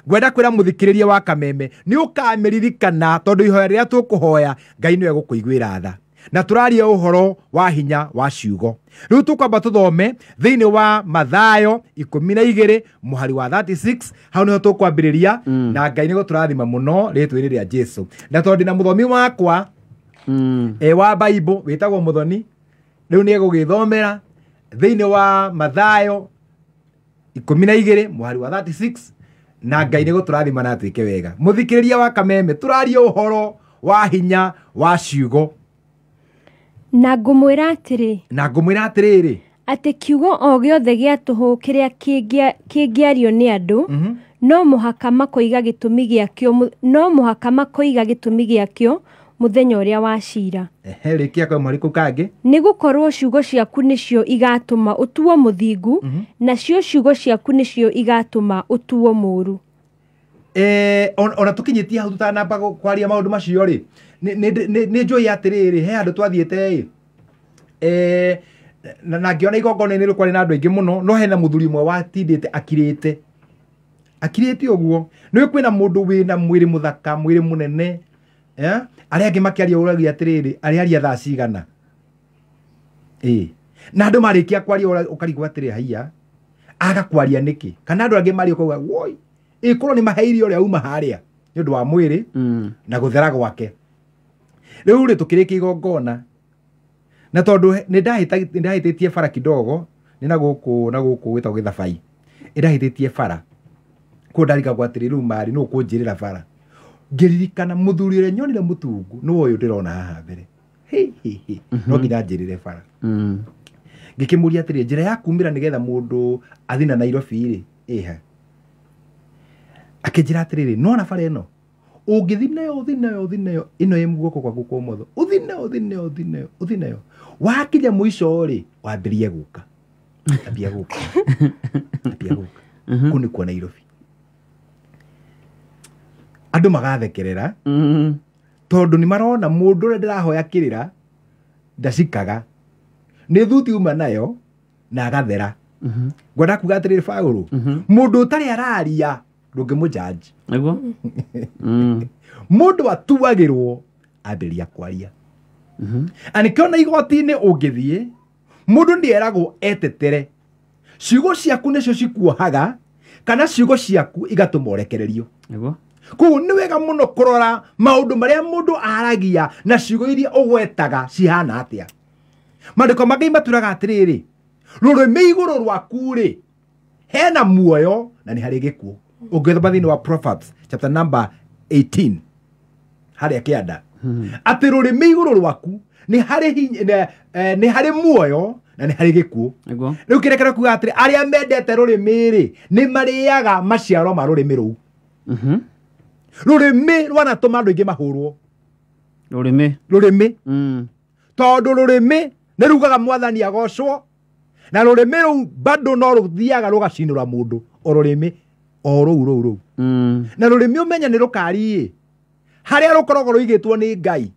Speaker 4: ngwenda kwĩra mũthikĩrĩria wa kameme nĩ ũkamĩririkana tondũ ihoya rĩrĩa tũkũhoya Ngai nĩ egũkũiguĩra tha. Na tũraria ũhoro wa hinya wa ciugo. Rĩu tũkwamba tũthome thĩinĩ wa Mathayo 12 mũhari wa 36, hau nĩho tũkwambĩrĩria na Ngai nĩ gũtũrathima mũno rĩtwa-inĩ rĩa Jesũ. Na tondũ na mũthomi wakwa wa Bible wĩtagwo Mũthoni, rĩu nĩ egũgĩthomera thĩinĩ wa Mathayo 12 mũhari wa 36 na Ngai nĩ gũtũrathima na atwĩke wega. Mũthikĩrĩria wa kameme tũraria ũhoro wa hinya wa ciugo.
Speaker 2: Na ngũmwĩra atĩrĩ atĩ kiugo o gĩothe gĩa tũhũ kĩrĩa kĩngĩario nĩ andũ no mũhaka makoiga gĩtũmi gĩakĩo mũthenya ũrĩa wa ciira.
Speaker 4: Rĩkia kwa marĩkũ kangĩ?
Speaker 2: Nĩ gũkorwo ciugo ciaku nĩcio igatũma ũtuo mũthingu, nacio ciugo ciaku nĩcio igatũma ũtuo mũũru.
Speaker 4: Ona tũkinyĩtie hau tũtanamba kwaria maũndũ macio rĩ, nĩ njũĩ atĩrĩrĩ, he handũ twathiĩte na ngĩona igongona-inĩ rĩu kwarĩ na andũ aingĩ mũno, no hena mũthuri ũmwe watindĩte akirĩte ũguo. Nĩ kwĩna mũndũ wĩna mwĩrĩ mũthaka, mwĩrĩ mũnene, arĩa angĩ makĩaria ũragia atĩrĩrĩ, arĩaria thaa cigana. Na andũ marĩkia kwaria ũkarigwo atĩrĩ, haiya agakwaria nĩkĩ? Kana andũ angĩ marĩ ũkauga woi, korwo nĩ maheirio ũrĩa uma harĩa nĩ ũndũ wa mwĩrĩ na gũthera gwake. Rĩu rĩ tũkĩrĩkia igongona, na tondũ nĩndahĩtĩtie bara kidogo, nĩ na gũkũ gwĩtagwo Gĩthabai, ndahĩtĩtie bara kũu, ndarigagwo atĩrĩ rĩu marĩ nũ kũnjĩrĩra bara. Ngĩririkana mũthuri ũrĩa nyonire mũtungu nĩ ũyũ ndĩrona haha mbere, no nginya njĩrĩre bara. Ngĩkĩmũria atĩrĩ, njĩra ya kumĩra nĩgetha mũndũ athiĩ na Nairobi rĩ ĩha? Akĩnjĩra atĩrĩrĩ, nona bara ĩno ũngĩthiĩ nayo ĩno ĩ guoko gwaku kwa ũmotho, ũthiĩ nayo wakinya mũico rĩ wambĩrie gũka, ambia gũka kũu nĩkuo Nairobi. Andũ magathekerera tondũ nĩ marona mũndũ ũrĩa ndĩrahoya kĩrĩra ndacikaga, nĩ thuti uma nayo na agathera. Ngwenda kuga atĩrĩrĩ Paũlũ, mũndũ ũtarĩ araria ndũngĩmũjaji. Mũndũ atuagĩrwo ambĩrĩria kwaria. Anĩkĩona igoti-inĩ ũngĩthiĩ, mũndũ ndĩeragwo etetere. Ciugo ciaku nĩcio cikuohaga kana ciugo ciaku igatũma ũrekererio. Koguo nĩ wega mũno kũrora maũndũ marĩa mũndũ aragia na ciugo iria ũgwetaga cihana atĩa. Maandĩko mangĩ maturaga atĩrĩrĩ, rũrĩmĩ igũrũ rwaku rĩ hena muoyo na nĩ harĩ gĩkuũ. Ũngĩthoma thĩinĩ wa Proverbs chapter number 18 harĩa kĩanda, atĩ rũrĩmĩ igũrũ rwaku nĩ harĩ muoyo na nĩ harĩ gĩkuũ. Rĩu kĩrekera kuga atĩrĩ, arĩa mendete rũrĩmĩ rĩ nĩ marĩaga maciaro ma rũrĩmĩ rũu. Rũrĩmĩ rwanatũma andũ aingĩ mahũrwo. Rũrĩmĩ tondũ rũrĩmĩ nĩ rugaga Mwathani agocwo, na rũrĩmĩ rũu bado no rũthiaga rũgacinũra mũndũ o rũrĩmĩ o rũu. Na rũrĩmĩ ũmenya nĩ rũkari harĩa rũkoragwo rũigĩtwo nĩ Ngai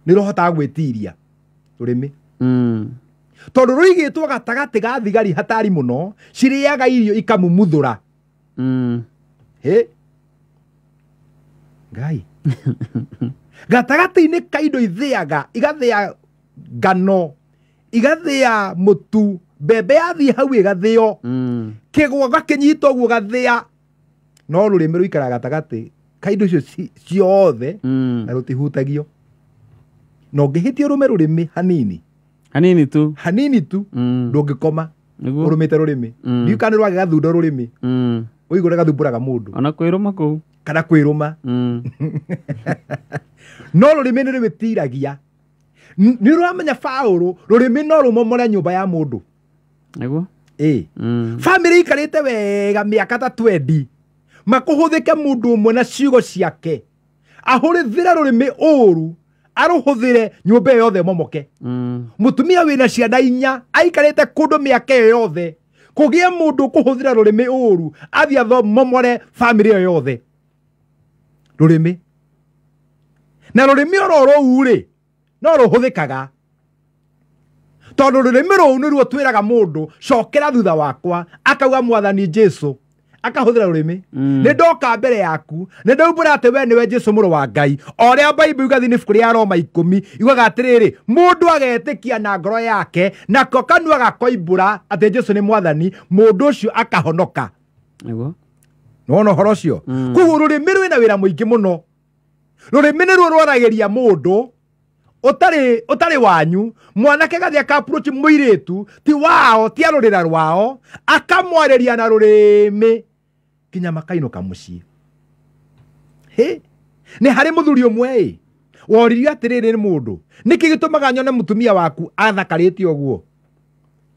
Speaker 4: nĩ rũhotaga gwĩtiria rũrĩmĩ, tondũ rũigĩtwo gatagatĩ ga thigari hatari mũno cirĩaga irio ikamumuthũra. Ngai gatagatĩ-inĩ ka indo ithĩaga, igathĩa ngano, igathĩa mũtu, mbembe yathiĩ hau ĩgathĩo, kĩgwa gakĩnyitwo ũguo gathĩa, no rũrĩmĩ rũikaraga gatagatĩ ka indo icio ciothe na rũtihutagio. Na ũngĩhĩtia ũrũme rũrĩmĩ hanini tu ndũngĩkoma ũrũmĩte rũrĩmĩ. Ndiũ kana nĩ rwagĩa gathundo rũrĩmĩ, ũigũre gathumbũraga mũndũ
Speaker 1: ona kwĩrũma kũu
Speaker 4: kana kwĩrũma. No rũrĩmĩ nĩ rwĩtiragia. Nĩ ũramenya Paũlũ, rũrĩmĩ no rũmomore nyũmba ya mũndũ. Famĩlĩ ikarĩte wega mĩaka ta 20, makũhũthĩke mũndũ ũmwe na ciugo ciake ahũrĩthĩre rũrĩmĩ ũru, arũhũthĩre nyũmba yothe momoke. Mũtumia wĩna ciana 4 aikarĩte kũndũ mĩaka yothe, kũgĩe mũndũ kũhũthĩra rũrĩmĩ ũru athiĩ athomomore famĩlĩ ĩyo yothe. Rũrĩmĩ na rũrĩmĩ oro rũu rĩ no rũhũthĩkaga, tondũ rũrĩmĩ rũu nĩruo twĩraga mũndũ cokera thutha wakwa, akauga Mwathani Jesũ, akahũthĩra rũrĩmĩ. Nĩ ndoka mbere yaku, nĩ ndaumbũra atĩ we nĩwe Jesũ mũrũ wa Ngai. O ũrĩa Bible yuga thĩinĩ ibuku rĩa Roma 10 yugaga atĩrĩrĩ, mũndũ agetĩkia na ngoro yake nako kanua gakoimbũra atĩ Jesũ nĩ Mwathani, mũndũ ũcio akahonoka. Nĩwona ũhoro ũcio? Koguo rũrĩmĩ rwĩna wĩra mũingĩ mũno. Rũrĩmĩ nĩruo rwaragĩria mũndũ ũtarĩ wanyu, mwanake gathi aka-approach mũirĩtu ti wao, ti arũrĩra rwao, akamwarĩria na rũrĩmĩ kinya makainũka mũciĩ. nĩ harĩ mũthuri ũmwe woririo atĩrĩrĩ nĩ mũndũ nĩkĩ gĩtũmaga nyone mũtumia waku athakarĩte ũguo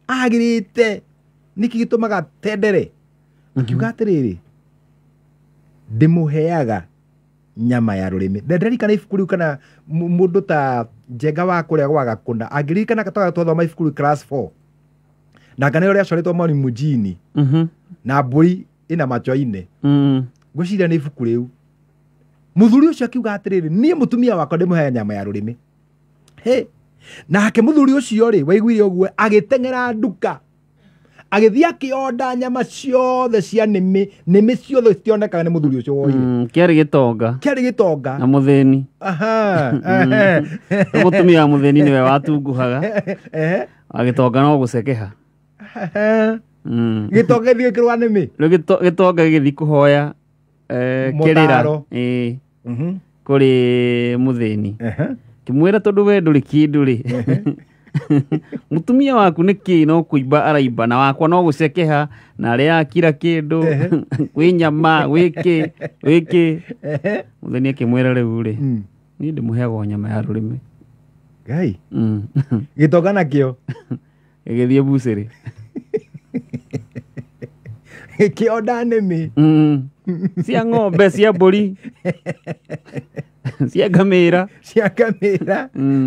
Speaker 4: agĩrĩte nĩkĩ gĩtũmaga tendere akiuga atĩrĩrĩ ndĩmũheaga nyama ya rũrĩmĩ ndenderikana ibuku rĩu kana mũndũ ta Njenga wa kũrĩa gwa Gakũna angĩririkana twaga twathoma ibuku rĩu class 4 na nganĩro rĩa coretwo Mwalimu Jini na mbũri ĩna macho-inĩ ngwĩciria nĩ ibuku rĩu mũthuri ũcio akiuga atĩrĩrĩ niĩ mũtumia wakwa ndĩmũheaga nyama ya rũrĩmĩ nake mũthuri ũcio rĩ waiguire ũguo agĩteng'era nduka agĩthiĩ akĩonda nyama ciothe cia nĩmĩ ciothe citionekaga nĩ mũthuri ũcio woire kĩarĩ gĩtonga
Speaker 1: na mũthĩni mũtumia wa mũthĩni nĩwe watunguhaga agĩtonga no gũcekeha
Speaker 4: gĩtonga gĩthiĩ gĩkĩrũa nĩmĩ
Speaker 1: gĩtonga gĩgĩthiĩ kũhoya kĩrĩra kũrĩ mũthĩni kĩmwĩra tondũ we ndũrĩ kĩndũ rĩ mũtumia waku nĩ kĩ no kũimba araimba na wakwa no gũcekeha na arĩa akira kĩndũ wĩ nyama wĩkĩ mũthĩni akĩmwĩra rĩu rĩ niĩ ndĩmũheagwo nyama ya rũrĩmĩ
Speaker 4: Ngai gĩtonga nakĩo
Speaker 1: gĩgĩthiĩ bucĩrĩ
Speaker 4: kĩonda nĩmĩ
Speaker 1: cia ng'ombe cia mbũri cia ngamĩra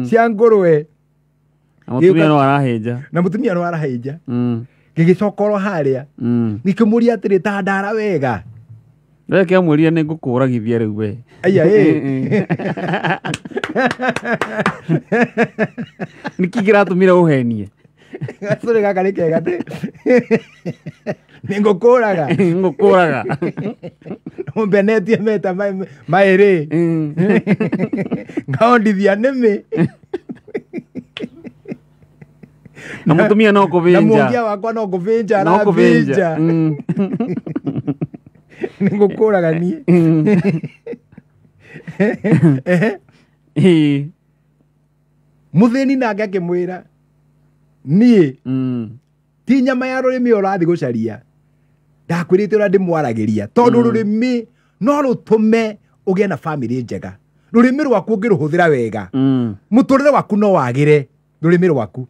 Speaker 4: cia ngũrwe
Speaker 1: na mũtumia no arahĩnja
Speaker 4: gĩgĩcokorwo harĩa gĩkĩmũria atĩrĩ ta ndara wega
Speaker 1: rĩrĩa kĩamwĩrire nĩ ngũkũragithia rĩu we nĩkĩ kĩratũmire ũhenie
Speaker 4: gacũrĩ gaka nĩ kega nĩ ngũkũraga mbenetie meta maĩrĩ ngaondithia nĩmĩ
Speaker 1: na mũtumia no kũbĩnja
Speaker 4: na mũngia wakwa no kũbĩnja arabĩnja nĩ ngũkũraga niĩ mũthĩni nake akĩmwĩra niĩ ti nyama ya rũrĩmĩ ũrathiĩ gũcaria ndakwĩrĩte ũrĩa ndĩmwaragĩria tondũ rũrĩmĩ no rũtũme ũgĩe na bamĩrĩ njega rũrĩmĩ rwaku ũngĩrũhũthĩra wega mũtũrĩre waku no wagĩre rũrĩmĩ rwaku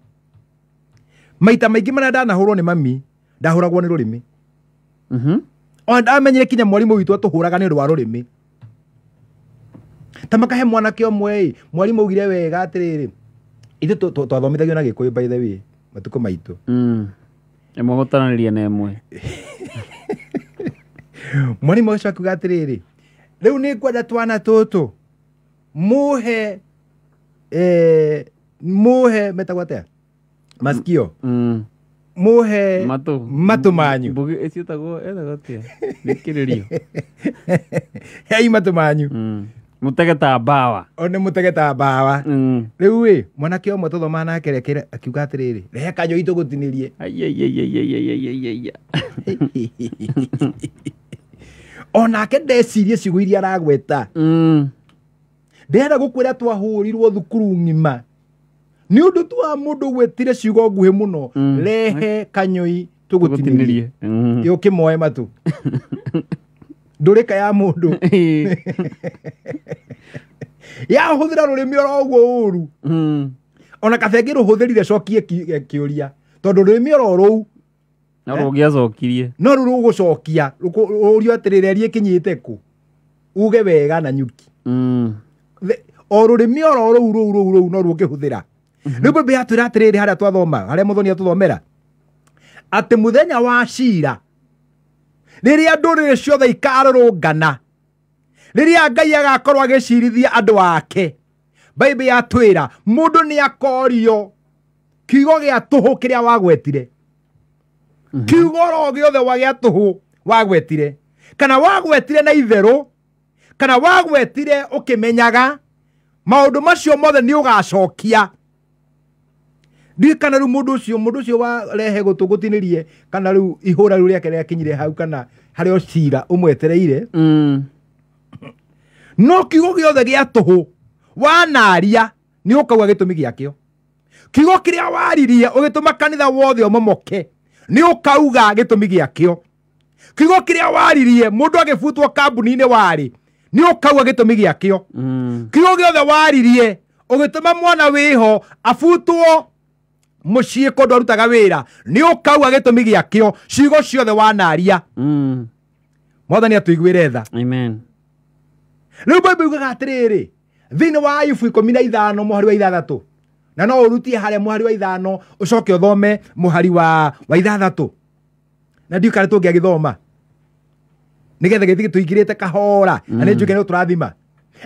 Speaker 4: maita maingĩ marĩa ndanahũrwo nĩ mami ndahũragwo nĩ rũrĩmĩ ona ndamenyire kinya mwarimũ witũ atũhũraga nĩ ũndũ wa rũrĩmĩ ta makahe mwanake ũmwe mwarimũ augire wega atĩrĩrĩ ithuĩ twathomithagio na Gĩkũyũ by the way matukũ maitũ
Speaker 1: ĩmwe gũtaranĩria na ĩmwe
Speaker 4: mwarimũ ũcio akiuga atĩrĩrĩ rĩu nĩ kwenda twana tũtũ muhe metagwo atĩa masikio muhe matũ manyu hei matũ manyu
Speaker 1: mũtege ta mbawa
Speaker 4: one mũtege ta mbawa rĩu mwanake ũmwe tũthoma nake rekere akiuga atĩrĩrĩ rehe kanyũi tũgũtinĩrie onake ndecirie ciugo iria aragweta ndĩrenda gũkwĩra twahũrirwo thukuru ng'ima nĩ ũndũ twa mũndũ gwetire ciugo nguhĩ mũno rehe kanyũi tũgũtinĩrie ũkĩmoe matũ ndũrĩka ya mũndũ yahũthĩra rũrĩmĩ oro ũguo ũru ona kabe ngĩrũhũthĩrire cokie kĩũria tondũ rũrĩmĩ oro rũu
Speaker 1: no rũngĩacokirie
Speaker 4: no rũu rũgũcokia ũrio atĩrĩrĩ arie kinyĩte kũ uge wega na nyuki o rũrĩmĩ oro rũu no rũngĩhũthĩra rĩu mbembe yatwĩra atĩrĩrĩ harĩa twathoma harĩa mũthoni atũthomera atĩ mũthenya wa cira rĩrĩa ndũrĩrĩ ciothe ikarũrũngana rĩrĩa Ngai agakorwo agĩcirithia andũ ake Bible yatwĩra mũndũ nĩ akorio kiugo gĩa tũhũ kĩrĩa wagwetire kiugo ro gĩothe gĩa tũhũ wagwetire kana wagwetire na itherũ kana wagwetire ũkĩmenyaga maũndũ macio mothe nĩ ũgacokia ndikana rĩu mũndũ ũcio warehe gũtũgũtinĩrie kana rĩu ihũra rĩu rĩake rĩakinyire hau kana harĩa ũcira ũmwetereire no kiugo gĩothe gĩa tũhũ wanaria nĩ ũkauga gĩtũmi gĩakĩo kiugo kĩrĩa waririe ũgĩtũma kanitha wothe ũmomoke nĩ ũkauga gĩtũmi gĩakĩo kiugo kĩrĩa waririe mũndũ agĩbutwo kambuni-inĩ warĩ ni ukauga gitumi giakio kiugo giothe waririe ugituma mwana wiho afutwo muciĩ kũndũ arutaga wĩra nĩ ũkauga gĩtũmi gĩakĩo ciugo ciothe wanaria Mwathani atũiguĩre tha
Speaker 1: amen
Speaker 4: rĩu Bible yugaga atĩrĩrĩ thĩinĩ wa Ayubu 15 mũhari wa 6 na no ũrutie harĩa mũhari wa 5 ũcoke ũthome mũhari wa 6 na ndiũ kana tũngĩagĩthoma nĩgetha gĩthiĩ tũingĩrĩte kahora na nĩ njũke nĩ tũrathima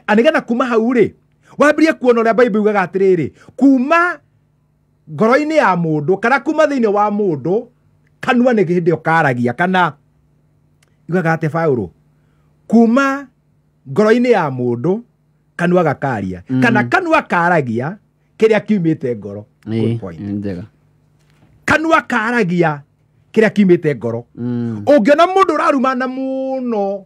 Speaker 4: nĩgetha kuma hau rĩ wambirie kuona ũrĩa Bible yugaga atĩrĩrĩ kuma ngoro-inĩ ya mũndũ kana kuma thĩinĩ wa mũndũ kanua nĩ hĩndĩ ũkaragia kana yugaga atĩ Paulo kuma ngoro-inĩ ya mũndũ kanua gakaria kana kanua karagia kĩrĩa kiumĩte ngoro kanua karagia kĩrĩa kiumĩte ngoro ũngĩona mũndũ ũrarumana mũno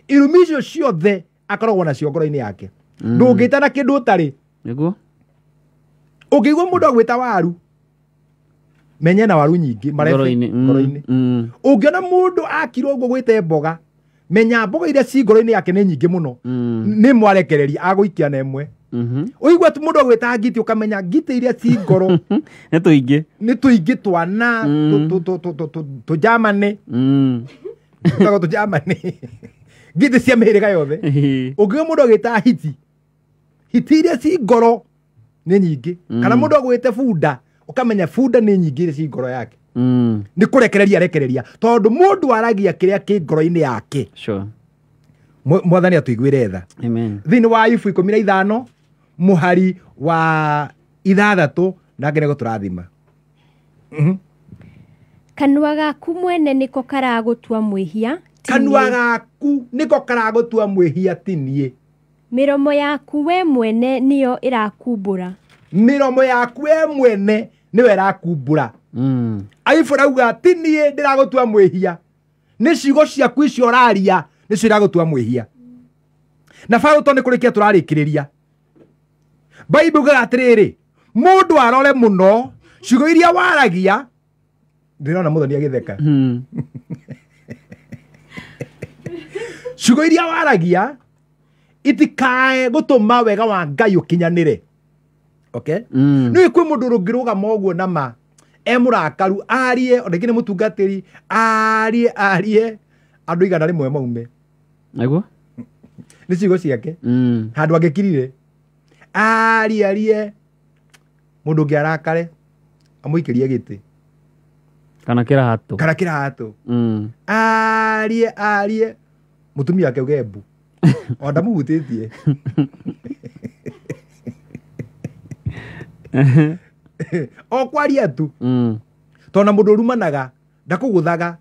Speaker 4: irumi icio ciothe akoragwo nacio ngoro-inĩ yake ndũngĩta na kĩndũ ũtarĩ
Speaker 1: nĩguo
Speaker 4: ũngĩigua mũndũ agwĩta waru menye na waru nyingĩ ngoro-inĩ ũngĩona mũndũ akirwo ũguo gwĩte mboga menya mboga iria ci ngoro-inĩ yake nĩ nyingĩ mũno nĩ mwarekereria agũikia na ĩmwe ũigua mũndũ agwĩta ngiti ũkamenya ngiti iria ci ngoro
Speaker 1: nĩ
Speaker 4: tũingĩ twana tũjamani tũtagwo tũjamani ngiti cia mĩhĩrĩga yothe ũngĩigua mũndũ agwĩta hiti iria ci ngoro nĩ nyingĩ kana mũndũ agwĩte bunda ukamenya bunda nĩ nyingĩ iria ci ngoro yake nĩ kũrekereria arekereria tondũ mũndũ aragia kĩrĩa kĩ ngoro-inĩ yake Mwathani atũiguĩre tha thĩinĩ wa Ayubu 15 mũhari wa 6 na ngenego tũrathima
Speaker 2: kanua gaku mwene nĩko karagũtua mwĩhia
Speaker 4: kanua gaku nĩko karagũtua mwĩhia ti niĩ
Speaker 2: mĩromo yaku we mwene nĩyo ĩrakumbũra
Speaker 4: mĩromo yaku we mwene nĩwe ĩrakumbũra Ayubu arauga ti niĩ ndĩragũtua mwĩhia nĩ ciugo ciaku icio ũraria nĩcio iragũtua mwĩhia na Paulo nĩ kũrĩkia tũrarĩkĩrĩria Bible yugaga atĩrĩrĩ mũndũ arore mũno ciugo iria waragia ndĩrona Mũthoni agĩtheka ciugo iria waragia itikae gũtũma wega wa Ngai ũkinyanĩre nĩ kwĩ mũndũ ũrũngĩrũgama ũguo na ma mũrakaru arie ondeki nĩ mũtungatĩri arie andũ igana rĩmwe maume
Speaker 1: nĩguo
Speaker 4: nĩ ciugo ciake handũ angĩkirire arie mũndũ ũngĩ arakare amũikĩrie gĩtĩ
Speaker 1: kana kĩratũ
Speaker 4: arie mũtumia ake ugembu onda mũhutĩtie o kwaria tu tona mũndũ ũrumanaga ndakũgũthaga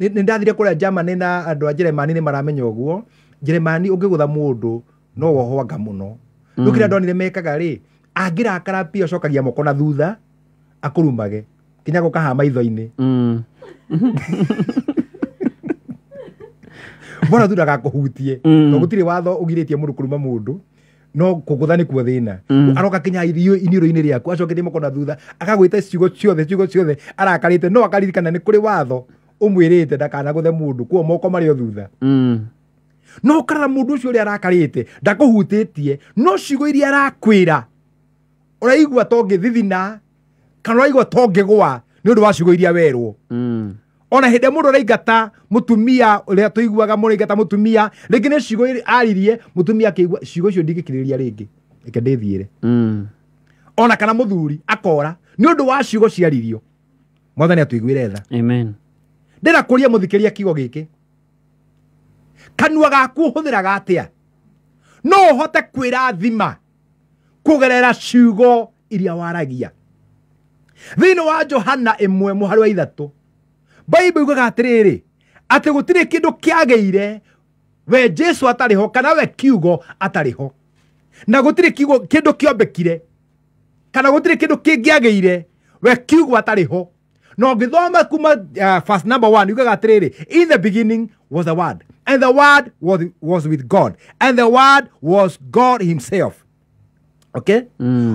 Speaker 4: nĩ ndathire kũrĩa Germany na andũ a Jeremani nĩ maramenya ũguo Jeremani ũngĩgũtha mũndũ no wohwanga mũno rĩu kĩrĩa ndonire mekaga rĩ angĩrakara pia acokagia moko na thutha akũrumage kinya gũkaha maitho-inĩ mbona tu ndagakũhutie no gũtirĩ watho ũgirĩtie mũndũ kũruma mũndũ no kũgũtha nĩ kuo thĩna aroka kinya iniũrũ-inĩ rĩaku acoketie moko na thutha akagwĩta ciugo ciothe arakarĩte no akaririkana nĩ kũrĩ watho ũmwĩrĩte ndakanagũthe mũndũ kuo moko marĩ o thutha no karara mũndũ ũcio ũrĩa arakarĩte ndakũhutĩtie no ciugo iria arakwĩra ũraigua to ngĩthithina kana ũraigua to ngĩgũa nĩ ũndũ wa ciugo iria werwo ona hĩndĩ mũndũ araingata mũtumia ũrĩa tũiguaga mũraingata mũtumia rĩngĩ nĩ ciugo aririe mũtumia akĩigua ciugo icio ndingĩkirĩrĩria rĩngĩ reke ndĩthiĩre ona kana mũthuri akora nĩ ũndũ wa ciugo ciaririo Mwathani atũiguĩre tha ndĩrakũria mũthikĩria kiugo gĩkĩ kanua gaku ũhũthĩraga atĩa no ũhote kwĩrathima kũgerera ciugo iria waragia thĩinĩ wa Johana 1 mũhari wa 3 Bible yugaga atĩrĩrĩ atĩ gũtirĩ kĩndũ kĩagĩire we Jesu atarĩ ho kana we kiugo atarĩ ho na gũtirĩ kĩndũ kĩombekire kana gũtirĩ kĩndũ kĩngĩagĩire we kiugo atarĩ ho no ngĩthoma kuma verse number 1 yugaga atĩrĩrĩ in the beginning was the word and the word was with God and the word was God himself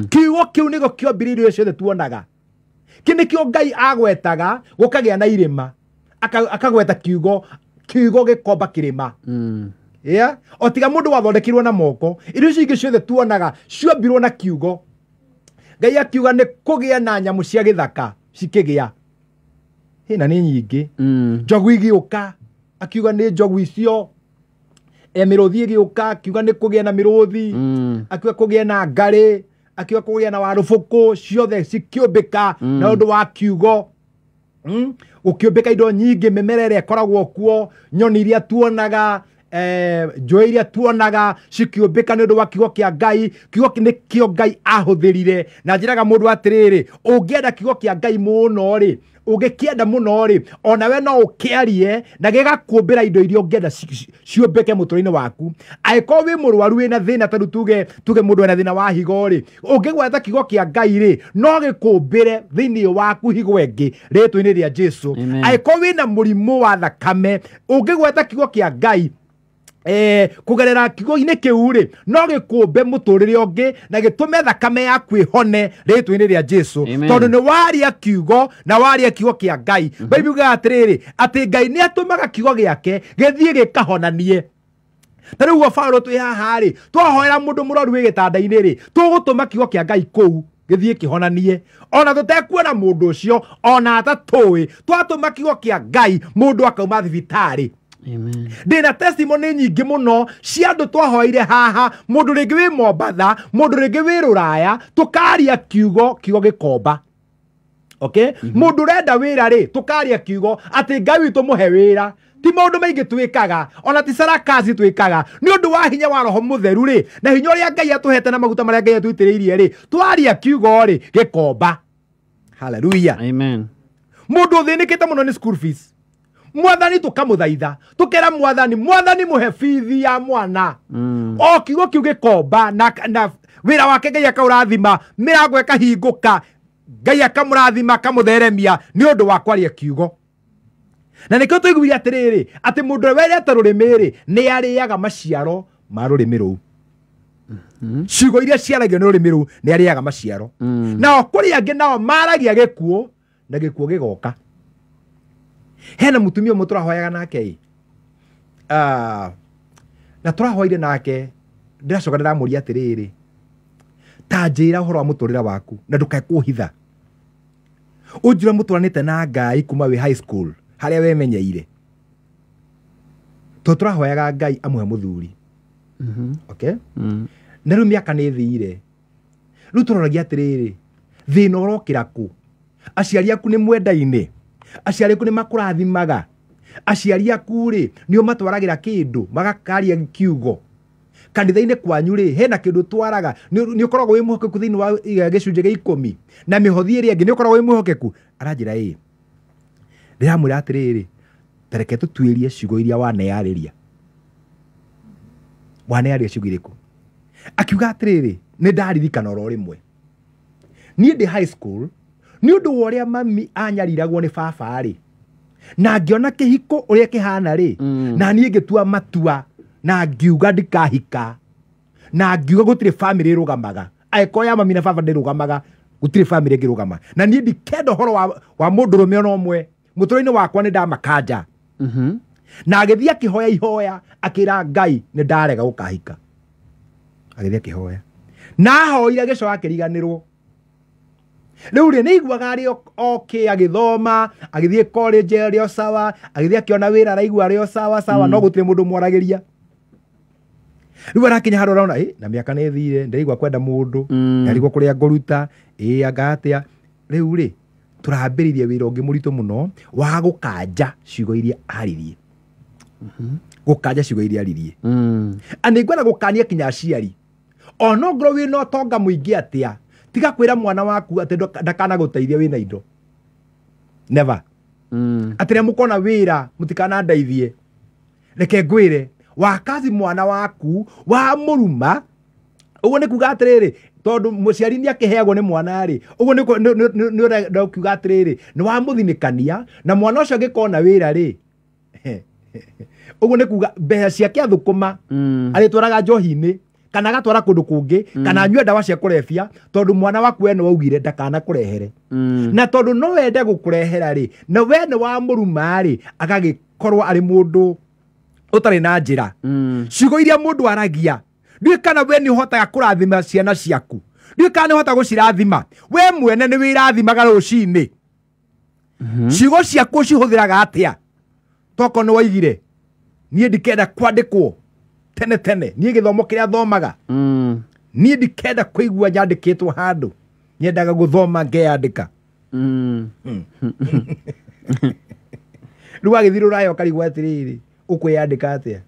Speaker 4: kiugo kĩu nĩgo kĩombire ciothe tuonaga kĩnĩkĩo Ngai agwetaga gũkagĩa na irĩma akagweta kiugo gĩkomba kĩrĩma Yeah, o tiga mundu wathondekirwo na moko irio cingi ciothe tuonaga ciombirwo na kiugo. Ngai akiuga nĩ kũgĩa na nyamũ cia gĩthaka cikĩgĩa. Hĩna nĩ nyingĩ. Njogu igĩũka akiuga nĩ njogu icio. Mĩrũthi ĩgĩũka akiuga nĩ kũgĩa na mĩrũthi. Akiuga kũgĩa na ngarĩ. Akiuga kũgĩa na warũbũkũ ciothe cikĩũmbĩka na ũndũ wa kiugo. Gũkĩũmbĩka indo nyingĩ, mĩmera ĩrĩa ĩkoragwo kuo, nyoni iria tuonaga, njũĩ iria tuonaga cikĩũmbĩka nĩ ũndũ wa kiugo kĩa Ngai. Kiugo nĩkĩo Ngai ahũthĩrire. Na njĩraga mũndũ atĩrĩrĩ, ũngĩenda kiugo kĩa Ngai mũno rĩ, ũngĩkĩenda mũno rĩ, ona we no ũkĩarie na gĩgakũmbĩra indo iria ũngĩenda ciũmbĩke mũtũrĩre-inĩ waku. Angĩkorwo wĩ mũrwaru wĩna thĩna, tondũ tuge mũndũ ena thĩna wa higo rĩ, ũngĩgweta kiugo kĩa Ngai rĩ, no gĩkũmbĩre thĩinĩ waku higo ĩngĩ rĩtwa-inĩ rĩa Jesũ. Angĩkorwo wĩna mũrimũ wa thakame, ũngĩgweta kiugo kĩa Ngai kugerera kiugo-inĩ kĩu rĩ, no gĩkũmbe mũtũrĩre ũngĩ na gĩtũme thakame yaku ĩhone rĩtwa-inĩ rĩa Jesũ, tondũ nĩ waria kiugo na waria kiugo kĩa Ngai. Bible yugaga atĩrĩrĩ, atĩ Ngai nĩ atũmaga kiugo gĩake gĩthiĩ gĩkahonanie. Na rĩu Paulo twĩ haha rĩ, twahoera mũndũ mũrwaru wĩ gĩtanda-inĩ rĩ, tũgũtũma kiugo kĩa Ngai kũu gĩthiĩ kĩhonanie. Ona tũtekuona mũndũ ũcio, ona atatũĩ, twatũma kiugo kĩa Ngai mũndũ akauma thibitarĩ.
Speaker 1: Amen.
Speaker 4: Ndina testimony nyingĩ mũno cia andũ twahoire haha, mũndũ rĩngĩ wĩ Mombatha, mũndũ rĩngĩ wĩ Rũraya, tũkaria kiugo gĩkomba. Okay? Mũndũ ũrenda wĩra rĩ, tũkaria kiugo atĩ Ngai witũ mũhe wĩra. Ti maũndũ maingĩ twĩkaga, ona ti sarakazi twĩkaga, nĩ ũndũ wa hinya wa Roho Mũtheru rĩ, na hinya ũrĩa Ngai atũhete na maguta marĩa Ngai atũitĩrĩirie rĩ, twaria kiugo rĩ gĩkomba. Hallelujah.
Speaker 1: Amen.
Speaker 4: Mũndũ ũthĩnĩkĩte mũno nĩ school fees. Mwathani tukamuthaitha, tukera Mwathani muhe bithi ya mwana. O kiugo kiu gĩkomba na wĩra wake Ngai akaũrathima, mĩrango ĩkahingũka, Ngai akamũrathima akamũtheremia nĩ ũndũ wa kwaria kiugo. Na nĩkĩo tũiguire atĩrĩrĩ, atĩ mũndũ ũrĩa wendete rũrĩmĩ rĩ, nĩ arĩaga maciaro ma rũrĩmĩ rũu. Ciugo iria ciaragio nĩ rũrĩmĩ rũu nĩ arĩaga maciaro. Nao kũrĩ angĩ nao maragia gĩkuũ na gĩkuũ gĩgoka. Hena mutumia ũmwe tũrahoyaga nake na tũrahoire nake, ndĩracoka ndĩramũria atĩrĩrĩ, ta njĩra ũhoro wa mũtũrĩre waku na ndũkae kũhitha. Ũnjĩra mũtũranĩte na Ngai kuma wĩ high school harĩa wemenyeire. Tũrahoyaga Ngai amũhe mũthuri. Okay? Na rĩu mĩaka nĩ thire. Rĩu tũroragia atĩrĩrĩ, thĩna ũrokĩra kũ? Aciari aku nĩ mwendaine? Aciari aku nĩ makũrathimaga? Aciari aku rĩ nĩo matwaragĩra kĩndũ magakaria kiugo? Kanitha-inĩ kwanyu rĩ hena kĩndũ twaraga, nĩ ũkoragwo wĩ mwĩhokeku thĩinĩ wa gĩcunjĩ gĩa 10 na mĩhothi ĩrĩa ĩngĩ nĩ ũkoragwo wĩ mwĩhokeku? Aranjĩra ĩ, ndĩramwĩra atĩrĩrĩ, tareke tũtuĩrie ciugo iria waneyarĩria. Waneyarĩria ciugo irĩkũ? Akiuga atĩrĩrĩ, nĩ ndaririkana oro rĩmwe niĩ ndĩ high school, nĩ ũndũ wa ũrĩa mami anyariragwo nĩ baba rĩ, na ngĩona kĩhiko ũrĩa kĩhana rĩ, na niĩ ngĩtua matua na ngiuga ndikahika, na ngiuga gũtirĩ family ĩrũgamaga. Angĩkorwo ya mami na baba ndĩrũgamaga, gũtirĩ family ĩngĩrũgama. Na niĩ ndikenda ũhoro wa mũndũrũme ona ũmwe mũtũrĩre-inĩ wakwa nĩ ndamakanja. Na agĩthiĩ akĩhoya ihoya, akĩra Ngai nĩ ndarega gũkahika. Agĩthiĩ akĩhoya na ahoire agĩcoka akĩriganĩrwo. Rĩu rĩ nĩiguaga arĩ okay, agĩthoma, agĩthiĩ college arĩ o sawa, agĩthiĩ akĩona wĩra araigua arĩ o sawa, no gũtirĩ mũndũ mwaragĩria. Rĩu arakinya handũ araona na mĩaka nĩ thire, ndĩraigua kwenda mũndũ, ndarigwo kũrĩa ngũruta, anga atĩa. Rĩu rĩ tũrambĩrĩirie wĩra ũngĩ mũritũ mũno wa gũkanja ciugo iria aririe. Gũkanja ciugo iria aririe. Ani ngwenda gũkania kinya aciari. Ona ngoro wĩna ũtonga mũingĩ atĩa, tiga kwĩra mwana waku atĩ ndakanagũteithia wĩna indo. Never. Atĩ mũkona wĩra mũtikanandeithie. Reke ngwĩre, wakazi mwana waku wa mũruma, ũguo nĩ kuga atĩrĩrĩ, tondũ mũciari nĩ akĩheagwo nĩ mwana rĩ, ũguo nĩ kuga atĩrĩrĩ, nĩ wamũthinĩkania na mwana ũcio angĩkona wĩra rĩ, ũguo nĩ kuga mbeca ciake athũkũma arĩtwaraga njohi-inĩ, kana agatwara kũndũ kũngĩ, kana anyue ndawa cia kũrebia, tondũ mwana waku we nĩ waugire ndakanakũrehere. Na tondũ no wende gũkũrehera rĩ, na we nĩ wa mũruma rĩ, agagĩkorwo arĩ mũndũ utari na njira ciugo iria mundu aragia ndiũ kana we nĩ ũhotaga kũrathima ciana ciaku ndiũ kana nĩ ũhotaga gũcirathima we mwene nĩ wĩrathimaga rũcinĩ ciugo ciaku cihũthĩraga atĩa toko nĩ waigire niĩ ndikenda kwandĩkwo tene tene niĩ gĩthomo kĩrĩa thomaga niĩ ndikenda kũigua nyandĩkĩtwo handũ nyendaga gũthoma ngeyandĩka rĩu agĩthiĩ rũraya ũkarigwo atĩrĩrĩ ũkwĩyandĩka atĩa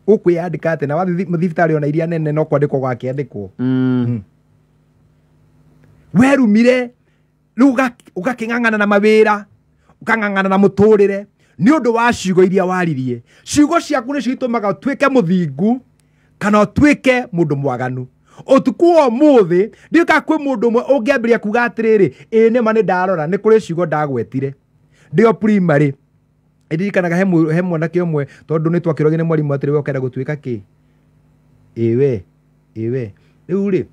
Speaker 4: ũkwĩyandĩka atĩa na wathiĩ thibitarĩ ona iria nene no kwandĩkwo gwakĩandĩkwo werumire rĩu ũgakĩng'ang'ana na mawĩra ũkang'ang'ana na mũtũrĩre nĩ ũndũ wa ciugo iria waririe ciugo ciaku nĩcio itũmaga ũtuĩke mũthingu kana ũtuĩke mũndũ mwaganu ũtukũ wa ũmũthĩ ndĩũka kwĩ mũndũ ũmwe ũngĩambĩrĩria kuga atĩrĩrĩ ĩ nĩma nĩ ndarora nĩ kũrĩ ciugo ndagwetire ndĩo primary ndirikanaga he mwanake ũmwe tondũ nĩ twakĩrogire nĩ mwarimũ atĩrĩ we ũkenda gũtuĩka kĩ ĩwe rĩu rĩ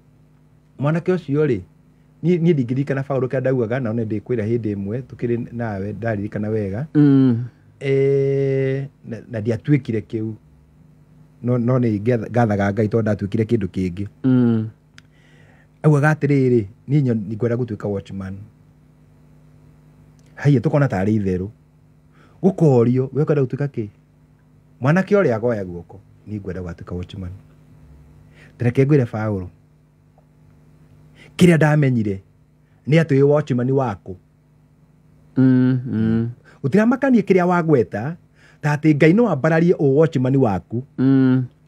Speaker 4: mwanake ũcio rĩ niĩ ndingĩririkana Paulo kĩrĩa ndaugaga na one ndĩkwĩra hĩndĩ ĩmwe tũkĩrĩ nawe ndaririkana wega na ndiatuĩkire kĩu no nĩ ngathaga Ngai tondũ ndatuĩkire kĩndũ kĩngĩ augaga atĩrĩrĩ niĩ ngwenda gũtuĩka watchman haiya tũkona tarĩ itherũ gũkorio we ũkwenda gũtuĩka kĩ mwanake ũrĩa agoya guoko niĩ ngwenda gũtuĩka watchman reke ngwĩre Paulo kĩrĩa ndamenyire nĩ atĩ wĩ watchman waku ũtiramakanie kĩrĩa wagweta ta atĩ Ngai no ambararie watchman waku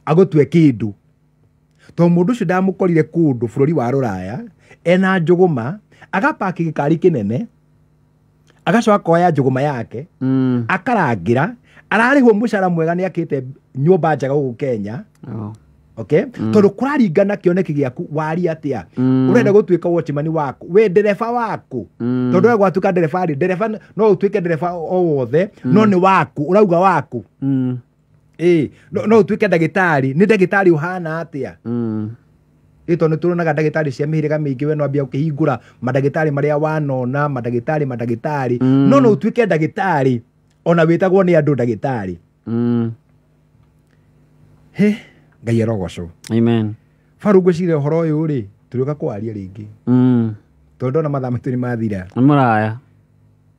Speaker 4: agũtue kĩndũ to mũndũ ũcio ndamũkorire kũndũ bũrũri wa Rũraya ena njũgũma agapaki gĩkari kĩnene agacoka akoya njũgũma yake akarangĩra ararĩhwo mũcara mwega nĩ akĩte nyũmba njega gũkũ Kenya okay tondũ kũraringana kĩoneki gĩaku waria atĩa ũrenda gũtuĩka watchman waku we ndereba waku tondũ we gwatuĩka ndereba no ũtuĩke ndereba o wothe no nĩ waku ũrauga waku no ũtuĩke ndagĩtarĩ nĩ ndagĩtarĩ ũhana atĩa tondũ nĩ tũronaga ndagĩtarĩ cia mĩhĩrĩga mĩingĩ we no ambia ũkĩhingũra mandagĩtarĩ marĩa wanona mandagĩtarĩ no ũtuĩke ndagĩtarĩ ona wĩtagwo nĩ andũ ndagĩtarĩ Ngai arogocwo amen Faru ngwĩciria ũhoro ũyũ rĩ tũrĩũka kwaria rĩngĩ tondũ ona mathaa maitũ nĩ mathira mũraya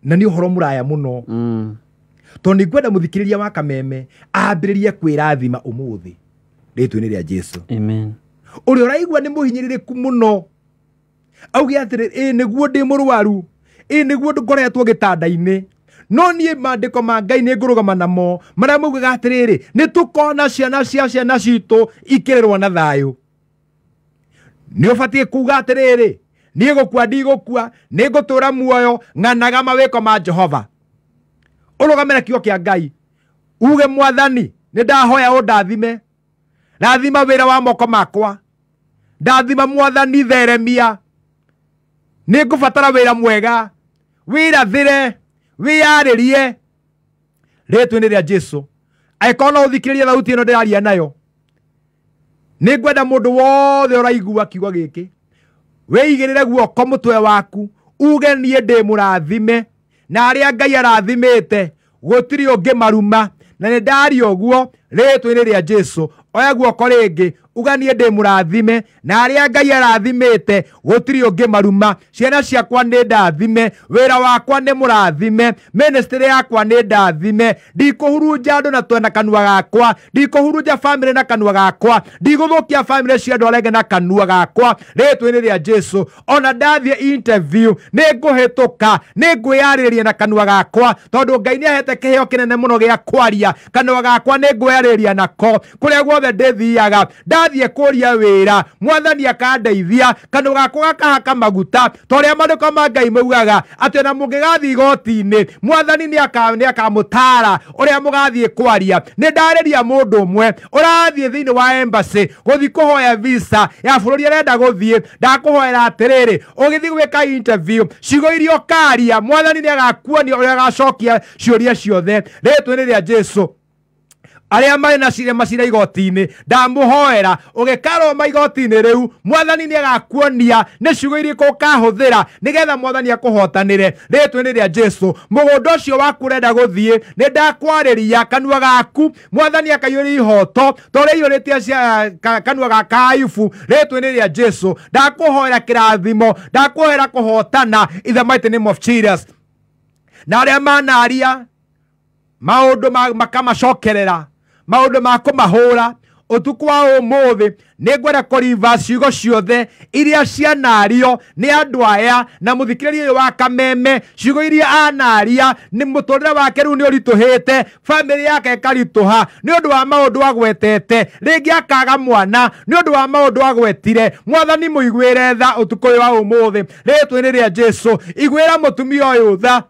Speaker 4: na nĩ ũhoro mũraya mũno tondũ nĩ ngwenda mũthikĩrĩria wa Kameme ambĩrĩrie kwĩrathima ũmũthĩ rĩtwa-inĩ rĩa Jesũ amen ũrĩa ũraigua nĩ mũhinyĩrĩrĩku mũno auge atĩrĩ nĩguo ndĩ mũrwaru nĩguo ngoretwo gĩtanda-inĩ no niĩ maandĩko ma Ngai nĩ ngũrũgama namo marĩa maugaga atĩrĩrĩ nĩ tũkona ciana citũ ikĩrerwo na thayũ nĩ ũbatiĩ kuga atĩrĩrĩ niĩ gũkua ndigũkua nĩ ngũtũũra muoyo ng'anaga mawĩko ma Jehova ũrũgamĩre kiugo kĩa Ngai uge Mwathani nĩ ndahoya ũndathime rathima wĩra wa moko makwa ndathima Mwathani theremia nĩ ngũbatara wĩra mwega wĩrathĩre wĩyarĩrie rĩtwa-inĩ rĩa Jesũ angĩkorwo no ũthikĩrĩrie thauti ĩno ndĩraria nayo nĩ ngwenda mũndũ wothe ũraigua kiugo gĩkĩ wĩigĩrĩre guoko mũtwe waku uge niĩ ndĩ mũrathime na arĩa Ngai arathimĩte gũtirĩ ũngĩ maruma na nĩ ndaria ũguo rĩtwa-inĩ rĩa Jesũ oya guoko rĩngĩ uga niĩ ndĩ mũrathime na arĩa Ngai arathimĩte gũtirĩ ũngĩ maruma ciana ciakwa nĩ ndathime wĩra wakwa nĩ mũrathime ministry yakwa nĩ ndathime ndikũhurunja andũ na twena kanua gakwa ndikũhurunja family na kanua gakwa ndigũthũkia family cia andũ arĩa na kanua gakwa rĩtwa-inĩ rĩa Jesũ ona ndathiĩ interview nĩ ngũhĩtũka nĩ ngwĩyarĩrĩria na kanua gakwa tondũ Ngai nĩ ahete kĩheo kĩnene mũno gĩa kwaria kanua gakwa nĩ ngwĩyarĩrĩria nako kũrĩa guothe ndĩthiaga ndathiĩ kũria wĩra Mwathani akandeithia kanua gakwa gakahaka maguta torĩa maandĩko ma Ngai maugaga atĩ ona mũngĩgathiĩ igoti-inĩ Mwathani nĩ akamũtara ũrĩa mũgathiĩ kwaria nĩ ndarĩria mũndũ ũmwe ũrathiĩ thĩinĩ wa embassy gũthiĩ kũhoya visa ya bũrũri arenda gũthiĩ ndakũhoera atĩrĩrĩ ũgĩthiĩ gwĩka interview ciugo iria ũkaria Mwathani nĩ agakuonia ũrĩa agacokia ciũria ciothe rĩtwa-inĩ rĩa Jesũ aria mari na cire macira igoti-ini ndamuhoera ugikaroma igoti-ini riu mwathani ni agakuonia ni ciugo iriku ukahuthira nigetha mwathani akuhotanire ritwa-ini ria Jesu. Mugunda ucio waku urenda guthie ni ndakwariria kanua gaku mwathani akaiyuria ihoto toria iyuritie cia kanua gaka Ayubu ritwa-ini ria Jesu. Ndakuhoera kirathimo, ndakuhoera kuhotana in the mighty name of Jesus. Na aria manaria maundu makamacokerera maundu makumahura utuku wa umuthi ni ngwenda kuriva ciugo ciothe iria cianario ni andu aya na muthikiririe uyu wa Kameme. Ciugo iria anaria ni muturire wake riu ni urituhite, family yake ikarituha ni undu wa maundu agwetete, ringi akaga mwana ni undu wa maundu agwetire. Mwathani muigwire tha utuku uyu wa umuthi ritwa-ini ria Jesu. Igwira mutumia uyu tha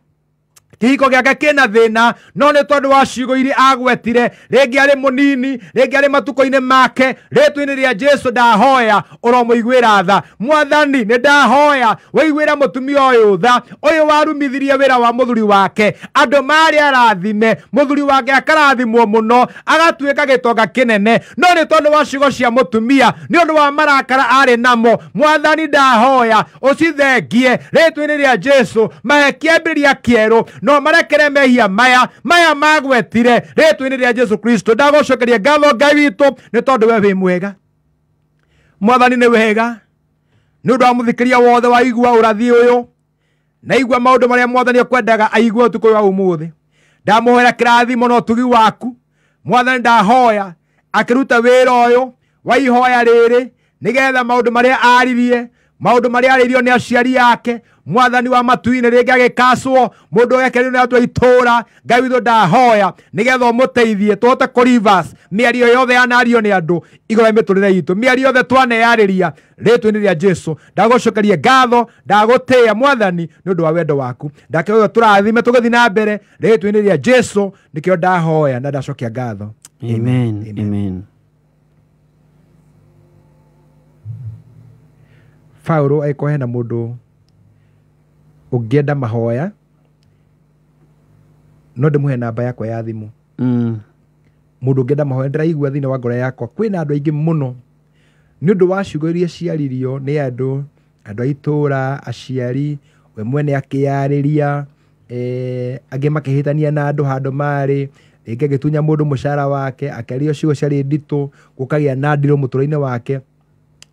Speaker 4: kihiko giake kina thina no ni tondu wa ciugo iria agwetire, ringi ari munini, ringi ari matuko-ini make. Ritwa-ini ria Jesu ndahoya uromuigwira tha. Mwathani ni ndahoya waigwira mutumia uyu tha, uyu warumithirie wira wa muthuri wake, andu mari arathime, muthuri wake akarathimwo muno agatuika gitonga kinene, no ni tondu wa ciugo cia mutumia, ni undu wa marakara ari namo. Mwathani ndahoya ucithengie ritwa-ini ria Jesu, mahe kiambiria kieru no marekere mehia maya magwetire ritwa-ini ria Jesu Kristo. Ndagucokeria ngatho Ngai witu ni tondu we wi mwega. Mwathani ni wega ni undu wa muthikiria wothe wa igua urathi uyu na igua maundu maria Mwathani akwendaga aigua utuku wa umuthi. Ndamuhoera kirathimo na utugi waku Mwathani. Ndahoya akiruta wira uyu wa ihoya riri nigetha maundu maria aririe, maundu maria aririo ni aciari yake Mwathani wa matu-ini ringi agikaswo mundu gekerio ni atu itura. Ngai withu ndahoya nigetha umuteithie tuhote kurivers miario yothe yanario ni andu iguru ya miturire itu, miario yothe twaneyariria ritwa-ini ria Jesu. Ndagucokeria ngatho, ndagutia Mwathani ni undu wa wendo waku. Ndakeo turathime tugithi na mbere ritwa-ini ria Jesu nikio ndahoya na ndacokia ngatho.
Speaker 1: Amen. Amen.
Speaker 4: Paulo aikohe na mundu ungienda mahoya no ndimuhe namba yakwa ya thimu. Mundu ungienda mahoya ndiraigua thini wa ngoro yakwa kwina andu aingi muno ni undu wa ciugo iria ciaririo ni andu aitura, aciari, we mwene akiyariria, angi makihitania na andu handu mari, ringi agitunya mundu mucara wake, akerio ciugo ciari nditu, gukagia na ndiro muturo-ini wake.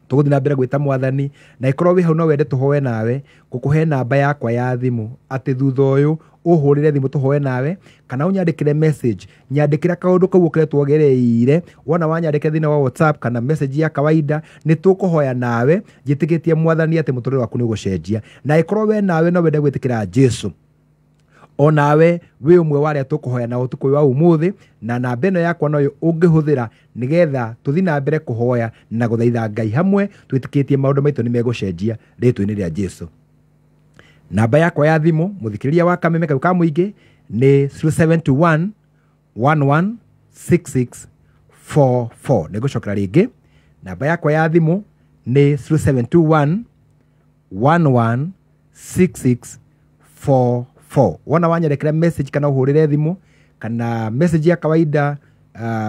Speaker 4: Tuguthi na mbere gwita Mwathani na ikorwo wi hau no wende tuhoe nawe, gukuhe namba yakwa ya thimu ati thutha uyu uhurire thimu tuhoe nawe, kana unyandikire message, nyandikira kaundu kau ukiretwo gereire, wona wanyandike thina wa WhatsApp kana message ya kawaida, ni tukuhoya nawe jitikitie Mwathani ati muturire waku ni gucenjia. Na ikorwo we nawe no wende gwitikira Jesu, onawe wi umwe waria tukuhoya na utuku wa umuthi, na namba ino yakwa noyo ungihuthira nigetha tuthi na mbere kuhoya na guthaitha Ngai hamwe twitikitie maundu maitu ni megucenjia ritwa-ini ria Jesu. Namba yakwa ya thimu muthikiriria wa Kameme kau ka muingi ni 0721 116644. Nigucokera ringi, namba yakwa ya thimu ni 0721 116644. Wona wanyerekera message kana uhurire thimu kana message ya kawaida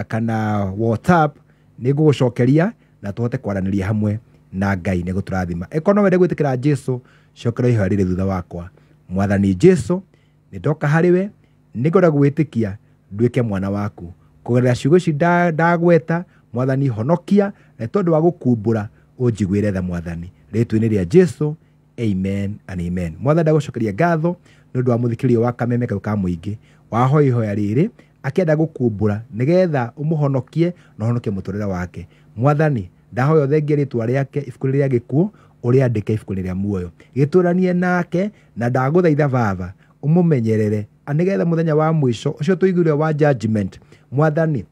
Speaker 4: kana WhatsApp, nigugucokeria na tuhote kwaraniria hamwe na Ngai niguturathima. Ekono wende gwitikira Jesu, cokera iharire thutha wakwa. Mwathani Jesu, nindoka hariwe, nigora gwitikia nduike mwana waku. Kugerera ciugo ici ndagweta Mwathani honokia, na tondu wa gukumbura unjigwire tha Mwathani. Ritwa-ini ria Jesu, amen and amen. Mwathani ndagucokeria ngatho ni undu wa muthikiririo wa Kameme kau ka muingi waho ihoya riri akienda gukumbura nigetha umuhonokie na honokie muturire wake. Mwathani ndahoya thengia ritwa riake ibuku-ini ria gikuo uria andike ibuku-ini ria muoyo, gituranie nake na ndaguthaitha Baba umumenyerere anigetha muthenya wa mwisho ucio tuiguire wa judgment. Mwathani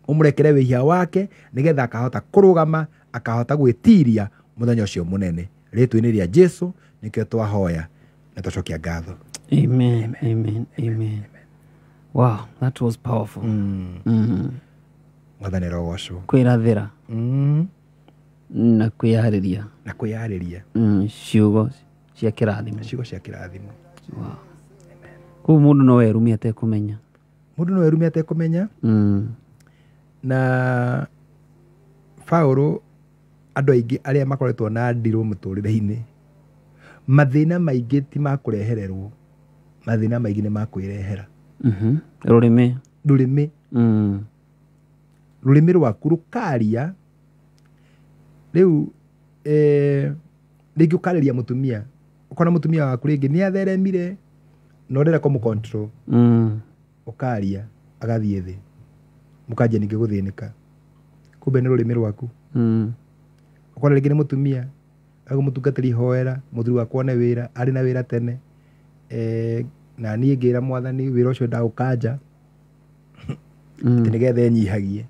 Speaker 4: umurekere wihia wake nigetha akahota kurugama, akahota gwitiria muthenya ucio munene. Ritwa-ini ria Jesu nikio twahoya na tucokia ngatho.
Speaker 1: Amen. Amen. Amen. Wow, that was powerful.
Speaker 4: Mwathani rogocwo.
Speaker 1: Kwirathira na kwihariria ciugo cia kirathimo. Kuu mundu no werumia atekumenya.
Speaker 4: Mundu no werumia atekumenya. na Paulo andũ aingĩ arĩa makoretwo na ndirũ mũtũrĩre-inĩ, mathĩna maingĩ ti ma kũrehererwo, mathĩna maingĩ nĩ ma kwĩrehera. Rũrĩmĩ rwaku rũkaria. Rĩu rĩngĩ ũkarĩria mũtumia, ũkona mũtumia waku rĩngĩ nĩ atheremire na ũrenda kũmũ-control, ũkaria agathiĩ thĩ, mũkanjia ningĩ gũthĩnĩka, kumbe nĩ rũrĩmĩ rwaku. Ũkona rĩngĩ nĩ mũtumia agũmũtungatĩri hoera, mũthuri wakwa one wĩra, arĩ na wĩra tene, na niĩ ngĩra Mwathani wĩra ũcio ndaũkanja atĩ nĩgetha nyihagie.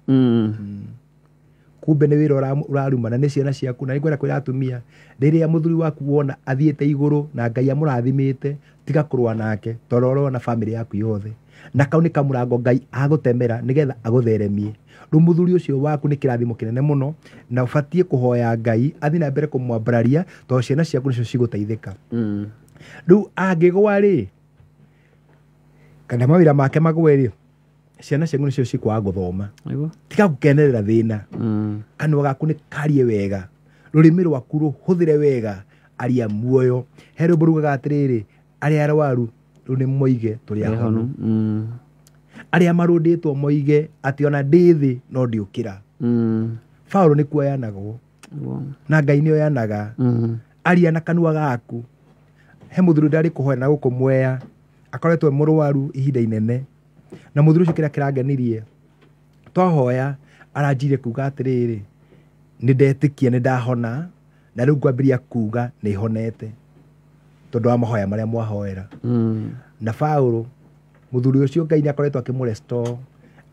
Speaker 4: Kumbe nĩ wĩra ũrarumana nĩ ciana ciaku. Na nĩngwenda kwĩra atumia, rĩrĩa mũthuri waku wona athiĩte igũrũ na Ngai amũrathimĩte, tiga kũrũa nake, tondũ ũrona bamĩrĩ yaku yothe, na kau nĩ kamũrango Ngai agũtemera nĩgetha agũtheremie. Rĩu mũthuri ũcio waku nĩ kĩrathimo kĩnene mũno, na ũbatiĩ kũhoya Ngai athiĩ na mbere kũmwambararia, tondũ ciana ciaku nĩcio cigũteithĩka. Rĩu angĩgwa rĩ, kana mawĩra make magwe rĩ, ciana ciaku nĩcio cikwaga gũthoma. Tiga gũkenerera thĩna. Kanua gaku nĩ karie wega, rũrĩmĩ rwaku rũhũthĩre wega, aria muoyo. He rwĩmbo rugaga atĩrĩrĩ, arĩa arwaru rĩu nĩ moige tũrĩ ahonu, arĩa marũndĩtwo moige atĩ ona ndĩ thĩ no ndiũkĩra. Paulo nĩkuo yanagwo, na Ngai nĩ oyanaga. Aria na kanua gaku. He mũthuri ndarĩ kũhoya na gũkũmweya, akoretwo mũrwaru ihinda inene, na mũthuri ũcio kĩrĩa kĩrangenirie, twahoya aranjirie kuga atĩrĩrĩ, nĩ ndetĩkia nĩ ndahona, na rĩu ngwambĩrĩria kuga nĩ honete, tondũ wa mahoya marĩa mwahoera. Na Paulo mũthuri ũcio Ngai nĩ akoretwo akĩmũ-restore,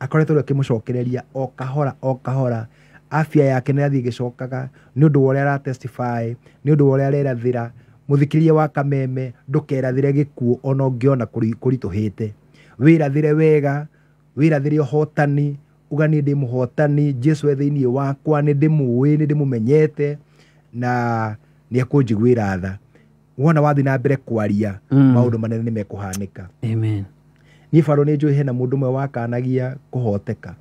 Speaker 4: akoretwo akĩmũcokereria o kahora o kahora. Afya yake nĩ athiĩ gĩcokaga nĩ ũndũ wa ũrĩa ara-testify, nĩ ũndũ wa ũrĩa arerathĩra. Mũthikĩrĩria wa Kameme, ndũkerathĩre gĩkuũ ona ũngĩona kũritũhĩte. Wĩrathĩre wega, wĩrathĩre ũhotani, uga nĩ ndĩ mũhotani, Jesu e thĩinĩ wakwa, nĩ ndĩmũĩ, nĩ ndĩmũmenyete, na nĩ ekũnjiguĩra tha. Wona wathiĩ na mbere kwaria, maũndũ manene nĩ mekũhanĩka.
Speaker 1: Amen.
Speaker 4: Niĩ Paulo nĩ njũĩ hena mũndũ ũmwe wakanagia kũhoteka,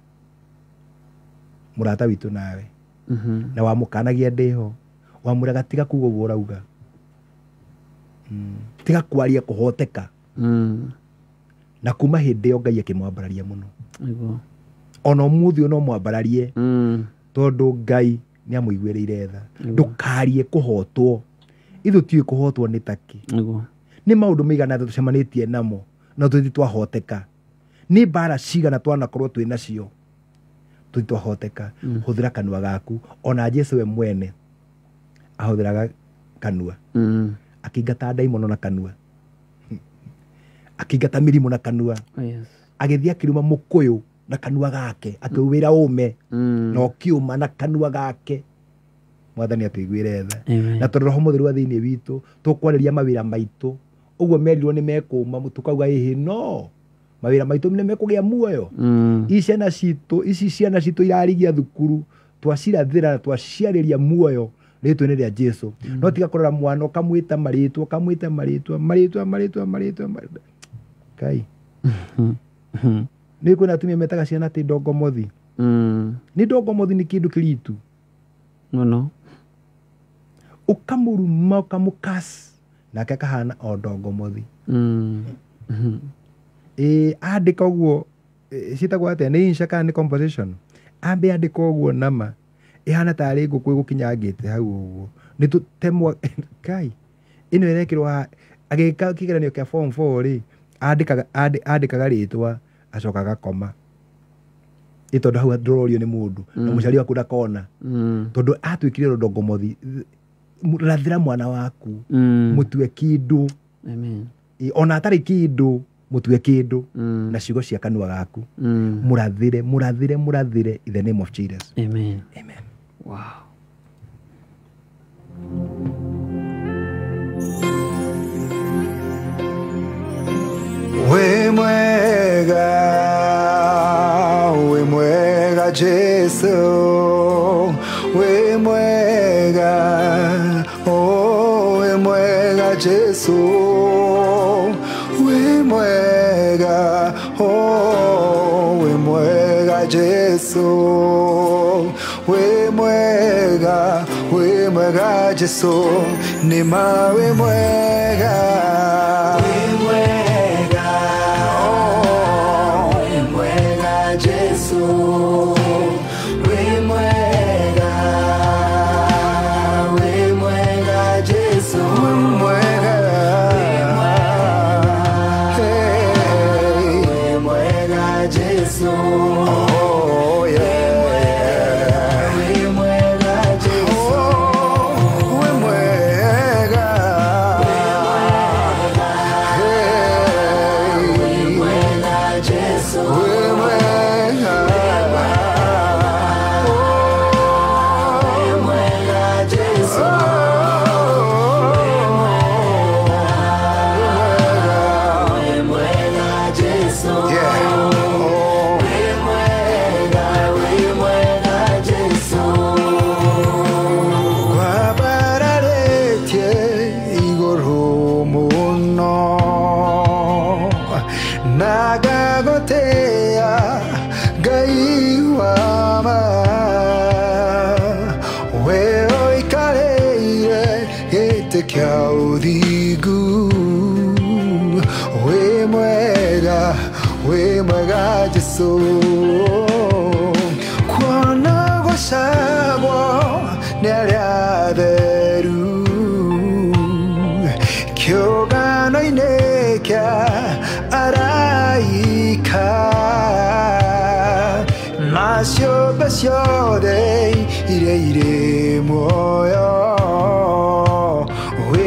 Speaker 4: mũrata witũ nawe, na wamũkanagia ndĩho, wamwĩraga tiga kuga ũguo ũrauga, tiga kwaria kũhoteka. Na kuma hĩndĩ ĩyo Ngai akĩmwambararia mũno. Ona ũmũthĩ no mwambararie, tondũ Ngai nĩ amũiguĩrĩire tha. Ndũkarie kũhotwo. Ithuĩ tiũĩ kũhotwo nĩ taki. Nĩ maũndũ maigana atĩ tũcemanĩtie namo na tũthiĩ twahoteka. Nĩ mbara cigana twanakorwo twĩ nacio tũthiĩ twahoteka. Hũthĩra kanua gaku. Ona Jesu we mwene ahũthĩraga kanua, akĩingata ndaimono na kanua, akĩingata mĩrimũ na kanua, agĩthiĩ akĩruma mũkũyũ na kanua gake, akĩwĩra ũme na ũkiuma na kanua gake. Mwathani atũiguĩre tha. Na tondũ Roho Mũtheru wa thĩinĩ witũ, tũkwarĩria mawĩra maitũ, ũguo merirwo nĩ mekũma, tũkauga ĩhĩ no, mawĩra maitũ nĩ mekũgĩa muoyo. Ici ciana citũ irarigia thukuru, twacirathĩra, twaciarĩria muoyo rĩtwa-inĩ rĩa Jesu. No tiga kũrora mwana ũkamwĩta marĩtwa. Kai. Nĩ kwĩna atumia metaga ciana atĩ ndongomothi. Nĩ ndongomothi nĩ kĩndũ kĩritu. Ũkamũruma, ũkamũkasi, nake akahana o ndongomothi. Andĩka ũguo, ciĩtagwo atĩa, nĩ insha kana nĩ composition. Ambe andĩka ũguo nama, ĩhana tarĩ ngũkũ ĩgũkinyangĩte hau ũguo. Nĩ tũtemwa, Kai, ĩno ĩrekĩrwo agĩka kĩgeranio kĩa form 4 rĩ, andĩkaga rĩtwa, acoka agakoma. Tondũ hau ndũrorio nĩ mũndũ, na mũciari waku ndakona. Tondũ atuĩkire ndongomothi. Rathĩra mwana waku, mũtue kĩndũ. Ona atarĩ kĩndũ, mũtue kĩndũ na ciugo cia kanua gaku. Mũrathĩre in the name of Jesus.
Speaker 1: Amen.
Speaker 4: Wow.
Speaker 10: We mwega Jesu, we mwega, oh we mwega Jesu, we mwega, oh we mwega Jesu. Jesu, we mwega Jesu, ni mawe mwega. We mwega, oh, we mwega Jesu, we mwega Jesu, we mwega, hey, we mwega Jesu, oh yeah, we mwega Jesu, we mwega, hey, we mwega Jesu, we mwega, we mwega Jesu. We mwega Jesu, kwana gocagwo nĩ arĩa atheru, kĩũngano-inĩ kĩa araika, na ciũmbe ciothe iria irĩ muoyo. We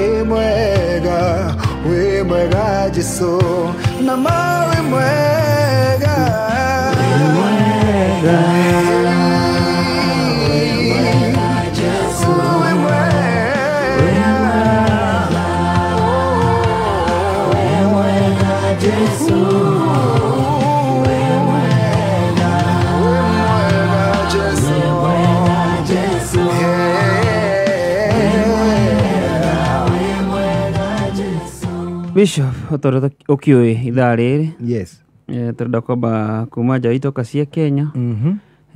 Speaker 10: mwega Jesu, na mawe mwega, we mwega Jesu, we mwega Jesu, we mwega Jesu,
Speaker 1: Bishop, otorota ukiwe ithaa rĩrĩ.
Speaker 4: Yes.
Speaker 1: Tũrenda kwamba kuma nja itoka cia Kenya.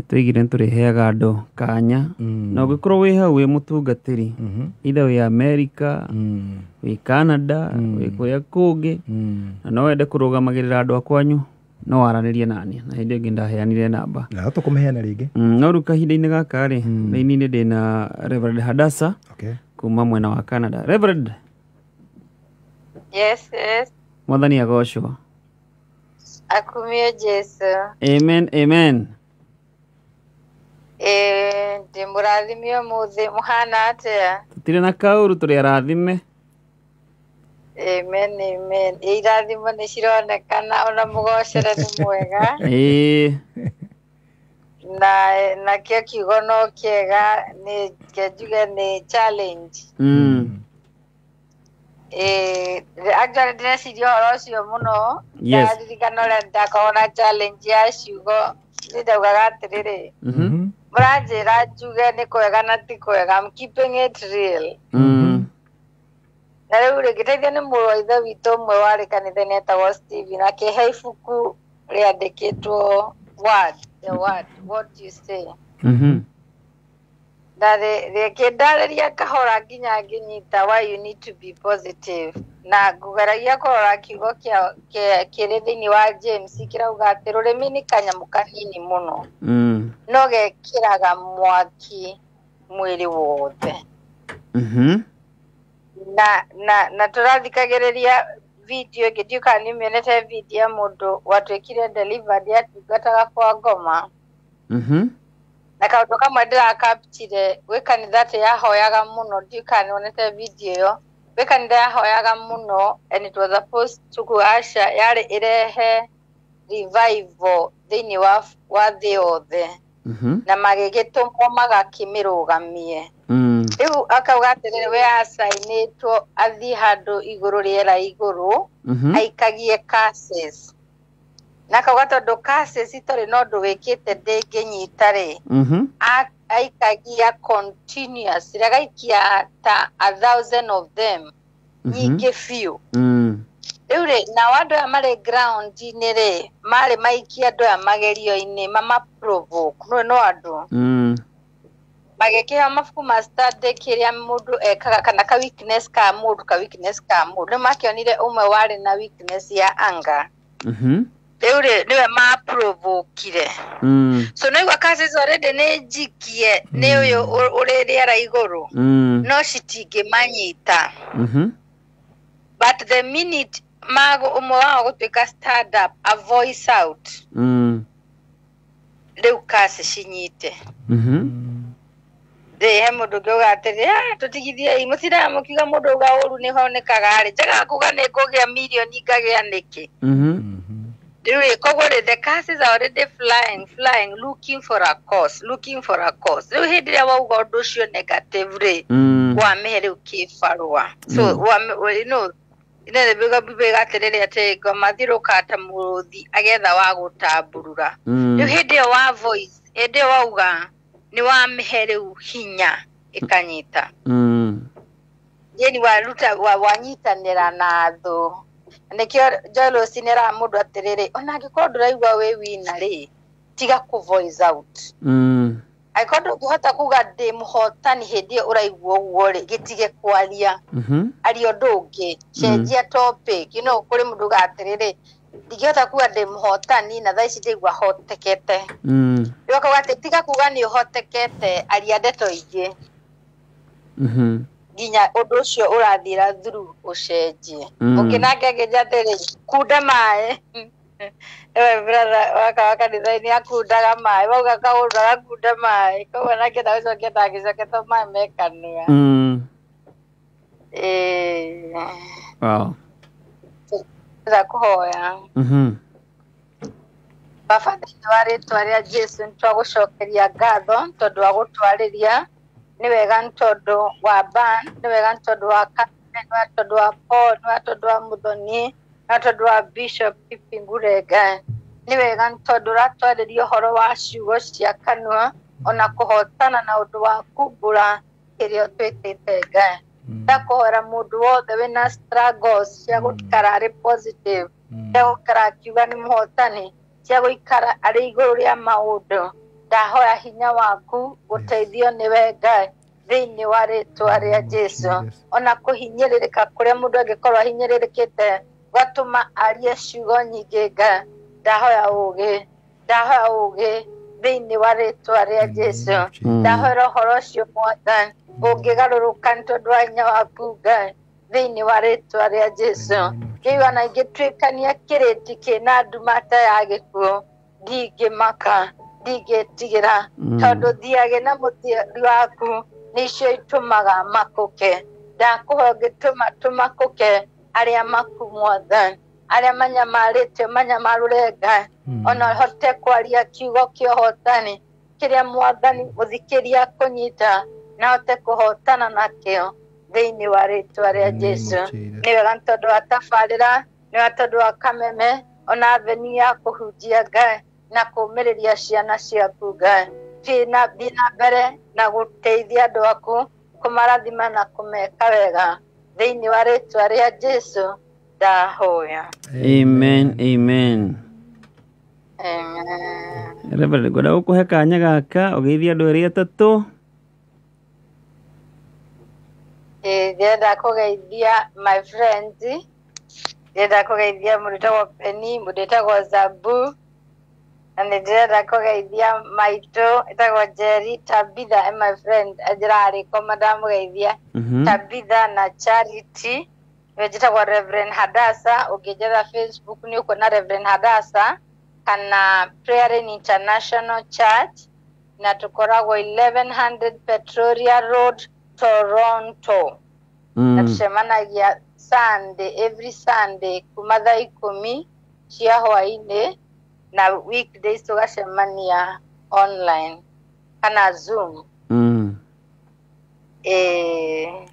Speaker 1: Tuigire tũreheaga andũ kanya. Na ũngĩkorwo wĩ hau wĩ mũtungatĩri, either wĩ America, wĩ Canada, wĩ kũrĩa kũngĩ, na no wende kũrũgamagĩrĩra andũ a kwanyu, no waranĩrie nani. Na hĩndĩ ĩngĩ ndaheanire namba.
Speaker 4: Na tũkũmĩheana rĩngĩ.
Speaker 1: No rĩu kahinda-inĩ gaka rĩ, raini-inĩ ndĩna Reverend Hadassa kuma mwena wa Canada. Reverend.
Speaker 11: Yes, yes.
Speaker 1: Mwathani agocwo.
Speaker 11: Akumie Jesu.
Speaker 1: Amen, amen.
Speaker 11: Ndi mũrathimio mũthĩ mũhana atĩa?
Speaker 1: Tũtirĩ na kaũru tũrĩ arathime.
Speaker 11: Amen, amen. Irathimo nĩ cironekana ona mũgocere nĩ mwega. Na kĩo kiugo no kĩega, nĩ kĩnjuge nĩ challenge. Actually ndĩreciria ũhoro ũcio mũno. Ndaririkana ũrĩa ndakorwo challenge ya ciugo, ndaugaga atĩrĩrĩ, mũranjĩra njuge nĩ kwega na ti kwega, I'm keeping it real. Na rĩu rĩngĩteithio nĩ mũrũ wa ithe witũ ũmwe warĩ kanitha-inĩ etagwo Stephen, akĩhe ibuku rĩandĩkĩtwo the word, what you say. Rĩkĩndarĩria kahora nginya ngĩnyita why you need to be positive. Na ngũgeragia kũrora kiugo kĩrĩ thĩinĩ wa James kĩrauga atĩ rũrĩmĩ nĩ kanyamũ kanini mũno, no gekĩraga mwaki mwĩrĩ wothe. Na tũrathikagĩrĩria video ĩngĩ, ndiũĩ kana nĩmĩonete video ya mũndũ watuĩkire delivered atungataga kwa Ngoma. Na kaũndũ kamwe ndĩrakaptire, gwĩ kanitha atĩ yahoyaga mũno, ndiũĩ kana nĩwonete video ĩyo, gwĩ kanitha yahoyaga mũno, and it was supposed to kuasha yarĩ ĩrehe revival thĩinĩ wa thĩ yothe, na magĩgĩtũmwo magakĩmĩrũgamie. Rĩu akauga atĩrĩrĩ, we asainĩtwo athiĩ handũ igũrũ, rĩera igũrũ, aikagie curses. Na kauga tondũ curses itarĩ na ũndũ wĩkĩte ndĩngĩnyita rĩ, aikagia continuous, agaikia ta 1,000 of them, nyingĩ biũ. Eure na wadu amare ground inere mare maiki adu amagerio ine mama provoke no adu magekea mafuku mastade kiria mundu ekaga kana ka weakness ka mundu makionire umwe wari na weakness ya anger eure niwe ma provokire so no wakasi already ne jikie ne uyo urere ara iguru no shitige manyita but the minute mago umwe wao gutwika stand up a voice out leu kasi shinyite he mundu ngiuga atiri tutigithie imutira mukiga mundu uga uru ni honekaga ari jaga kuga ne kugia milioni ngagia niki the curses are already flying looking for a cause riu hindira wauga undu ucio negatively wa mehere ukifarwa so you know ine biga biga atiriri ati gomathiruka ata muruthi agetha wa gutamburura riu hindira wa voice hindira wauga ni wa mehere hinya ikanyita yeni waruta wanyitanira na thu nikio jealousy nera mundu atiriri ona ngiko nduraigwa we wina ri tiga ku voice out aikondo kuhota kuga de muhotani hindi uraigwa uwo ri gitige kwaria ario ndungi cenjia topic you know kuri mundu gatiriri digota kuga de muhotani na thaici ndigwa hotekete yoko gati tiga kuga ni hotekete aria ndeto ingi ginya undu ucio urathira through ucenjie ukinanga ngijathiri kunda mai ewe brother waka design akundaga mai wauga kaundaga kunda mai koguo nake ndaweza ngĩtangĩcoke mai mekanua
Speaker 1: wow
Speaker 11: za kuhoya baba thĩinĩ wa rĩtwa rĩa Jesu nĩtwagũcokeria ngatho tondũ wa gũtwarĩria nĩ wega nĩ tondũ wa ban nĩ wega nĩ tondũ wa Catherine nĩ wega tondũ wa Paul nĩ wega tondũ wa Muthoni nĩ tondũ wa Bishop Ipingurenga nĩ wega nĩ tondũ ũratwarĩria ũhoro wa ciugo cia kanua ona kũhotana na ũndũ wa kumbũra kĩrĩa twĩtĩte Ngai ndakũhoera mũndũ wothe wĩna struggles cia gũikara arĩ positive cia gũikara akiuga nĩ mũhotani cia gũikara arĩ igũrũ rĩa maũndũ ndahoya hinya waku gũteithio nĩwe Ngai thĩinĩ wa rĩtwa rĩa Jesu ona kũhinyĩrĩrĩka kũrĩa mũndũ angĩkorwo ahinyĩrĩrĩkĩte gatũma arie ciugo nyingĩ Ngai ndahoya ũũgĩ thĩinĩ wa rĩtwa rĩa Jesu ndahoya ũhoro ũcio Mwathani ũngĩgarũrũka nĩ tondũ wa hinya waku Ngai thĩinĩ wa rĩtwa rĩa Jesu rĩu ona ingĩtuĩkania kĩrĩti kĩna nduma ta ya gĩkuũ ndingĩmaka ndingĩtigĩra tondũ thiage na mũthia waku nĩcio itũmaga makũke ndakũhoya ũngĩtũma tũmakũke arĩa maku Mwathani arĩa manyamarĩte manyamarũre Ngai ona hote kwaria kiugo kĩa ũhotani kĩrĩa Mwathani mũthikĩria kũnyita na hote kũhotana nakĩo thĩinĩ wa rĩtwa rĩa Jesu nĩ wega nĩ tondũ wa tabarĩra nĩ wega tondũ wa kameme ona avenue ya kũhunjia Ngai na kũũmĩrĩria ciana ciaku Ngai thiĩ na mbere na gũteithia andũ aku kũmarathima na kũmeka wega thĩinĩ wa rĩtwa rĩa Jesu ndahoya
Speaker 1: amen Reverend ngwenda gũkũhe kanya gaka ũgeithia andũ erĩ atatũ
Speaker 11: ndĩrenda kũgeithia my friends ndĩrenda kũgeithia mũndũ wĩtagwo Penny mũndũ wĩtagwo Zabu na ndĩrenda kũgeithia maitũ wĩtagwo Jerry Tabitha and my friend ajirarĩko mandamũgeithia Tabitha na Charity wĩtagwo Reverend Hadasa ũngĩnjetha Facebook nĩ ũkuona Reverend Hadasa kana Prayer International Church na tũkoragwo 1100 Petrolia Road Toronto na tucemanagia every Sunday kuma thaa 10 cia hwainĩ na weekdays tugacemania online kana Zoom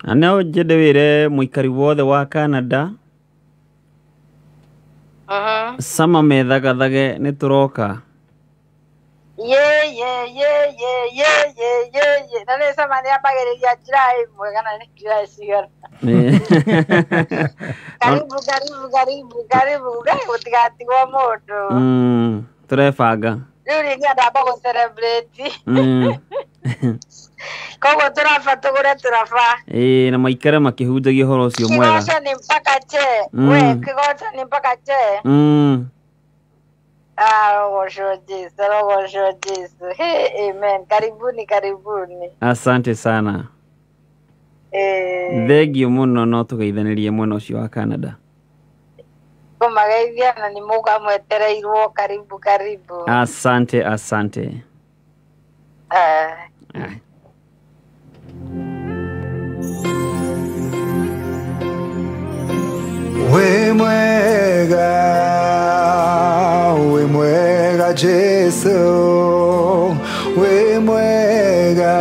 Speaker 1: na ũnjende wĩre mũikari wothe wa Canada sama methagathage nĩ tũroka
Speaker 11: na nä cama nä ambagä rä ria njira ä mwe kana nä njira cigana karibu gå tigatigwo må ndå
Speaker 1: tå rebanga
Speaker 11: rä u rä ngä ndamba gå koguo tå raba tå gå re tå raba
Speaker 1: na maikare makä hunjagia å horo å cio mwega
Speaker 11: kigoco nä mpaka che we kigoco nä mpaka che rogocwo Jesu amen karibuni
Speaker 1: asante sana thengio muno no tå geithanirie mwena å cio wa Canada
Speaker 11: kå mageithia na nä må ga mwetereirwo karibu
Speaker 1: asante
Speaker 10: we mwega Jesu we mwega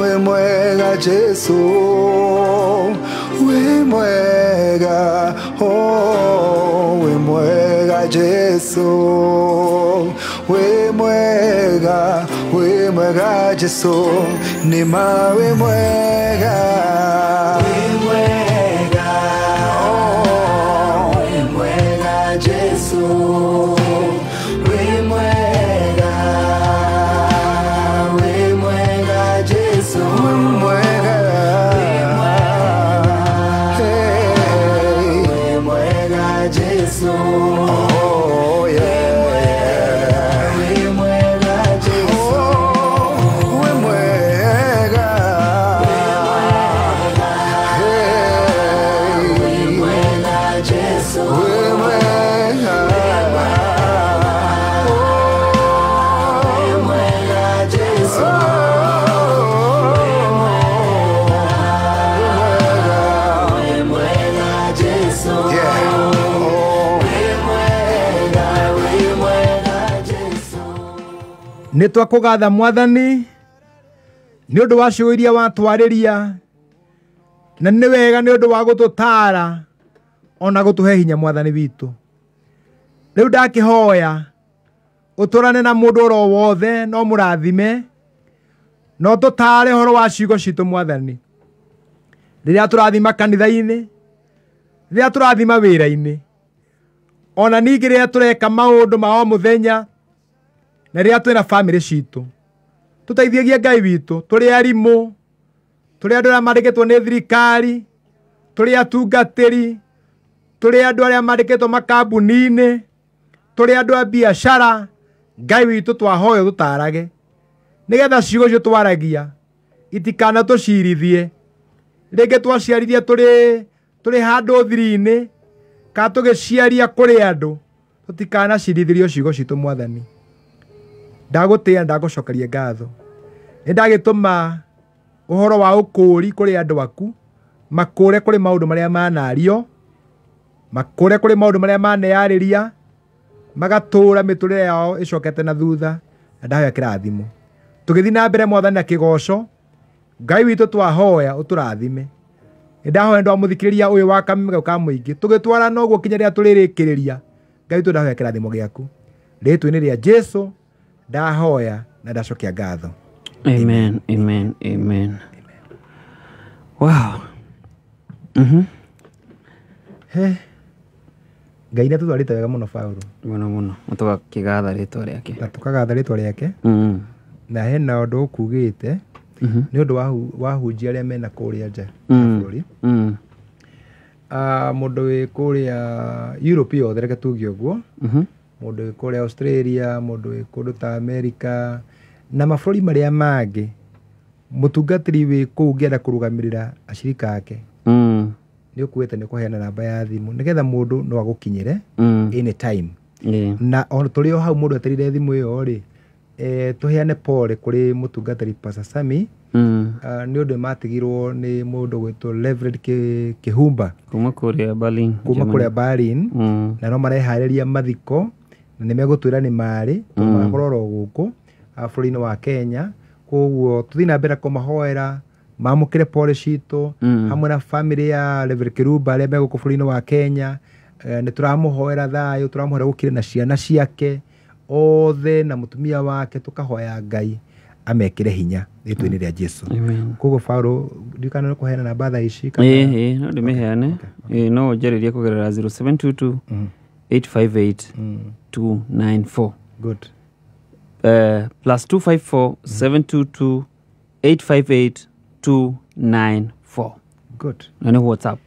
Speaker 10: we mwega Jesu we mwega we mwega Jesu we mwega Jesu ni mawe mwega
Speaker 4: nä twakå gatha mwathani nä å ndå wa ciå iria watwarä ria na nä wega nä å ndå wa gå tå tara ona gå tå he hinya mwathani witå rä u ndakä hoya å tå rane na må ndå oro wothe no må rathime no tå tare horo wa ciugo citå mwathani rä rä a tå rathima kanitha-inä rä rä a tå rathima wä ra-inä ona ningä rä rä a tå reka maå ndå ma o må thenya na rä a twä na bamĩrĩ citũ tå teithiagie Ngai witũ tå rä arimũ tå rä andå arä a mandä kä two nä thirikari tå rä atungatä ri tå rä andå arä a mandä kä two makambuni-inä tå rä andå a biacara Ngai witũ twahoya tå tarage nä getha ciugo cio twaragia itikana tå cirithie rä ngä twaciarithia tå rä handå thiri-inä kana tå gä ciaria kå rä andå tå tikana cirithirio ciugo citå mwathani ndagå tä a ndagå cokeria ngatho nä ndagä tå ma å horo wa å kå ri kå rä andå aku makå re kå rä maå ndå marä a manario makå re kå rä maå ndå marä a maneyarä ria magatå ra mä tå rä re yao ä cokete na thutha na ndahoya kä rathimo tå gä thiä na mbere mwathani na kä goco Ngai witå twahoya å tå rathime nä ndahoya ndå wa må thikä rä ria å yå wa kamä ka må ingä tå gä twarana å guo kinya rä a tå rä rä kä rä ria Ngai witå ndahoya kä rathimo gä aku rä two-inä rä a Jesu ndahoya na ndacokia ngatho
Speaker 1: amen wow
Speaker 4: he Ngai nä atå wega må no Paulo
Speaker 1: mũno na tũgakigatha rĩtwa rĩake
Speaker 4: na tũkagatha rĩtwa rĩake na hena ũndũ ũkugĩte nĩ ũndũ wahunjia arĩa mena kũrĩa nja bũrũri mũndũ wĩ kũrĩa Europe yothe reke tuge ũguo mũndũ wĩ kũrĩa Australia mũndũ wĩ kũndũ ta America na mabũrũri marĩa mangĩ mũtungatĩri wĩ kũu ngĩenda kũrũgamĩrĩra acirika ake nĩ ũkuĩte nĩ kũheana namba ya thimũ nĩgetha mũndũ no agũkinyĩre anytime na ona tũrĩ o hau mũndũ eterire thimũ ĩyo rĩ tũheane pole kũrĩ mũtungatĩri Pastor Sami nĩ ũndũ matigirwo nĩ mũndũ gwĩtwo Reverend Kĩhumba
Speaker 1: kuma kũrĩa Berlin
Speaker 4: na no mareharĩria mathiko na nĩ megũtwĩra nĩ marĩ tũmakorwo gũkũ bũrũri-inĩ wa Kenya koguo tũthiĩ na mbere kũmahoera mamũkĩre pole citũ hamwe na family ya Reverend Kĩhumba arĩa megũkũ bũrũri-inĩ wa Kenya nĩ tũramũhoera thayũ tũramũhoera gũkĩrĩ na ciana ciake othe na mũtumia wake tũkahoya Ngai amekire hinya rĩtwa-inĩ rĩa Jesu. Koguo Paulo ndikana no kuheana namba thaa ici
Speaker 1: kana no ndĩmĩheane no njarĩrie kũgerera 0722 858 294.
Speaker 4: Good.
Speaker 1: Plus 254 722 858 294.
Speaker 4: Good.
Speaker 1: Na nĩ WhatsApp.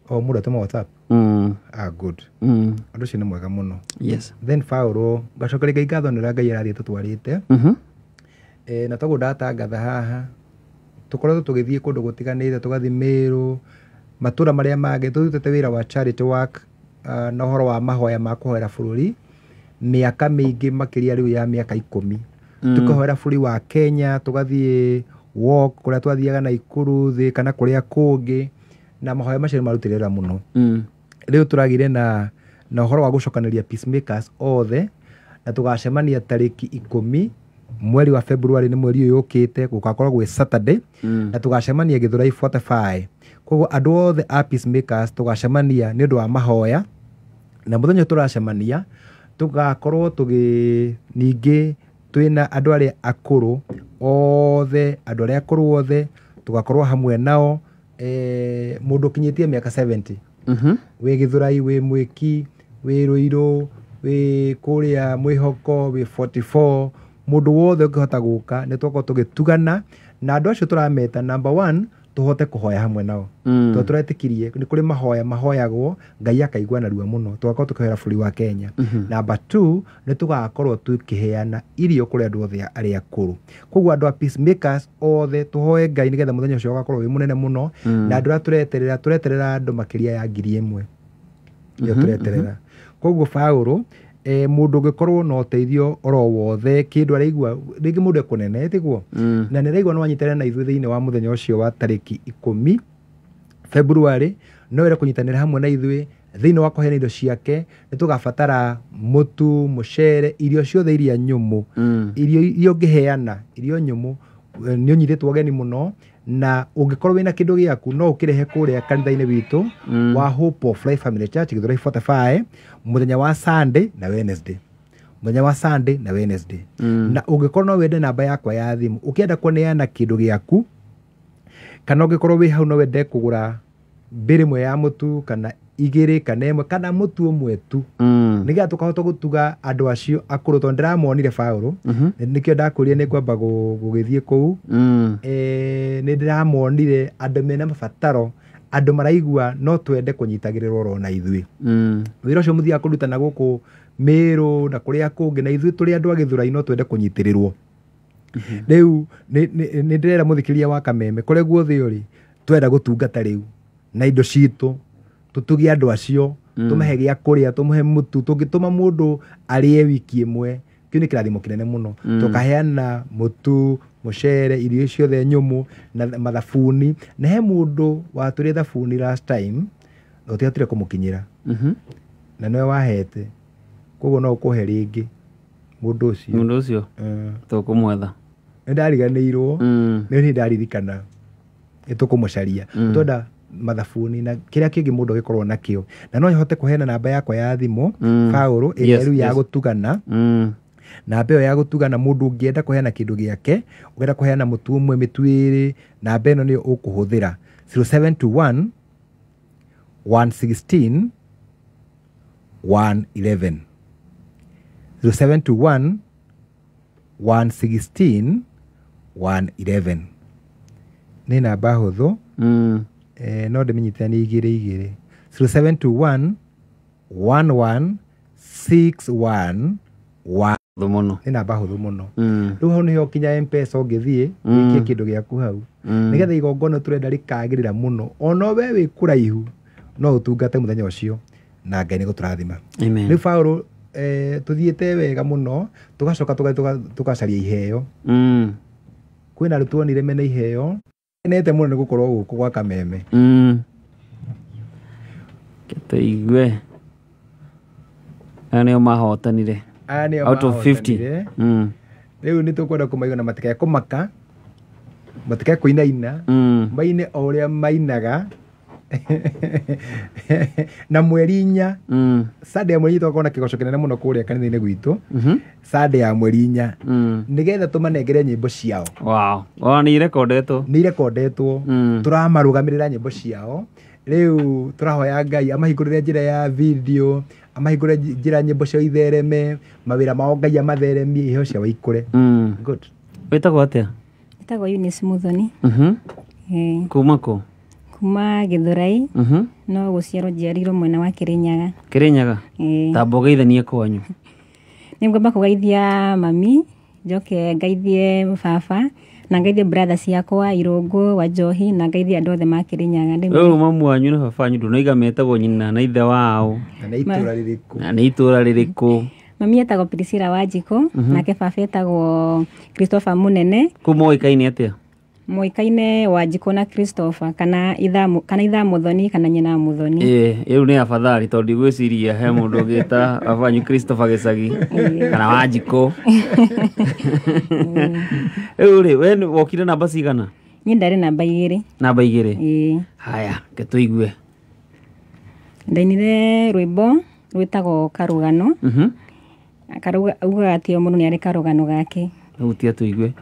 Speaker 4: Mũndũ atũma WhatsApp. Good. Ũndũ ũcio nĩ mwega mũno.
Speaker 1: Yes.
Speaker 4: Then Paulo ngacokeria Ngai ngatho nĩ ũrĩa Ngai arathiĩ tũtwarĩte. Na toguo ndatangatha haha tũkoretwo tũgĩthiĩ kũndũ gũtiganĩte, tũgathiĩ Meru, matũra marĩa mangĩ, tũrutĩte wĩra wa charity work na ũhoro wa mahoya ma kũhoera bũrũri mĩaka mĩingĩ makĩria rĩu ya mĩaka 10. Tũkahoera bũrũri wa Kenya, tũgathiĩ walk kũrĩa twathiaga Naikuru thĩ kana kũrĩa kũngĩ, na mahoya macio nĩ marutĩte wĩra mũno. Rĩu tũragire na ũhoro wa gũcokanĩria peacemakers othe, na tũgacemania tarĩki 10 mweri wa February, nĩ mweri ũyũ ũkĩte, gũgakorwo gwĩ Saturday, na tũgacemania Gĩthũrai 45. Koguo andũ othe a peacemakers tũgacemania nĩ ũndũ wa mahoya, na mũthenya tũracemania tũgakorwo ningĩ twĩna andũ arĩa akũrũ othe, andũ arĩa akũrũ othe tũgakorwo hamwe nao, mũndũ kinyĩtie mĩaka 70, wĩ Gĩthũrai, wĩ Mwĩki, wĩ Rũirũ, wĩ kũrĩa Mwĩhoko, wĩ 44, mũndũ wothe ũngĩhota gũka nĩ twakorwo tũgĩtugana na andũ acio tũrameta number 1 tũhote kũhoya hamwe nao. Tũretĩkirie nĩ kũrĩ mahoya mahoyagwo Ngai akaigua narua mũno, tũgakorwo tũkĩhoera bũrũri wa Kenya. Number 2 nĩ tũgakorwo tũkĩheana irio kũrĩ andũ othe arĩa akũrũ. Koguo andũ a peacemakers othe tũhoe Ngai nĩgetha mũthenya ũcio ũgakorwo wĩ mũnene mũno, na andũ arĩa tũreterera andũ makĩria ya 1000 nĩo tũreterera. Koguo Paulo mũndũ ũngĩkorwo na ũteithio oro wothe, kĩndũ araigua rĩngĩ mũndũ ekũnene tiguo, na nĩ araigua no anyitanĩre na ithuĩ thĩinĩ wa mũthenya ũcio wa tarĩki 10 February, no wĩra kũnyitanĩra hamwe na ithuĩ thĩinĩ wa kũheana indo ciake. Nĩ tũgabatara mũtu, mũcere, irio ciothe iria nyũmũ, irio ũngĩheana irio nyũmũ nĩ ũnyitĩtwo ũgeni mũno, na ũngĩkorwo wĩna kĩndũ gĩaku no ũkĩrehe kũrĩa kanitha-inĩ witũ wa Hope of Life Family Church Gĩthũrai 45 mũthenya wa Sunday na Wednesday. Na ũngĩkorwo no wende namba yakwa ya thimũ ũkĩenda kũneana kĩndũ gĩaku, kana ũngĩkorwo wĩ hau no wende kũgũra mbĩrĩ ĩmwe ya mũtu kana 2 kana 1 kana mũtu ũmwe tu, nĩgetha tũkahota gũtuga andũ acio akũrũ, tondũ ndĩramonire Paulo, nĩkĩo ndakũria nĩ kwamba gũgĩthiĩ kũu. Nĩ ndĩramonire andũ mena mabataro, andũ maraigua no twende kũnyitagĩrĩrwo oro na ithuĩ. Wĩra ũcio mũthiaga kũrutana gũkũ Meru na kũrĩa kũngĩ, na ithuĩ tũrĩ andũ a Gĩthũrai no twende kũnyitĩrĩrwo. Rĩu nĩ ndĩrera mũthikĩria wa Kameme kũrĩa guothe ũrĩ, twenda gũtungata rĩu na indo citũ, tũtuge andũ acio, tũmahe gĩa kũrĩa, tũmũhe mũtu. Tũngĩtũma mũndũ arĩe wiki ĩmwe, kĩu nĩ kĩrathimo kĩnene mũno. Tũkaheana mũtu, mũcere, irio ciothe nyũmũ na mathabuni, na he mũndũ watũrĩ thabuni last time na ũtiahotire kũmũkinyĩra, na nĩwe wahete. Koguo no ũkũhe rĩngĩ mũndũ ũcio tũkũmwetha. Nĩ ndariganĩirwo, nĩ ndaririkana nĩ tũkũmũcaria. Twenda mathabuni na kĩrĩa kĩngĩ mũndũ agĩkorwo nakĩo, na no hote kũheana namba yakwa ya thimũ Paulo, ĩrĩa rĩu ya gũtugana. Namba ĩyo ya gũtugana, mũndũ ũngĩenda kũheana kĩndũ gĩake, ũngĩenda kũheana mũtu ũmwe, mĩtu 2, namba ĩno nĩyo ũkũhũthĩra 0721 116 111 0721 116 111. Nĩ namba hũthũ, no ndĩmenyithia nĩ 2 0721 1161
Speaker 1: mũno.
Speaker 4: Nĩ namba hũthũ mũno. Rĩu hau nĩho kinya M-Pesa ũngĩthiĩ wĩkie kĩndũ gĩaku hau, nĩgetha igongona tũrenda rĩkagĩrĩra mũno, ona we wĩ kũraihu no ũtungate mũthenya ũcio na Ngai nĩ gũtũrathima. Rĩu Paulo tuthiĩte wega mũno, tũgacoka tũgacaria iheo. Kwĩna arutwo tuonire mena iheo, nete mũno nĩ gũkorwo gũkũ gwa Kameme.
Speaker 1: Kĩtũigue aya nĩo mahotanire out of 50.
Speaker 4: Rĩu nĩ tũkwenda kũmaiga na matikae kũmaka, matikae kũinaina, maine o ũrĩa mainaga na mweri 4 Sunday ya mweri twakorwo na kigoco kinene muno kuria kanitha-ini gwitu Sunday ya mweri 4 nigetha tumanengere nyimbo ciao.
Speaker 1: Wow, ni irekondetwo turamarugamirira nyimbo ciao. Riu turahoya Ngai amahingurire njira ya video, amahingurire njira nyimbo cio ithereme, mawira mao Ngai amatheremie, iheo ciao ikure. Good. Wetagwo atia?
Speaker 12: Wetagwo Eunice Muthoni.
Speaker 1: Kuma ku?
Speaker 12: Kuma Githurai. No guciarwo njiarirwo mwena wa Kirinyaga.
Speaker 1: Kirinyaga? Ta mbogeithanie kwanyu.
Speaker 12: Ningomba kugeithia mami, njoke ngaithie baba, na ngaithie brother ciakwa Irungu wa Njohi, na ngaithie andu othe ma Kirinyaga.
Speaker 1: Mamu wanyu na baba wanyu ndunoiga metagwo nyina na ithe wao. Na itura ririku?
Speaker 12: Mami etagwo Priscilla Wanjiku, nake baba etagwo Christopher Munene.
Speaker 1: Kumoikaine atia?
Speaker 12: Moikaine Wanjiku na Christopher kana itha Muthoni kana nyina Muthoni.
Speaker 1: Riu ni afadhali tondu gwiciria he mundu gita afanyu Christopher Gicagi kana Wanjiku. Uri we wokire namba cigana?
Speaker 12: Ni ndari namba 2.
Speaker 1: Namba 2? Haya, ke tuigue.
Speaker 12: Ndainire rwimbo rwitagwo Karugano. Uga atio mundu ni ari karugano gake.
Speaker 1: Utia tuigue.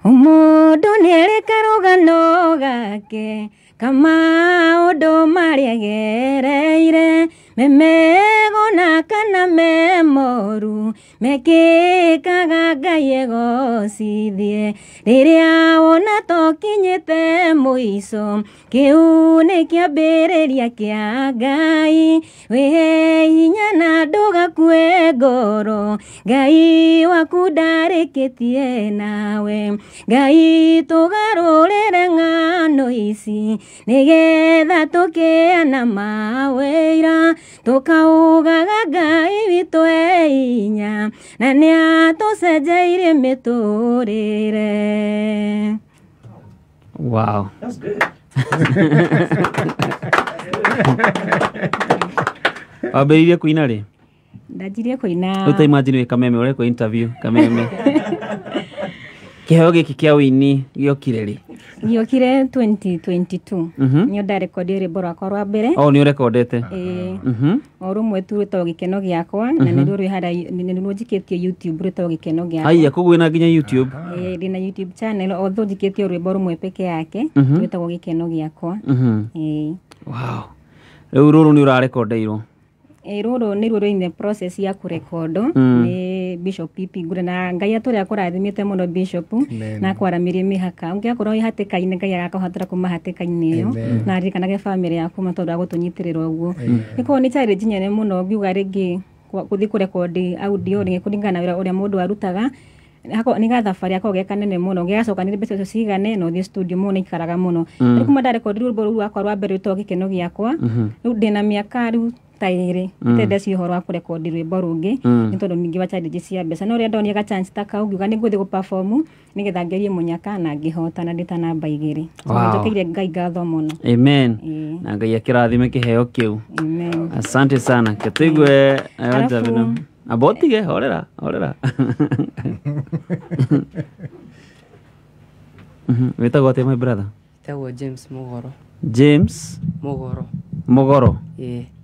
Speaker 12: Mundu ni ari karugano gake kama undu mariegereire memego na kana memoru mekikaga Ngai egocithie riria wona tokinyite muico kiu ni kiambiriria kia Ngai wihe hinya na ndugakue ngoro Ngai waku ndarikitie nawe Ngai tugarurire ng'ano ici nigetha tukiana mawira tukaugaga Ngai witu einya na niatucenjeirie miturire.
Speaker 1: Wow. That's good. Wambĩrĩirie kuina rĩ?
Speaker 12: Ndanjirie kuina.
Speaker 1: Rĩu ta imagine Kameme ũrekwo interview Kameme. Kĩheo gĩkĩ kĩa wĩini gĩokire rĩ?
Speaker 12: Gĩokire 2022. Nĩyo ndarekondi rwĩmbo rwakwa rwa mbere.
Speaker 1: Nĩ ũrekondete?
Speaker 12: O rũmwe tu rwĩtagwo Gĩkeno Gĩakwa na nĩruo nĩruo njikĩtie YouTube rwĩtagwo Gĩkeno Gĩakwa.
Speaker 1: Haiya, koguo wĩna nginya YouTube?
Speaker 12: Ndĩna YouTube channel although njikĩtie rwĩmbo rũmwe peke yake rwĩtagwo Gĩkeno Gĩakwa.
Speaker 1: Wow. Rĩu rũrũ nĩ ũrarekondeirwo?
Speaker 12: Rũrũ nĩruo rwĩ in the process ya kũrekondwo nĩ Bishop Pipi Ngure, na Ngai atũrĩa kũrathimĩte mũno Bishop na kwaramĩrie mĩhaka. Ũngĩakorwo wĩ hatĩka-inĩ Ngai agakũhotera kuma hatĩka-inĩ ĩyo na ririkanage bamĩrĩ yaku tondũ wa gũtũnyitĩrĩra ũguo. Nĩkorwo nĩ challenge nyene mũno ngiuga rĩngĩ gũthiĩ kũrekondi audio rĩngĩ kũringana na wĩra ũrĩa mũndũ arutaga. Nĩ gathabarĩ gakorwo ge kanene mũno gĩgacoka nĩ mbeca icio cigane na ũthiĩ studio mũno nĩ ikaraga mũno. Rĩu kuma ndarekondi rwĩmbo rũu rwakwa rwa mbere rwĩtagwo Gĩkeno Gĩakwa, rĩu ndĩna mĩaka rĩu ta 2 ndĩrenda ũhoro wa kũrekondi rwĩmbo rũngĩ nĩ tondũ ningĩ wa challenge cia mbeca. No rĩrĩa ndonire ga chance ta kau ngiuga nĩ ngũthiĩ gũ-perform nĩgetha ngerie mũnyaka na ngĩhota na ndĩ ta namba 2. Njokeire Ngai ngatho mũno.
Speaker 1: Amen. Na Ngai akĩrathime kĩheo kĩu.
Speaker 12: Amen.
Speaker 1: Asante sana. Ke tuigue Javino. Abotige, horera. Wĩtagwo atĩa my brother?
Speaker 13: Wĩtagwo James Mugoro.
Speaker 1: James Mugoro?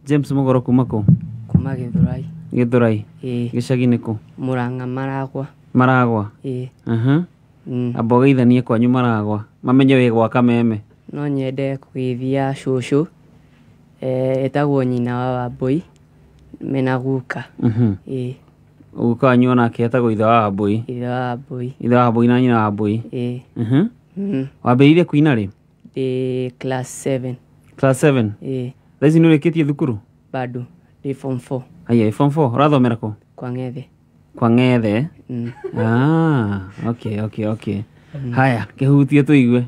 Speaker 1: James Mugoro kuma kũ?
Speaker 13: Kuma Githurai.
Speaker 1: Githurai? Gĩcagi-inĩ kũ?
Speaker 13: Murang'a, Maragwa.
Speaker 1: Maragwa? Amba ũgeithanie kwanyu Maragwa mamenye wĩ gwa Kameme.
Speaker 13: No nyende kũgeithia cũcũ etagwo nyina wa Wambui mena guka.
Speaker 1: Guka wanyu onake etagwo ithe wa Wambui? Ithe wa Wambui na nyina wa Wambui? Wambĩrĩirie kuina rĩ?
Speaker 13: Class 7.
Speaker 1: Class 7? Thaa ici nĩ ũrĩkĩtie thukuru?
Speaker 13: Bado ndĩ form 4.
Speaker 1: Aya, form 4 ũrathomera kũ?
Speaker 13: Kwa Ng'ethe.
Speaker 1: Kwa Ng'ethe? Okay. Haya, kĩhutie tũigue.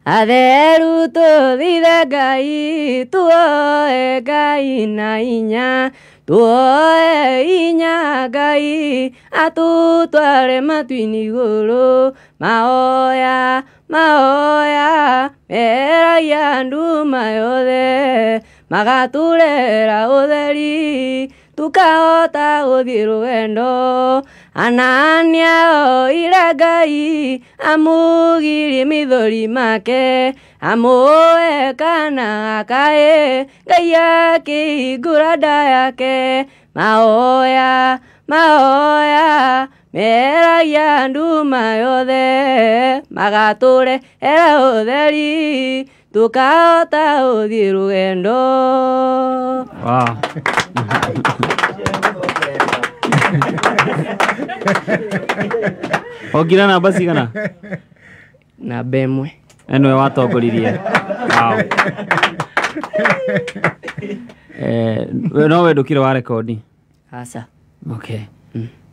Speaker 13: Atheru tũthithe Ngai, tuoe Ngai na hinya, tuoe hinya Ngai, atũtware matu-inĩ igũrũ, mahoya meragia nduma yothe, magatũrera ũtheri, tukahota gũthiĩ rũgendo. Anania oire Ngai amũgirie mĩthũri make, amũhe kana gakaĩ, Ngai akĩhingũra nda yake. Mahoya mahoya meragia nduma yothe, magatũre era ũtheri, tukahota gũthiĩ rũgendo.
Speaker 1: Wow. Ogira namba cigana?
Speaker 13: Namba ĩmwe.
Speaker 1: Eno watongoririe. Wow. No wendũkire wa rekodi?
Speaker 13: Aca.
Speaker 1: Okay.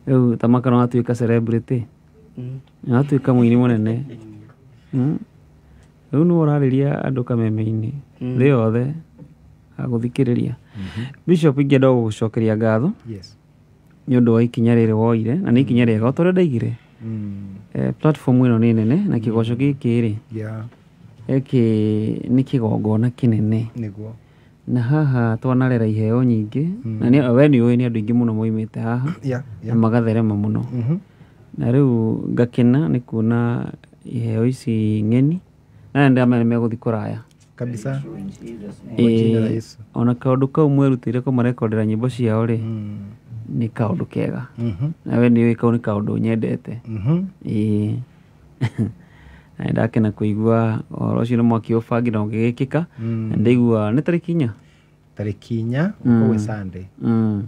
Speaker 1: Rĩu Tamaka no atuĩka celebrity? No atuĩka mũini mũnene? Rĩu nĩ ũrarĩria andũ kameme-inĩ thĩ yothe agũthikĩrĩria. Bishop ingĩenda gũgũcokeria ngatho nĩ ũndũ wa ikinya rĩrĩ woire, na nĩ ikinya rĩega ũtorĩa ndaigire. Platform ĩno nĩ nene na kĩgoco gĩkĩ-rĩ nĩ kĩgongona kĩnene. Na haha twanarera iheo nyingĩ, na we nĩ ũĩ nĩ andũ aingĩ mũno moimĩte haha na magatherema mũno. Na rĩu ngakena nĩ kuona iheo ici ng'eni, na ndamenya nĩ megũthiĩ kũraya
Speaker 4: kabisa.
Speaker 1: Ona kaũndũ kau mwerutĩire kũmarekondera nyĩmbo ciao-rĩ nĩ kaũndũ kega. Na we nĩ ũĩ kau nĩ kaũndũ nyendete. Na ndakena kũigua ũhoro ũcio nĩ mwaki ũbangi na ũngĩgĩkĩka. Na ndaigua nĩ tarĩki 4?
Speaker 4: Tarĩki 4 ũguo Sunday.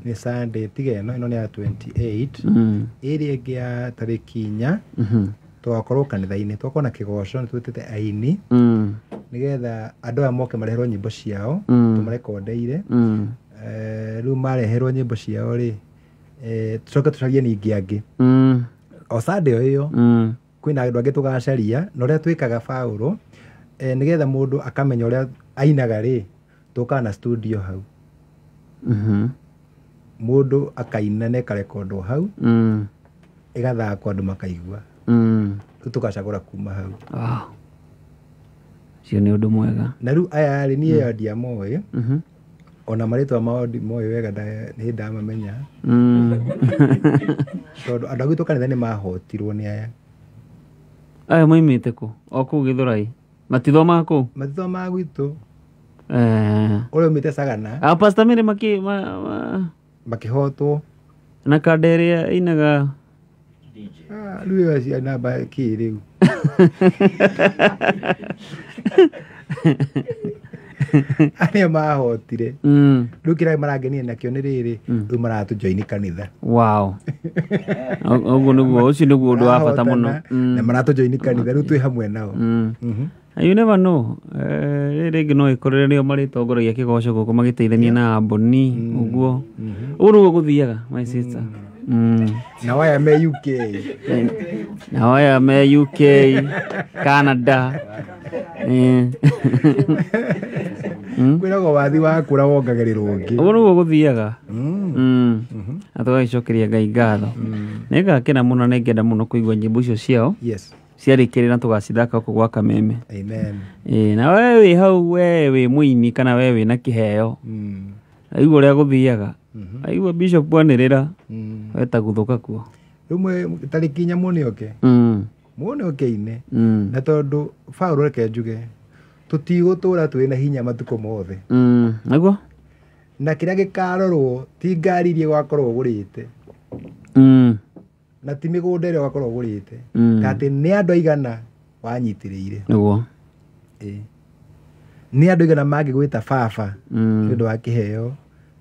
Speaker 4: Nĩ Sunday tiga ĩno nĩ ya 28. Ĩrĩa ĩngĩ ya tarĩki 4 twakorwo kanitha-inĩ, twakorwo na kĩgoco, nĩ twĩtĩte aini nĩgetha andũ aya moke mareherwo nyĩmbo ciao tũmarekondeire. Rĩu mareherwo nyĩmbo ciao-rĩ, tũcoke tũcarie ningĩ angĩ o Sunday ĩyo. Kwĩna andũ angĩ tũgacaria, na ũrĩa twĩkaga Paulo, nĩgetha mũndũ akamenya ũrĩa ainaga-rĩ, tũkaga na studio hau, mũndũ akaina na ĩkarekondwo hau, ĩgathakwo andũ makaigua, rĩu tũgacagũra kuma hau.
Speaker 1: Ũcio nĩ ũndũ mwega.
Speaker 4: Na rĩu aya-rĩ niĩ ndiamoĩ, ona marĩtwa mao ndimoĩ wega, nĩ ndamamenya tondũ andũ agwitũ kanitha nĩ mahotirwo nĩ aya.
Speaker 1: Aya moimĩte kũ? O kũu Gĩthũrai? Matithomaga kũu?
Speaker 4: Matithomaga gwitũ. Ũrĩa umĩte Sagana.
Speaker 1: Pastor Mary
Speaker 4: makĩhotwo.
Speaker 1: Na kanda ĩrĩa ĩinaga
Speaker 4: rĩu ĩyo cia namba kĩ rĩu. Arĩa mahotire rĩu kĩrĩa marangenia nakĩo nĩ rĩrĩ, rĩu maratũjoini kanitha.
Speaker 1: Wow. Ũguo nĩguo, ũcio nĩguo ũndũ wa bata mũno.
Speaker 4: Na maratũjoini kanitha, rĩu twĩ hamwe nao.
Speaker 1: You never know. Rĩngĩ no ĩkorere nĩo marĩtongoragia kĩgoco gũkũ magĩteithania na Amboni ũguo. Ũguo nĩguo gũthiaga, my sister.
Speaker 4: Nao aya me UK.
Speaker 1: Nao aya me UK, Canada.
Speaker 4: Kwĩragwo wathi wakũra wongagĩrĩrwo ũngĩ.
Speaker 1: Ũguo nĩguo gũthiaga. Na tũgagĩcokeria Ngai ngatho. Nĩ ngakena mũno na ngenda mũno kũigua nyĩmbo icio ciao ciarĩkĩrĩra na tũgacithaka gũkũ gwa Kameme. Na we wĩ hau, we wĩ mũini kana we wĩ na kĩheo, aigua ũrĩa gũthiaga, aigua Bishop anĩrĩra, weta guthũka kuo.
Speaker 4: Rĩmwe tarĩki 4 mũnĩoke, mũnĩoke-inĩ, na tondũ Paulo reke njuge tũtigũtũra twĩ na hinya matukũ mothe.
Speaker 1: Naguo
Speaker 4: na kĩrĩa gĩkarorwo ti ngari iria gwakorwo ũgũrĩte, na ti mĩgũnda ĩrĩa gwakorwo ũgũrĩte, atĩ nĩ andũ aigana wanyitĩrĩire.
Speaker 1: Naguo
Speaker 4: nĩ andũ aigana mangĩgwĩta baba nĩ ũndũ wa kĩheo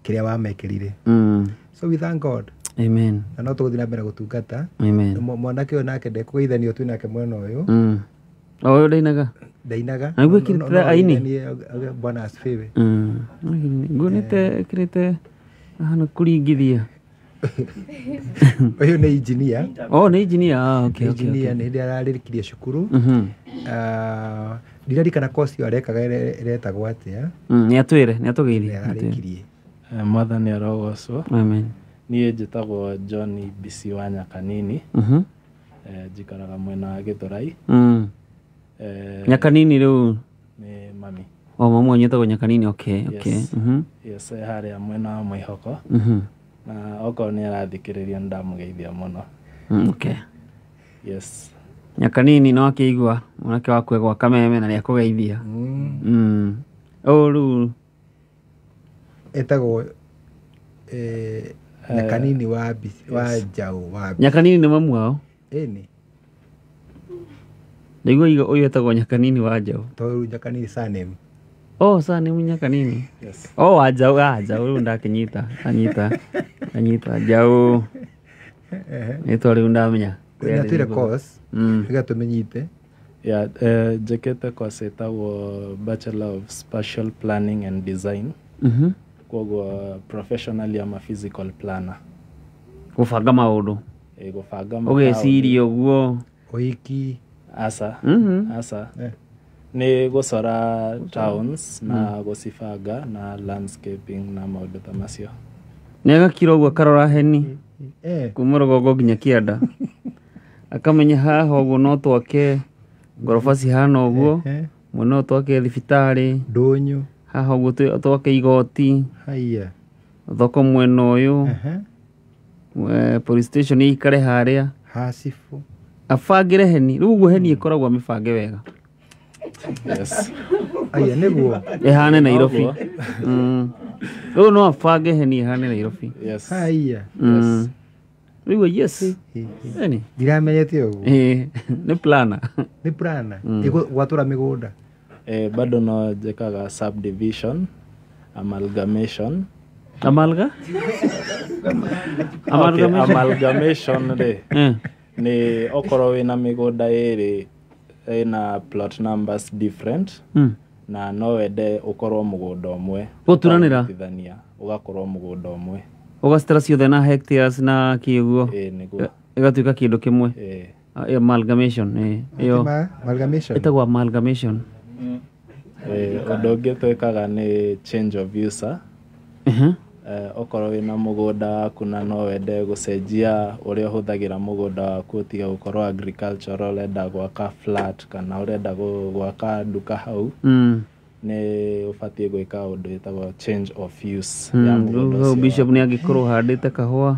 Speaker 4: kĩrĩa wamekĩrire. So we thank God.
Speaker 1: Amen.
Speaker 4: Na no tũgũthiĩ na mbere gũtungata.
Speaker 1: Amen.
Speaker 4: Mwanake ũyũ nake ndekũgeithanio twĩ nake mwena ũyũ.
Speaker 1: Ũyũ ndainaga?
Speaker 4: Ndainaga.
Speaker 1: Na guo kĩrĩte aini?
Speaker 4: Bwana asifiwe.
Speaker 1: Guo kĩrĩte hana kũringithia.
Speaker 4: Ũyũ nĩ engineer.
Speaker 1: Oh, nĩ engineer. Okay.
Speaker 4: Engineer nĩ hĩndĩ ararĩkirie cukuru. Ndirarikana kosi arekaga ĩretagwo atĩa.
Speaker 1: Nĩatũgeithie.
Speaker 4: Ararĩkirie.
Speaker 14: Mwathani arogocwo.
Speaker 1: Amen.
Speaker 14: Niĩ njĩtagwo John Bisi wa Nyakanini. Njikaraga mwena wa Gĩthũrai.
Speaker 1: Nyakanini rĩu
Speaker 14: nĩ mami.
Speaker 1: Mamu wanyu etagwo Nyakanini. Okay.
Speaker 14: Yes, harĩa mwena wa Mwĩhoko. na okorwo nĩ arathikĩrĩria ndamugeithia mũno.
Speaker 1: Okay.
Speaker 14: Yes.
Speaker 1: Nyakanini no akĩigua mwanake waku gwa kameme na nĩakũgeithia. Rĩu
Speaker 4: etagwo Nyakanini wa Njaũ wa
Speaker 1: Nyakanini nĩ mamu wao?
Speaker 4: Ĩni.
Speaker 1: Ndaigua ũyũ etagwo Nyakanini wa Njaũ.
Speaker 4: Tondũ Nyakanini surname.
Speaker 1: Oh, surname Nyakanini.
Speaker 14: Yes.
Speaker 1: Oh, wa Njaũ, rĩu ndakĩnyita. Anyita Njaũ. Nĩtwa rĩu ndamenya.
Speaker 4: Nyatuire course. Iga tũmenyite.
Speaker 14: Yeah, njĩkĩte course ĩtagwo Bachelor of Spatial Planning and Design. Koguo professionally I'm a physical planner.
Speaker 1: Gũbanga maũndũ.
Speaker 14: Gũbanga maũndũ.
Speaker 1: Ũgeciria ũguo.
Speaker 4: Ũhiki.
Speaker 14: Asa. Nĩ gũcora towns na gũcibanga na landscaping na maũndũ ta macio.
Speaker 1: Nĩagakira ũguo akarora heni. Kuma rũgongo nginya kĩanda. Akamenya haha ũguo no twake ngoroba cihana ũguo. Mwena no twake thibitarĩ.
Speaker 4: Ndũnyũ.
Speaker 1: Haha ũguo twake igoti.
Speaker 4: Haiya.
Speaker 1: Thoko mwena ũyũ. Police station ikare harĩa.
Speaker 4: Hasifu.
Speaker 1: Abangĩre heni. Rĩu ũguo heni ĩkoragwo amĩbange wega.
Speaker 14: Yes.
Speaker 4: Aya nĩguo.
Speaker 1: Ĩhane Nairobi. Rĩu no abange heni ĩhane Nairobi.
Speaker 14: Yes.
Speaker 4: Haiya.
Speaker 14: Yes.
Speaker 1: Rĩu yes. Heni.
Speaker 4: Ndiramenyete ũguo.
Speaker 1: Nĩ planner.
Speaker 4: Nĩ planner. Gwatũra mĩgũnda.
Speaker 14: Bado no njĩkaga subdivision, amalgamation. Amalgamation rĩ. Nĩ okorwo wĩna mĩgũnda ĩrĩ ĩna plot numbers different. Na no wende ũkorwo mũgũnda ũmwe.
Speaker 1: Gũturanĩra.
Speaker 14: Ũgakorwo mũgũnda ũmwe.
Speaker 1: Ũgacitara ciothe na hectares na kĩguo.
Speaker 14: Nĩguo.
Speaker 1: Ĩgatuĩka kĩndũ kĩmwe. Amalgamation.
Speaker 4: Amalgamation.
Speaker 1: Ĩtagwo amalgamation.
Speaker 14: Ũndũ ũngĩ twĩkaga nĩ change of user. Okorwo wĩna mũgũnda waku na no wende gũcenjia ũrĩa ũhũthagĩra mũgũnda waku ũtiga gũkorwo agricultural, ũrenda gwaka flat kana ũrenda gwaka nduka hau, nĩ ũbatiĩ gwĩka ũndũ wĩtagwo change of use ya mũgũnda ũcio.
Speaker 1: Bishop nĩ angĩkorwo handĩte kahũa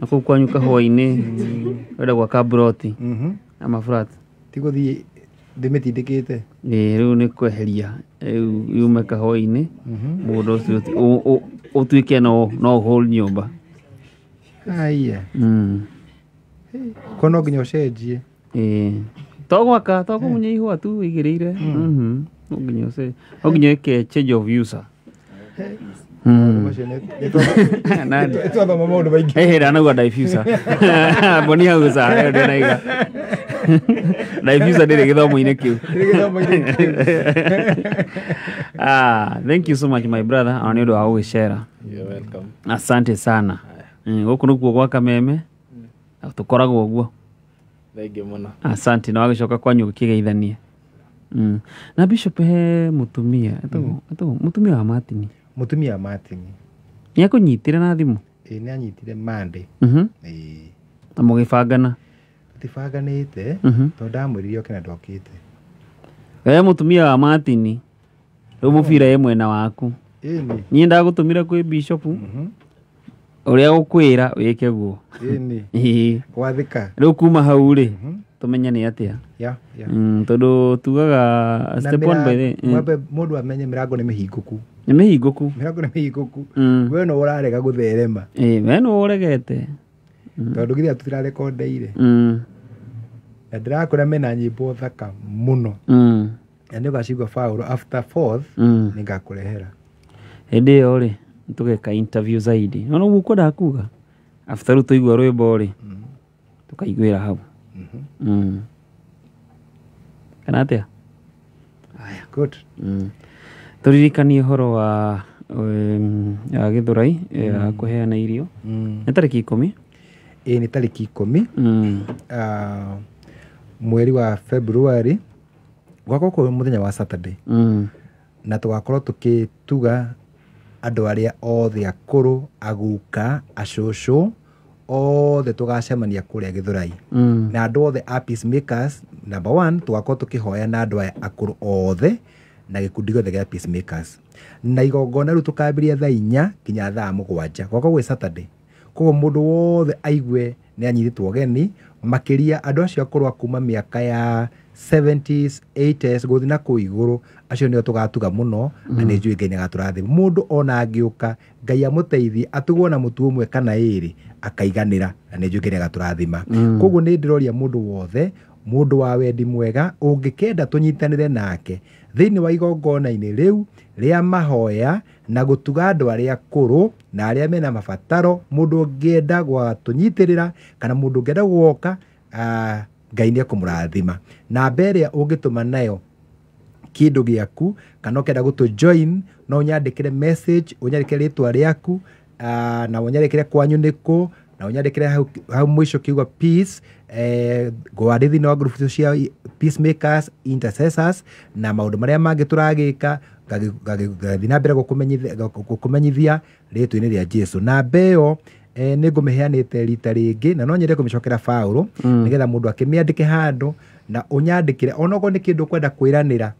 Speaker 1: na kũu kwanyu kahũa-inĩ ũrenda gwaka broti ama flat.
Speaker 4: Tigũthiĩ ndĩmĩtindĩkĩte.
Speaker 1: Rĩu nĩ kweheria yume kahũa-inĩ mũgũnda ũcio ũtuĩke no whole nyũmba.
Speaker 4: Haiya. Ko no nginya ũcenjie.
Speaker 1: To gwaka to kũmunya ihũa tu wĩigĩrĩire. No nginya wĩke change of user.
Speaker 4: Ĩtwathoma maũndũ maingĩ.
Speaker 1: Hĩhĩra naua diffuser. Mboni hau gũcara ndĩnaiga. Diffuser ndĩrĩ gĩthomo-inĩ kĩu. Thank you so much my brother. Nĩ ũndũ wa gũgĩcera.
Speaker 14: You're welcome.
Speaker 1: Asante sana. Gũkũ nĩkuo gwa Kameme. Tũkoragwo ũguo.
Speaker 14: Thengiũ mũno.
Speaker 1: Asante na wagĩcoka kwanyu gũkĩgeithania. Na Bishop he mũtumia. Mũtumia wa Martin.
Speaker 4: Mũtumia wa Martin.
Speaker 1: Nĩakũnyitire na thimũ?
Speaker 4: Nĩ anyitire Monday.
Speaker 1: Na mũgĩbangana?
Speaker 4: Tũtibanganĩte tondũ ndamwĩrire oke na ndokĩte.
Speaker 1: We mũtumia wa Martin, rĩu mũbira ĩ mwena waku. Niĩ ndagũtũmire kwĩ Bishop ũrĩa ũkwĩra wĩke guo.
Speaker 4: Gwathĩka.
Speaker 1: Rĩu kuma hau rĩ tũmenya nĩ atĩa. Tondũ tugaga step one by the
Speaker 4: mũndũ amenye mĩrango nĩ mĩhingũku.
Speaker 1: Nĩ mĩhingũku.
Speaker 4: Mĩrango nĩ mĩhingũku. We no ũrarega gũtherema.
Speaker 1: We no ũregete.
Speaker 4: Tondũ githĩ tũtirarekondeire. Na ndĩrakũra mena nyĩmbo thaka mũno. Na nĩ ũgacigua Paulo after 4th nĩ ngakũrehera.
Speaker 1: Hĩndĩ ĩyo rĩ tũgeka interview zaidi. No ũguo ũkwendaga kuga after rĩu tũigua rwĩmbo rĩ tũkaiguĩra hau. Kana atĩa?
Speaker 4: Good.
Speaker 1: Tũririkanie ũhoro wa Gĩthũrai ya kũheana irio. Nĩ tarĩki 10?
Speaker 4: Nĩ tarĩki 10 mweri wa February. Gwakorwo mũthenya wa Saturday. Na tũgakorwo tũkĩtuga andũ arĩa othe akũrũ, aguka, acũcũ othe tũgacemania kũrĩa Gĩthũrai. Na andũ othe a peacemakers, number 1 tũgakorwo tũkĩhoya na andũ aya akũrũ othe na gĩkundi gĩothe gĩa peacemakers. Na igongona rĩu tũkambĩrĩria thaa 4 nginya thaa 7. Gwakorwo gwĩ Saturday. koguo mũndũ wothe aigue nĩ anyitĩtwo geni, makĩria andũ acio akũrũ a kuma mĩaka ya 70s 80s gũthiĩ na kũu igũrũ, acio nĩo tũgatuga mũno na nĩ njũĩ Ngai nĩagatũrathima. Mũndũ ona angĩũka Ngai amũteithie atugwo na mũtu ũmwe kana ĩrĩ akaiganĩra, na nĩ njũĩ Ngai nĩagatũrathima. Koguo nĩ ndĩroria mũndũ wothe, mũndũ wa wendi mwega, ũngĩkenda tũnyitanĩre nake thĩinĩ wa igongona-inĩ rĩu rĩa mahoya na gũtuga andũ arĩa akũrũ na arĩa mena mabataro, mũndũ ũngĩenda gwatũnyitĩrĩra kana mũndũ ũngĩenda gũoka, Ngai nĩekũmũrathima. Namba ĩrĩa ũngĩtũma nayo kĩndũ gĩaku kana ũkenda gũtũ join, no ũnyandĩkĩre message, ũnyandĩkĩre rĩtwa rĩaku na ũnyandĩkĩre kwanyu nĩkũ, na ũnyandĩkĩre hau mũico kiuga peace, ngwandĩ thĩinĩ wa group cia peacemakers, intercessors na maũndũ marĩa mangĩ tũragĩka, gathiĩ na mbere gũkũmenyithia rĩtwa-inĩ rĩa Jesu. Namba ĩyo nĩ ngũmĩheanĩte rita rĩngĩ, na no nyende kũmĩcokera Paulo nĩgetha mũndũ akĩmĩandĩke handũ na ũnyandĩkĩre onokorwo nĩ kĩndũ kwenda kwĩranĩra,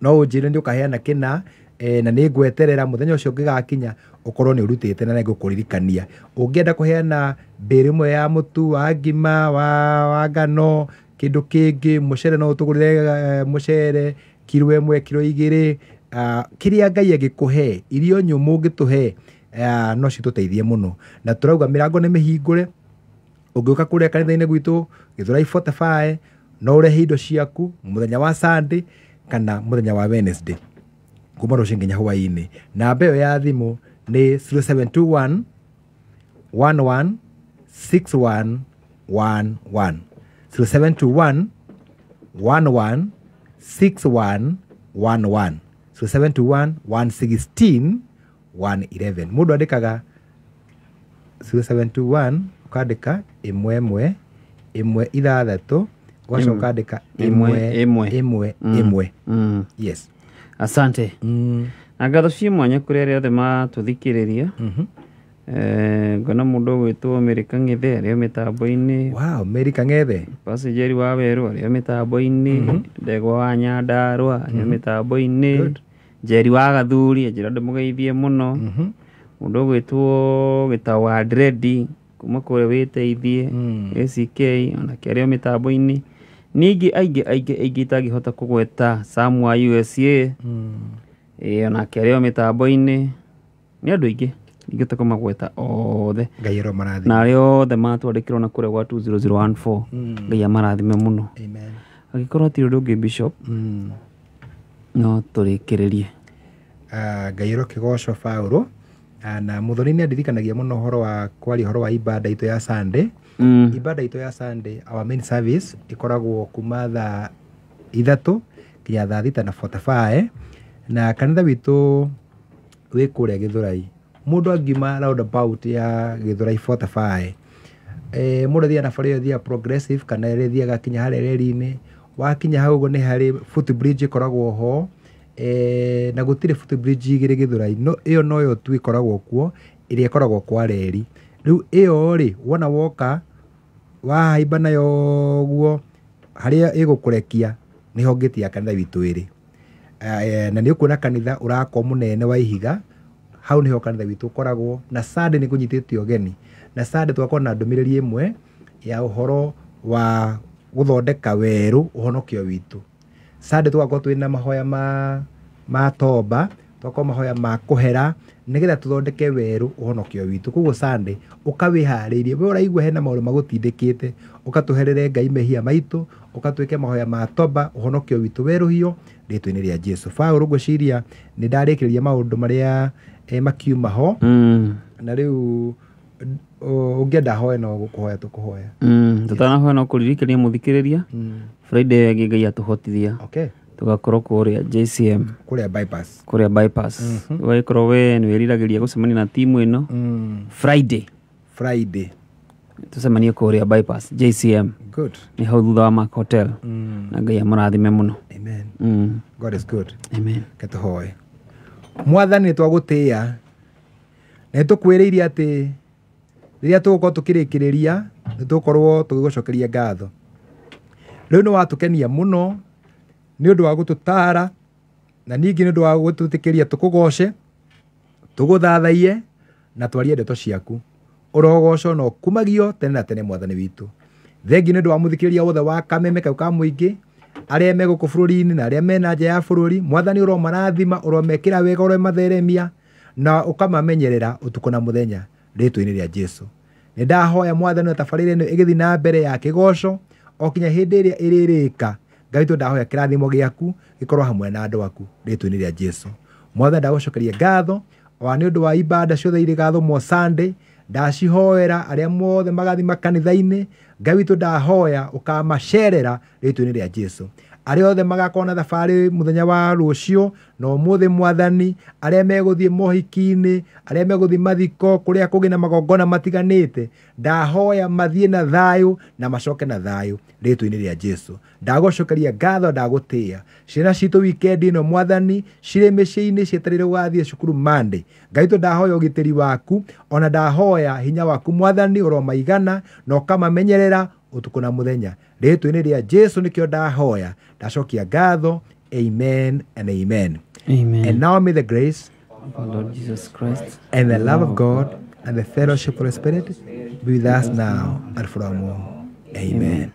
Speaker 4: no ũnjĩre nĩ ũkaheana kĩna na nĩ ngweterera mũthenya ũcio ũngĩgakinya ũkorwo nĩ ũrutĩte na nĩngũkũririkania. Ũngĩenda kũheana mbĩrĩ ĩmwe ya mũtu wa ngima wa ngano, kĩndũ kĩngĩ, mũcere no ũtũgũrĩre mũcere kiro 1 kiro 2, kĩrĩa Ngai agĩkũhe, irio nyũmũ ũngĩtũhe no citũteithie mũno. Na tũrauga mĩrango nĩ mĩhingũre, ũngĩũka kũrĩa kanitha-inĩ gwitũ Gĩthũrai 45 no ũrehe indo ciaku mũthenya wa Sunday kana mũthenya wa Wednesday kuma rũciũ nginya hwaĩ-inĩ. Namba ĩyo ya thimũ nĩ 0721 11 6111, 0721 11 6111, 0721 116 111. Mũndũ andĩkaga 0721 ũkandĩka 11 1 ũgacoka andĩka 1 yes.
Speaker 1: Asante. Na ngatho cia mwanya kũrĩ arĩa othe matũthikĩrĩria. Ngona mũndũ ũgwĩtwo Mary Kang'ethe arĩ mĩtambo-inĩ.
Speaker 4: Wow, Mary Kang'ethe.
Speaker 1: Pastor wa Werũ arĩ mĩtambo-inĩ. Ndegwa wa Nyandarũa arĩ mĩtambo-inĩ. Njeri wa Gathuri njĩra ndĩmũgeithie mũno. Mũndũ ũgwĩtwo Gĩtaũ wa Dredi kuma kũrĩa Wĩteithie, ACK onake arĩ mĩtambo-inĩ. Ningĩ aingĩ itangĩhota kũgweta Sam wa USA onake arĩ mĩtambo-inĩ. Nĩ andũ aingĩ ingĩtoka magweta othe.
Speaker 4: Ngai aromarathime.
Speaker 1: Na arĩa othe matwandĩkĩrwo na kũrĩa gwa 20014. Ngai amarathime mũno.
Speaker 4: Amen.
Speaker 1: Agĩkorwo ti ũndũ ũngĩ Bishop, no tũrĩkĩrĩrie.
Speaker 4: Ngai kĩgoco Paulo, na mũthoni nĩ andirikanagia mũno ũhoro wa kwaria ũhoro wa ibada itũ ya Sunday. Ibada itũ ya Sunday, our main service ikoragwo kuma thaa 3 nginya thaa 6:45, na kanitha witũ wĩ kũrĩa Gĩthũrai. Mũndũ angiuma roundabout ya Gĩthũrai 45, mũndũ thiaga na bara ĩyo thiaga Progressive kana ĩrĩa thiaga kinya harĩa reri-inĩ. Wakinya hau ũguo nĩ harĩ footbridge ĩkoragwo ho, na gũtirĩ footbridge igĩrĩ Gĩthũrai, no ĩyo noyo tu ĩkoragwo kuo, ĩrĩa ĩkoragwo kwa reri. Rĩu ĩyo rĩ, wona woka wahaimba nayo ũguo, harĩa ĩgũkũrekia nĩho ngĩti ya kanitha witũ ĩrĩ. Na nĩ ũkuona kanitha ũrakwo mũnene wa ihiga, hau nĩho kanitha witũ ũkoragwo. Na Sunday nĩ kũnyitĩte ũgeni, na Sunday twakorwo na ndũmĩrĩri ĩmwe ya ũhoro wa gũthondeka werũ ũhonokio witũ. Sunday twakorwo twĩna mahoya ma toba, twakorwo mahoya ma kũhera nĩgetha tũthondeke werũ ũhonokio witũ. Koguo Sunday ũkawĩharĩirie, we ũraigua hena maũndũ magũtindĩkĩte, ũkatũherere Ngai mehia maitũ, ũkatwĩke mahoya ma toba ũhonokio witũ werũhio rĩtwa-inĩ rĩa Jesu. Paulo ngwĩciria nĩ ndarĩkĩrĩria maũndũ marĩa makiuma ho, na rĩu ũngĩenda hoya no gũkũhoya tũkũhoya.
Speaker 1: Tũtanahoya no kũririkania mũthikĩrĩria Friday ĩngĩ Ngai atũhotithia tugakorwo kũrĩa JCM,
Speaker 4: kũrĩa
Speaker 1: bypass. Ũgagĩkorwo we nĩ wĩriragĩria gũcemania na timu ĩno Friday tucemanie kũrĩa bypass JCM.
Speaker 4: Good.
Speaker 1: Nĩ hau thutha wa Mark Hotel. Na Ngai amũrathime mũno.
Speaker 4: Amen. God is good.
Speaker 1: Amen.
Speaker 4: Ketũhoe. Mwathani nĩtwagũtĩĩa na nĩtũkwĩrĩire atĩ rĩrĩa tũgũkorwo tũkĩrĩkĩrĩria nĩtũgũkorwo tũgĩgũcokeria ngatho. Rĩu nĩ watũkenia mũno nĩ ũndũ wa gũtũtara, na ningĩ nĩ ũndũ wa gũtũtĩkĩria tũkũgoce, tũgũthathaiye na twarie ndeto ciaku. urogoco no kumagio tene na tene mwathani witu. Thengi nĩ ũndũ wa mũthikĩrĩria wothe wa kameme kau ka mũingĩ arĩa me gũkũ bũrũri-inĩ na arĩa mena nja ya bũrũri. Mwathani ũromarathima, ũromekĩra wega, ũromatheremia na ũkamamenyerera ũtukũ na mũthenya rĩtwa-inĩ rĩa Jesu. Nĩ ndahoya Mwathani tabarĩra ĩno ĩgĩthiĩ na mbere ya kĩgoco o kinya hĩndĩ ĩrĩa ĩrĩrĩka. Ngai witũ ndahoya kĩrathimo gĩaku gĩkorwo hamwe na andũ aku rĩtwa-inĩ rĩa Jesu. Mwathani ndagũcokeria ngatho nĩ ũndũ wa ibada ciothe irĩ gatho Sunday. Ndacihoera arĩa mothe magathi makanitha-inĩ. Ngai witũ ndahoya ũkamacerera rĩtwa-inĩ rĩa Jesu. Arĩa othe magakorwo na thabarĩ mũthenya wa rũciũ na ũmũthĩ Mwathani, arĩa megũthiĩ mohiki-inĩ, arĩa megũthiĩ mathiko, kũrĩa kũgĩ na magongona matiganĩte, ndahoya mathiĩ na thayũ na macoke na thayũ rĩtwa-inĩ rĩa Jesu. Ndagũcokeria ngatho, ndagũtĩĩa. Ciana citũ wikendi ĩno Mwathani cirĩ mĩciĩ-inĩ cietereire gũgathiĩ cukuru Monday. Ngai witũ ndahoya ũgitĩri waku, ona ndahoya hinya waku Mwathani ũromaigana na ũkamamenyerera ũtukũ na mũthenya rĩtwa-inĩ rĩa Jesu nĩkĩo ndahoya, ndacokia ngatho. Amen and amen.
Speaker 1: Amen.
Speaker 4: And now may the grace
Speaker 1: of Lord Jesus Christ
Speaker 4: and the love of God and the fellowship of the Spirit be with us now and forevermore. Amen.